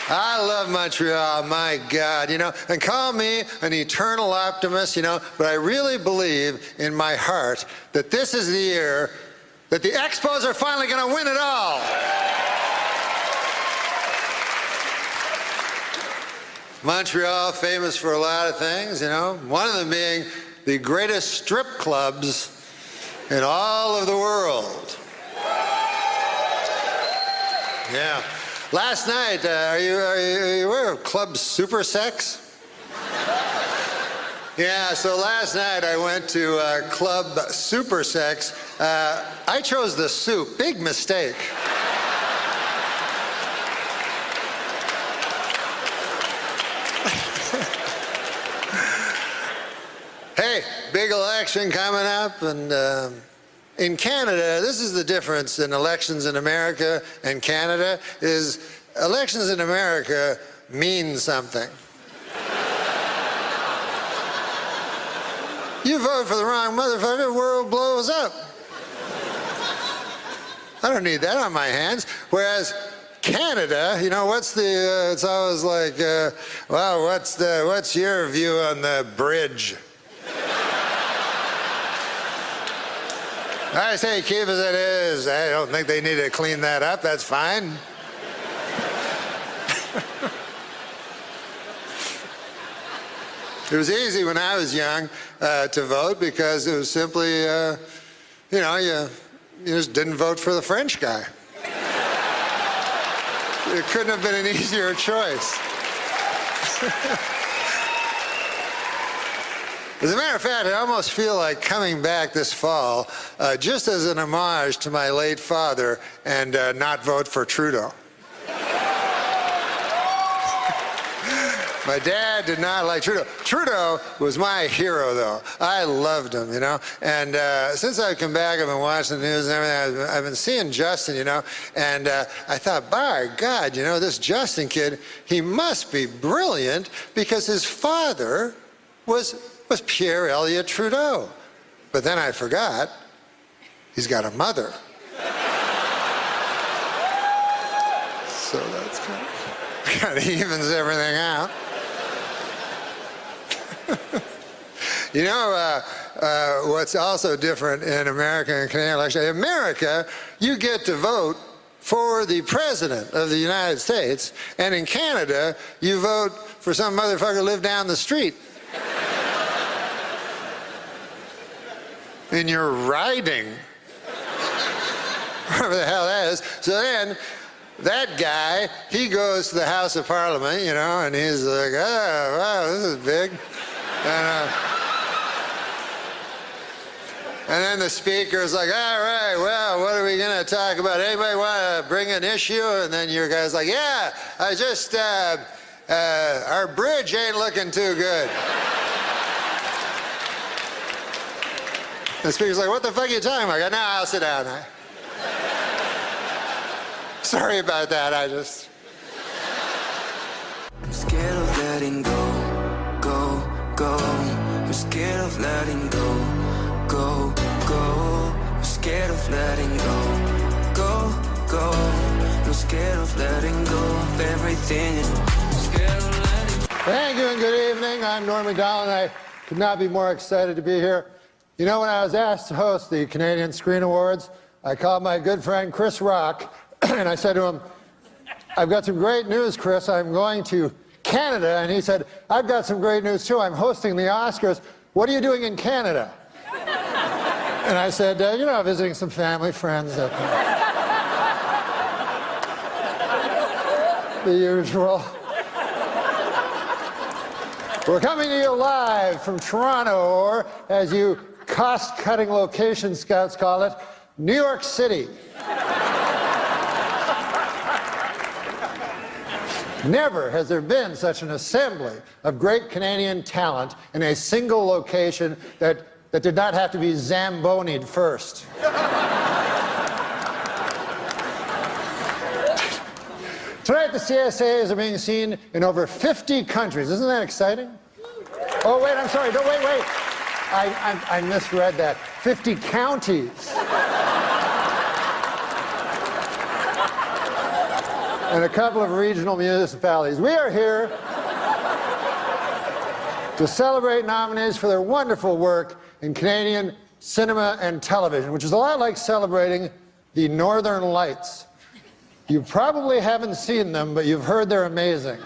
I love Montreal, my God, and call me an eternal optimist, but I really believe in my heart that this is the year that the Expos are finally going to win it all. Montreal, famous for a lot of things, one of them being the greatest strip clubs in all of the world. Yeah. Last night, are you aware of Club Super Sex? Yeah, so last night I went to Club Super Sex. I chose the soup. Big mistake. Hey, big big election coming up, and in Canada, this is the difference in elections in America and Canada, is elections in America mean something. You vote for the wrong motherfucker, the world blows up. I don't need that on my hands. Whereas Canada, you know, what's the, it's always like, well, what's your view on the bridge? I say keep as it is. I don't think they need to clean that up. That's fine. It was easy when I was young to vote because it was simply, you know, you just didn't vote for the French guy. It couldn't have been an easier choice. As a matter of fact, I almost feel like coming back this fall just as an homage to my late father and not vote for Trudeau. My dad did not like Trudeau. Trudeau was my hero, though. I loved him, you know. And since I've come back, I've been watching the news and everything. I've been seeing Justin, you know. And I thought, by God, you know, this Justin kid, he must be brilliant because his father was Pierre Elliott Trudeau. But then I forgot, he's got a mother. So that's kind of evens everything out. You know, what's also different in America and Canadian election? In America, you get to vote for the President of the United States, and in Canada, you vote for some motherfucker who lived down the street. In your riding. Whatever the hell that is. So then, that guy, he goes to the House of Parliament, you know, and he's like, oh, wow, this is big. And then the speaker's like, all right, well, what are we going to talk about? Anybody want to bring an issue? And then your guy's like, yeah, I just, our bridge ain't looking too good. The speaker's like, what the fuck are you talking about? I go, no, I'll sit down. Sorry about that, I just... I'm scared of letting go, go, go. I'm scared of letting go, go, go. I'm scared of letting go, go, go. I'm scared of letting go of everything. Scared of letting go. Thank you and good evening. I'm Norm MacDonald, and I could not be more excited to be here. You know, when I was asked to host the Canadian Screen Awards, I called my good friend Chris Rock, and I said to him, I've got some great news, Chris. I'm going to Canada. And he said, I've got some great news, too. I'm hosting the Oscars. What are you doing in Canada? And I said, you know, visiting some family, friends. The usual. We're coming to you live from Toronto, or as you cost-cutting location scouts call it, New York City. Never has there been such an assembly of great Canadian talent in a single location that did not have to be Zambonied first. Tonight, the CSAs are being seen in over 50 countries. Isn't that exciting? Oh, wait, I'm sorry. Don't, wait. I misread that. 50 counties. And a couple of regional municipalities. We are here to celebrate nominees for their wonderful work in Canadian cinema and television, which is a lot like celebrating the Northern Lights. You probably haven't seen them, but you've heard they're amazing.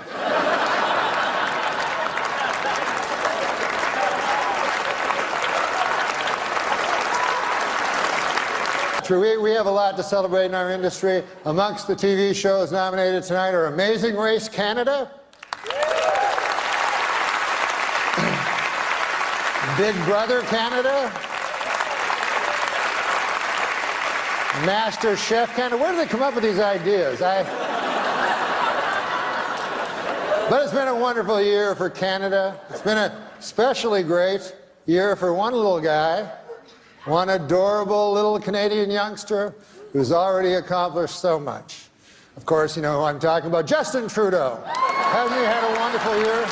We have a lot to celebrate in our industry. Amongst the TV shows nominated tonight are Amazing Race Canada, Big Brother Canada, Master Chef Canada. Where do they come up with these ideas? But it's been a wonderful year for Canada. It's been especially great year for one little guy, one adorable little Canadian youngster who's already accomplished so much. Of course, you know who I'm talking about, Justin Trudeau. Hasn't he had a wonderful year?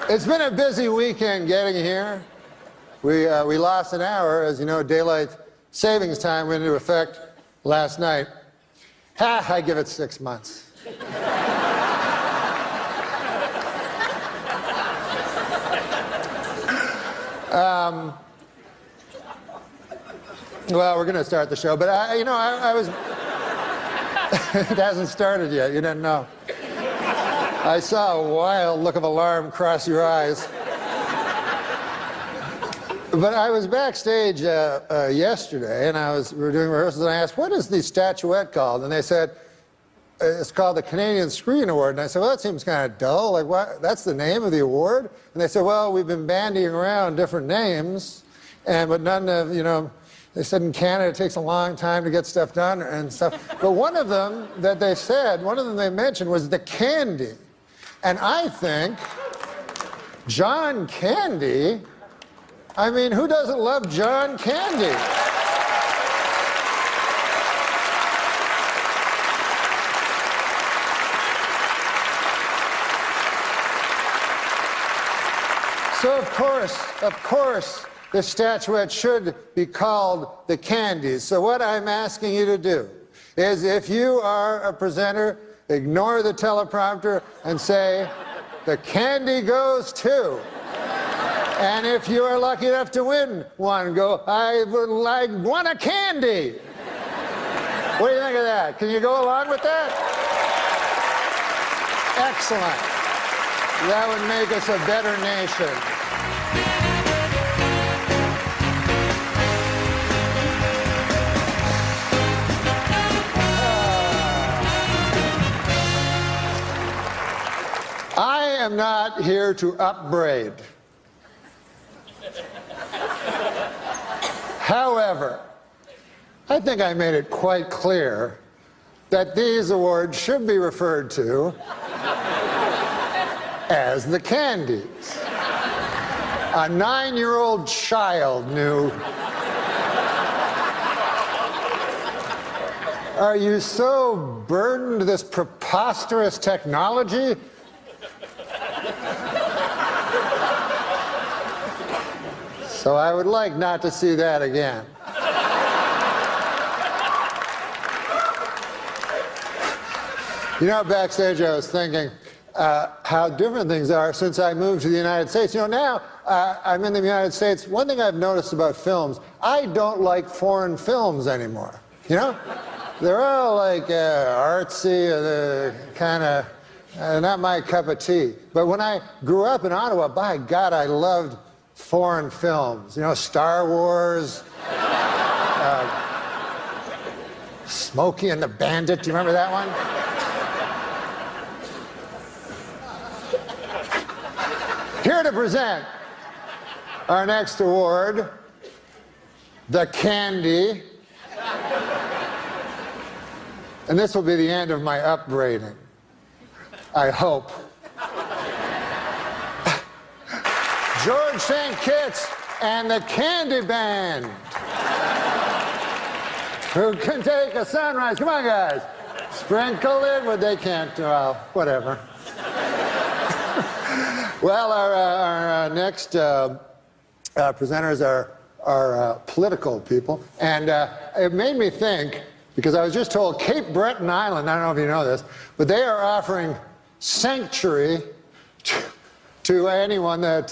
It's been a busy weekend getting here. We lost an hour. As you know, daylight savings time went into effect last night. I give it 6 months. Well, we're going to start the show, but I was... It hasn't started yet, you didn't know. I saw a wild look of alarm cross your eyes. But I was backstage yesterday, and we were doing rehearsals, and I asked, what is the statuette called? And they said, it's called the Canadian Screen Award. And I said, well, that seems kind of dull. Like, what? That's the name of the award? And they said, well, we've been bandying around different names, but none of, they said in Canada it takes a long time to get stuff done and stuff. But one of them that they said, one of them they mentioned was the Candy. And I think John Candy, I mean, who doesn't love John Candy? So of course, the statuette should be called the Candies. So what I'm asking you to do is, if you are a presenter, ignore the teleprompter and say, the candy goes to. And if you are lucky enough to win one, go, I want a candy. What do you think of that? Can you go along with that? Excellent. That would make us a better nation. I am not here to upbraid. However, I think I made it quite clear that these awards should be referred to as the Candies. A 9-year-old child knew. Are you so burdened with this preposterous technology? So I would like not to see that again. Backstage I was thinking how different things are since I moved to the United States. Now I'm in the United States. One thing I've noticed about films, I don't like foreign films anymore. They're all like artsy, kind of not my cup of tea. But when I grew up in Ottawa, by God, I loved foreign films. Star Wars, Smokey and the Bandit. Do you remember that one? Here to present our next award, the Candy. And this will be the end of my upbraiding, I hope. George St. Kitts and the Candy Band. Who can take a sunrise? Come on, guys. Sprinkle it, but they can't. Well, whatever. Well, our next presenters are political people. And it made me think, because I was just told Cape Breton Island, I don't know if you know this, but they are offering sanctuary to anyone that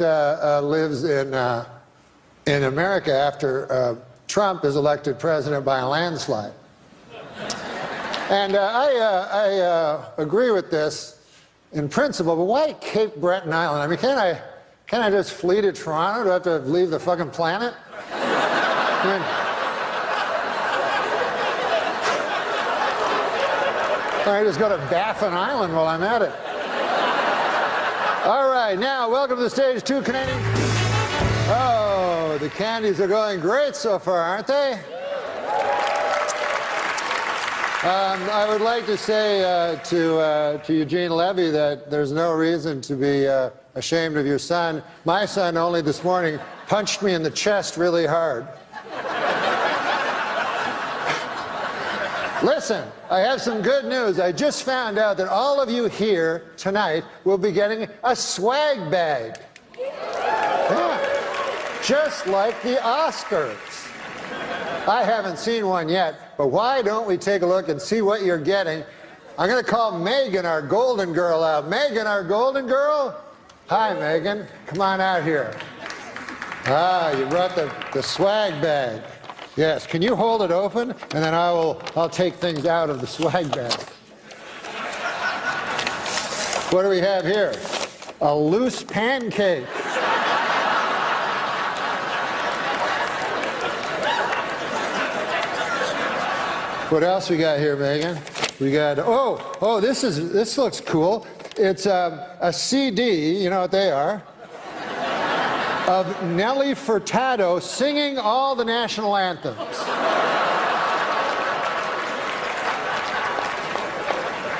lives in America after Trump is elected president by a landslide. And I agree with this in principle, but why Cape Breton Island? I mean, can't I just flee to Toronto? Do I have to leave the fucking planet? I just go to Baffin Island while I'm at it. All right, now, welcome to the stage, 2 Canadian. Oh, the Candies are going great so far, aren't they? I would like to say to Eugene Levy that there's no reason to be ashamed of your son. My son only this morning punched me in the chest really hard. Listen, I have some good news. I just found out that all of you here tonight will be getting a swag bag. Yeah. Just like the Oscars. I haven't seen one yet, but why don't we take a look and see what you're getting? I'm going to call Megan, our golden girl, out. Megan, our golden girl? Hi, Megan. Come on out here. Ah, you brought the swag bag. Yes, can you hold it open? And then I'll take things out of the swag bag. What do we have here? A loose pancake. What else we got here, Megan? We got, oh, this looks cool. It's a CD, you know what they are, of Nelly Furtado singing all the national anthems.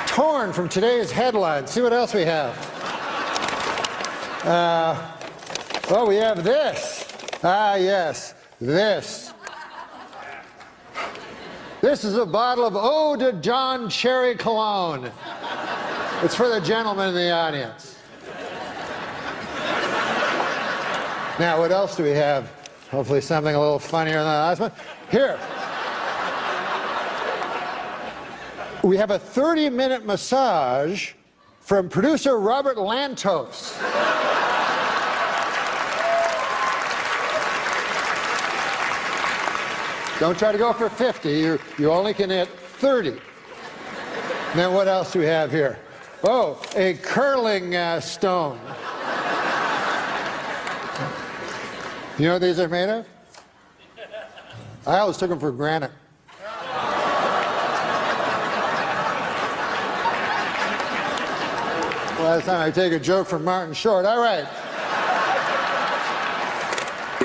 Torn from today's headlines. See what else we have. Well, we have this. Ah, yes, this. This is a bottle of Eau de John Cherry Cologne. It's for the gentleman in the audience. Now, what else do we have? Hopefully something a little funnier than the last one. Here. We have a 30-minute massage from producer Robert Lantos. Don't try to go for 50. You only can hit 30. And then what else do we have here? Oh, a curling stone. You know what these are made of? I always took them for granite. Last time I take a joke from Martin Short. All right.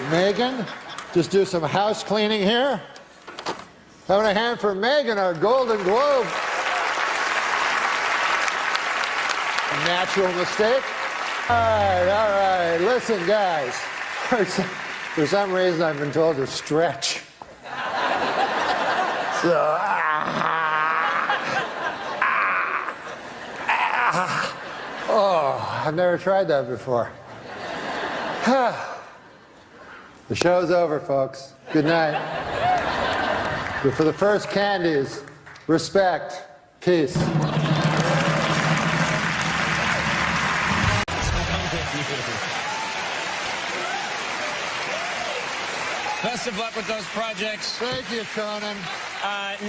Megan, just do some house cleaning here. Having a hand for Megan, our Golden Globe. A natural mistake. All right. Listen, guys. For some reason, I've been told to stretch. So, oh, I've never tried that before. The show's over, folks. Good night. But for the first candies, respect, peace. Best of luck with those projects. Thank you, Conan.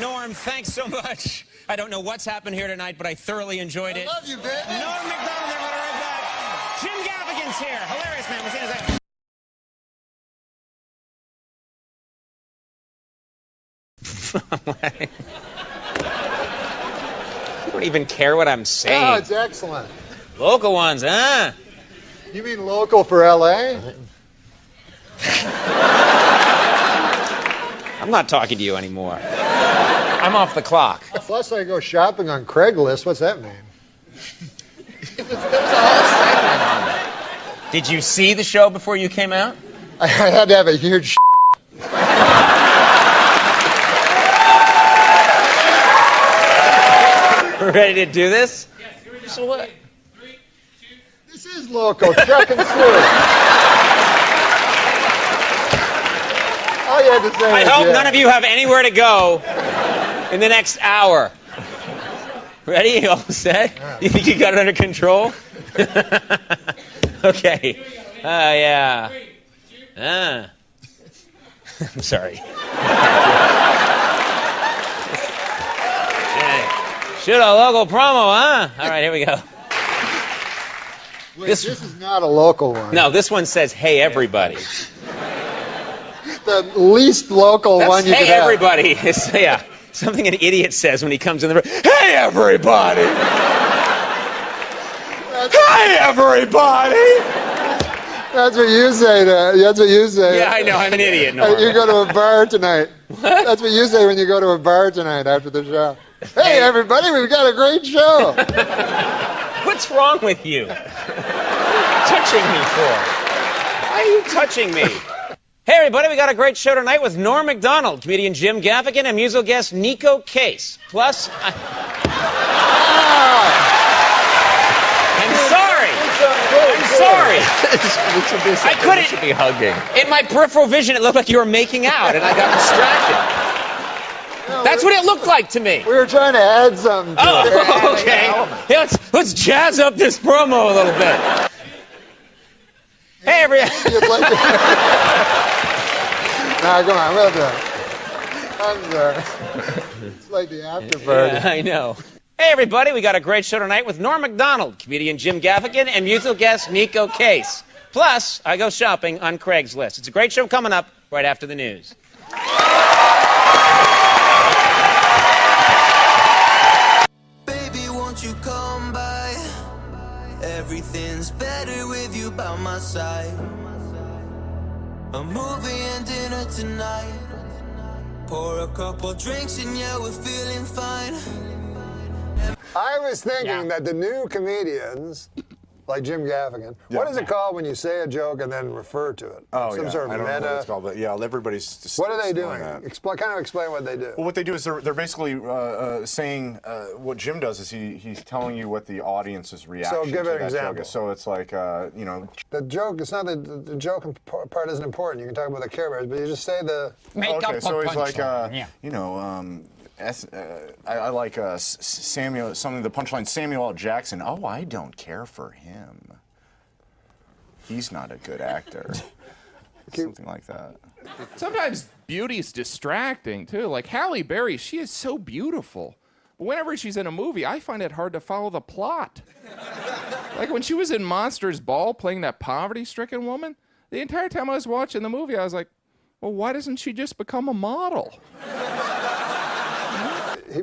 Norm, thanks so much. I don't know what's happened here tonight, but I thoroughly enjoyed it. I love you, baby. Norm MacDonald, they're right back. Jim Gaffigan's here. Hilarious, man. We'll see you in a second. You don't even care what I'm saying. Oh, it's excellent. Local ones, huh? You mean local for L.A.? I'm not talking to you anymore. I'm off the clock. Plus, I go shopping on Craigslist. What's that mean? Did you see the show before you came out? I had to have a huge Ready to do this? So what? This is local. Chuck and Sue. All you had to say I hope none of you have anywhere to go in the next hour. Ready? You all set? You think you got it under control? Okay. Yeah. I'm sorry. Shoot a local promo, huh? All right, here we go. Wait, this is not a local one. No, this one says, "Hey, everybody." The least local one you could have. Hey, everybody. It's, yeah, something an idiot says when he comes in the room. Hey, everybody. Hey, everybody. That's what you say. That's what you say. Yeah, I know. I'm an idiot. Norm. You go to a bar tonight. What? That's what you say when you go to a bar tonight after the show. Hey, everybody, we've got a great show. What's wrong with you? touching me for? Why are you touching me? Hey, everybody, we got a great show tonight with Norm MacDonald, comedian Jim Gaffigan, and musical guest Nico Case. Plus, I'm sorry. I couldn't. We should be hugging. In my peripheral vision, it looked like you were making out, and I got distracted. That's what it looked like to me. We were trying to add something to it. Oh, okay. Yeah, let's jazz up this promo a little bit. Hey, everybody. Nah, come on, we'll do it. I'm sorry. It's like the after party. Yeah, I know. Hey, everybody, we got a great show tonight with Norm MacDonald, comedian Jim Gaffigan, and musical guest Nico Case. Plus, I go shopping on Craigslist. It's a great show coming up right after the news. Baby, won't you come by? Everything's better with you by my side. A movie and dinner tonight. Pour a couple drinks and yeah, we're feeling fine. I was thinking that the new comedians, like Jim Gaffigan, what is it called when you say a joke and then refer to it? Oh, Some sort of I don't meta. know what it's called, but yeah, everybody's just What are they doing doing? that. Kind of explain what they do. Well, what they do is they're basically saying what Jim does is he's telling you what the audience's reaction So give to an that example. joke is. So it's like you know, The joke, it's not the joke part isn't important. You can talk about the Care Bears, but you just say the... okay, so he's like, you know, I like Samuel, something, the punchline, Samuel L. Jackson. Oh, I don't care for him. He's not a good actor. Something like that. Sometimes beauty's distracting, too. Like Halle Berry, she is so beautiful. But whenever she's in a movie, I find it hard to follow the plot. Like when she was in Monsters Ball playing that poverty-stricken woman, the entire time I was watching the movie, I was like, well, why doesn't she just become a model?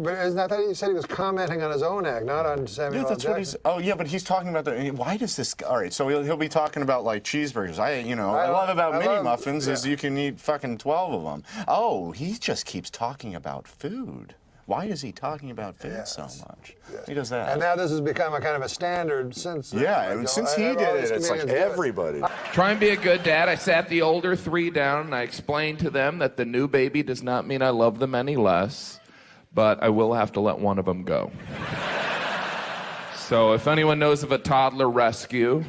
But isn't that you said he was commenting on his own act, not on Samuel L. That's Jackson? what he's. Oh yeah, but he's talking about the. Why does this? All right, so he'll be talking about like cheeseburgers. I love about mini muffins is you can eat fucking 12 of them. Oh, he just keeps talking about food. Why is he talking about food so much? He does that. And now this has become a kind of a standard since. Yeah, since he did it, it's like everybody. Try and be a good dad. I sat the older three down and I explained to them that the new baby does not mean I love them any less, but I will have to let one of them go. So if anyone knows of a toddler rescue,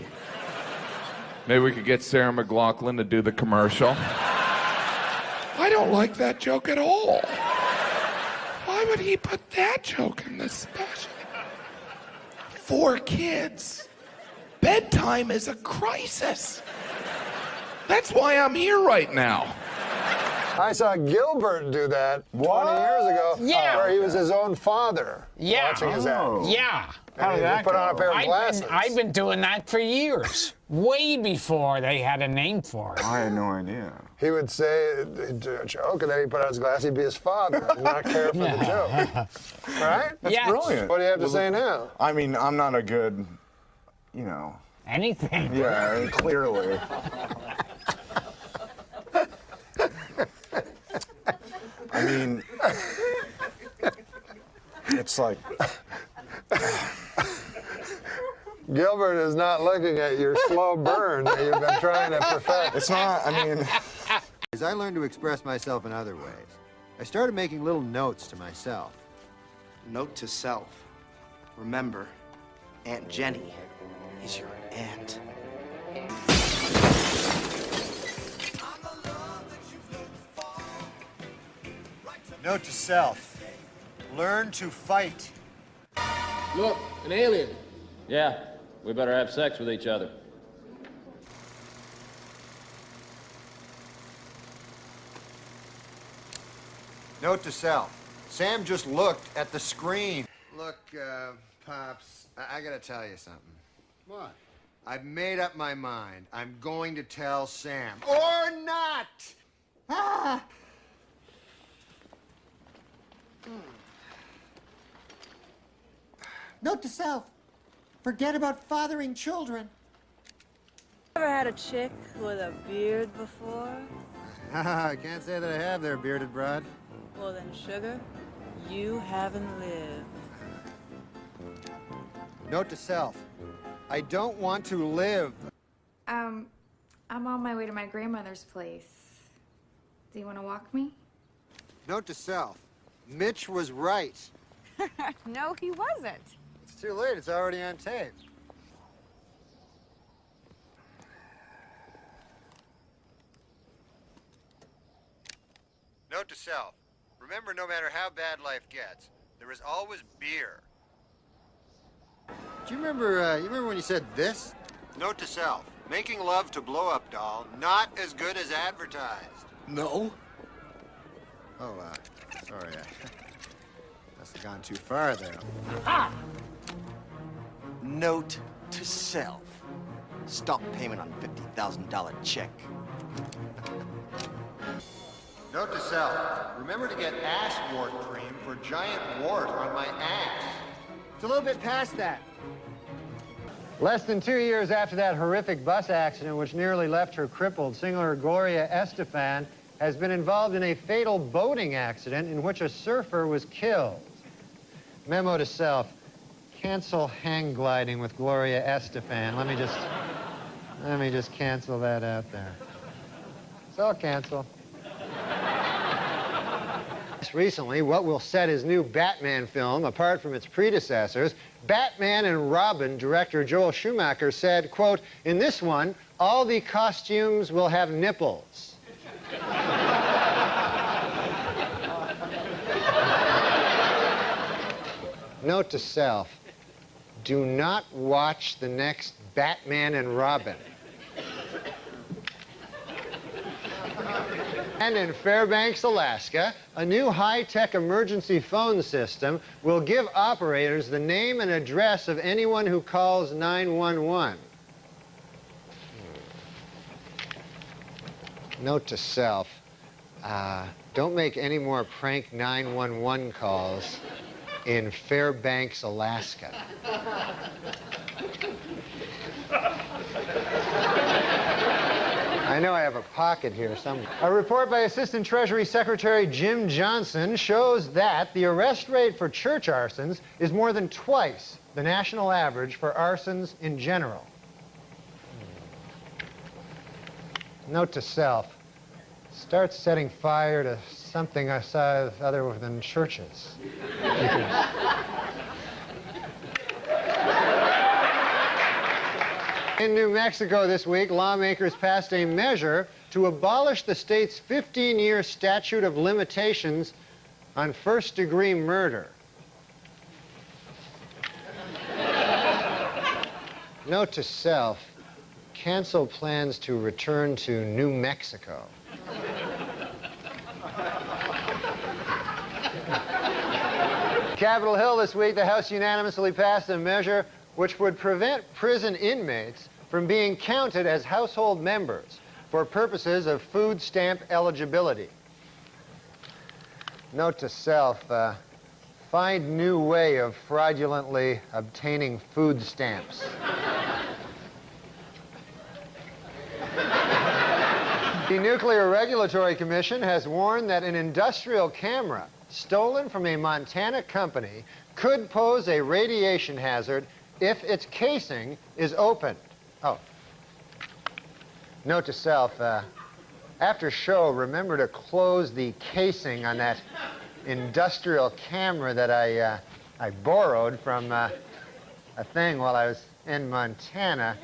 maybe we could get Sarah McLachlan to do the commercial. I don't like that joke at all. Why would he put that joke in this special? 4 kids. Bedtime is a crisis. That's why I'm here right now. I saw Gilbert do that 20 years ago, where he was his own father watching his act. Yeah. How did that put on a pair of glasses. I've been doing that for years, way before they had a name for it. I had no idea. He would say a joke, and then he'd put on his glasses, he'd be his father, and not care for the joke. Right? That's brilliant. What do you have to say now? I mean, I'm not a good, Anything. Yeah, clearly. I mean, it's like... Gilbert is not looking at your slow burn that you've been trying to perfect. It's not, I mean... As I learned to express myself in other ways, I started making little notes to myself. Note to self. Remember, Aunt Jenny is your aunt. Note to self. Learn to fight. Look, an alien. Yeah, we better have sex with each other. Note to self. Sam just looked at the screen. Look, Pops, I gotta tell you something. What? I've made up my mind. I'm going to tell Sam. Or not! Ah! Note to self, forget about fathering children. Ever had a chick with a beard before? I can't say that I have there, bearded broad. Well then, sugar, you haven't lived. Note to self, I don't want to live. I'm on my way to my grandmother's place. Do you want to walk me? Note to self. Mitch was right. No, he wasn't. It's too late. It's already on tape. Note to self. Remember, no matter how bad life gets, there is always beer. Do you remember when you said this? Note to self. Making love to blow-up doll, not as good as advertised. No? Oh, sorry. I must have gone too far there. Ah! Note to self. Stop payment on $50,000 check. Note to self. Remember to get ass wart cream for giant wart on my ass. It's a little bit past that. Less than 2 years after that horrific bus accident which nearly left her crippled, singer Gloria Estefan has been involved in a fatal boating accident in which a surfer was killed. Memo to self, cancel hang gliding with Gloria Estefan. Let me just cancel that out there. So I'll cancel. Recently, what will set his new Batman film apart from its predecessors, Batman and Robin director Joel Schumacher said, quote, "In this one, all the costumes will have nipples." Note to self, do not watch the next Batman and Robin. And in Fairbanks, Alaska, a new high-tech emergency phone system will give operators the name and address of anyone who calls 911. Note to self, don't make any more prank 911 calls in Fairbanks, Alaska. I know I have a pocket here somewhere. A report by Assistant Treasury Secretary Jim Johnson shows that the arrest rate for church arsons is more than twice the national average for arsons in general. Note to self, start setting fire to something other than churches. In New Mexico this week, lawmakers passed a measure to abolish the state's 15-year statute of limitations on first-degree murder. Note to self, cancel plans to return to New Mexico. Capitol Hill this week, the House unanimously passed a measure which would prevent prison inmates from being counted as household members for purposes of food stamp eligibility. Note to self, find new way of fraudulently obtaining food stamps. The Nuclear Regulatory Commission has warned that an industrial camera stolen from a Montana company could pose a radiation hazard if its casing is opened. Oh. Note to self, after show, remember to close the casing on that industrial camera that I borrowed from a thing while I was in Montana.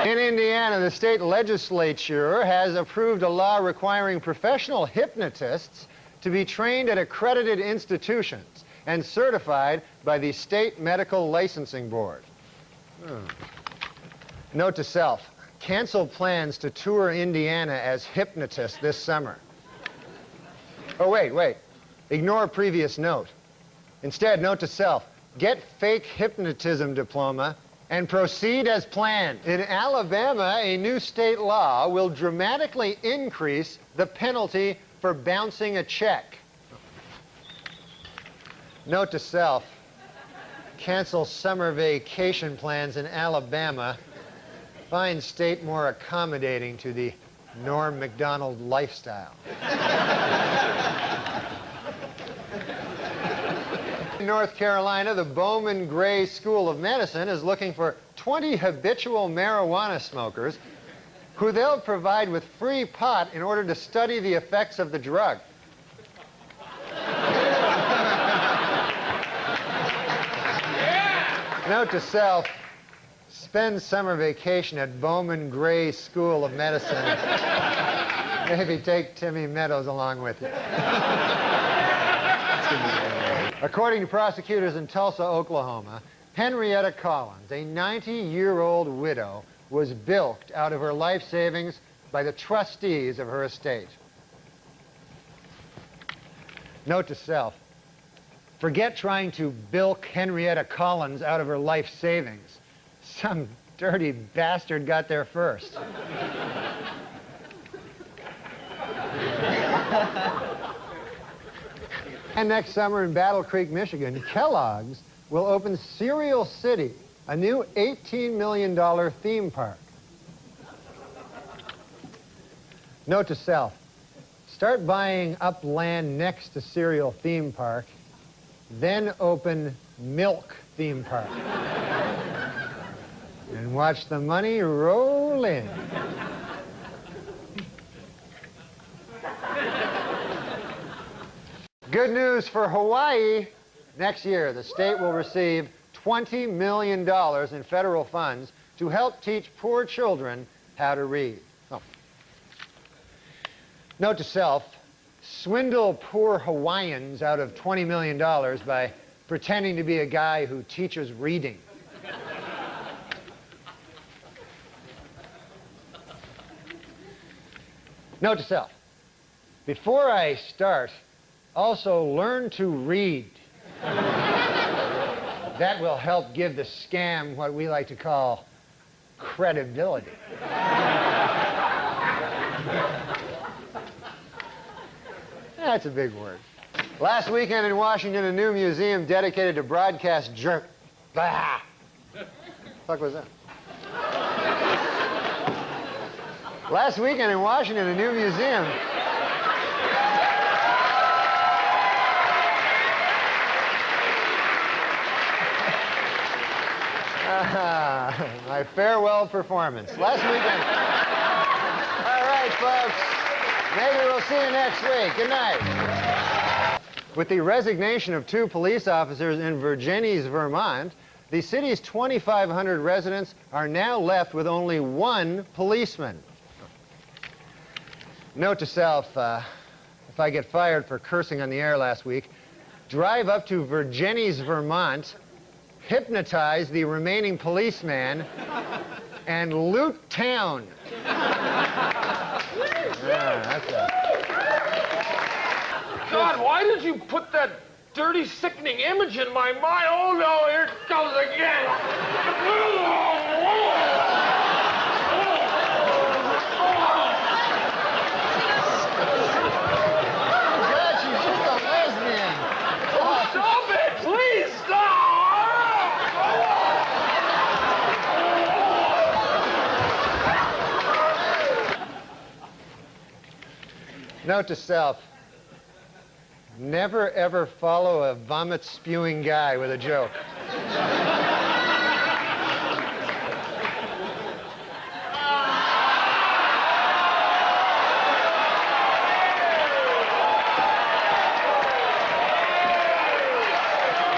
In Indiana, the state legislature has approved a law requiring professional hypnotists to be trained at accredited institutions and certified by the State Medical Licensing Board. Note to self, cancel plans to tour Indiana as hypnotist this summer. Oh, wait. Ignore previous note. Instead, note to self, get fake hypnotism diploma and proceed as planned. In Alabama, a new state law will dramatically increase the penalty for bouncing a check. Note to self, cancel summer vacation plans in Alabama. Find state more accommodating to the NORM MACDONALD lifestyle. In North Carolina, the Bowman Gray School of Medicine is looking for 20 habitual marijuana smokers who they'll provide with free pot in order to study the effects of the drug. Note to self, spend summer vacation at Bowman Gray School of Medicine. Maybe take Timmy Meadows along with you. According to prosecutors in Tulsa, Oklahoma, Henrietta Collins, a 90-year-old widow, was bilked out of her life savings by the trustees of her estate. Note to self, forget trying to bilk Henrietta Collins out of her life savings. Some dirty bastard got there first. And next summer in Battle Creek, Michigan, Kellogg's will open Cereal City, a new $18 million theme park. Note to self, start buying up land next to Cereal Theme Park, then open Milk Theme Park. And watch the money roll in. Good news for Hawaii. Next year, the state will receive $20 million in federal funds to help teach poor children how to read. Oh. Note to self, swindle poor Hawaiians out of $20 million by pretending to be a guy who teaches reading. Note to self, before I start, also learn to read. That will help give the scam what we like to call credibility. That's a big word. Last weekend in Washington, a new museum dedicated to broadcast jerk. Bah! The fuck was that? Last weekend in Washington, a new museum. My farewell performance. Last weekend. All right, folks. Maybe we'll see you next week. Good night. With the resignation of 2 police officers in Virginies, Vermont, the city's 2,500 residents are now left with only 1 policeman. Note to self, if I get fired for cursing on the air last week, drive up to Virginies, Vermont, hypnotize the remaining policeman, and loot town. God, why did you put that dirty, sickening image in my mind? Oh, no, here it goes again. God, she's just a lesbian. Oh, stop it! Please stop! Note to self, never ever follow a vomit-spewing guy with a joke.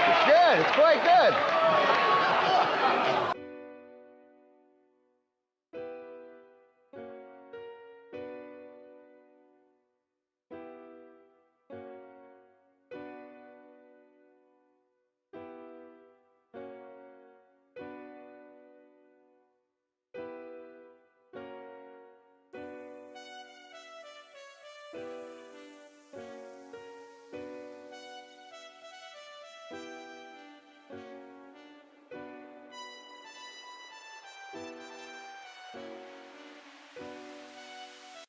It's good, it's quite good.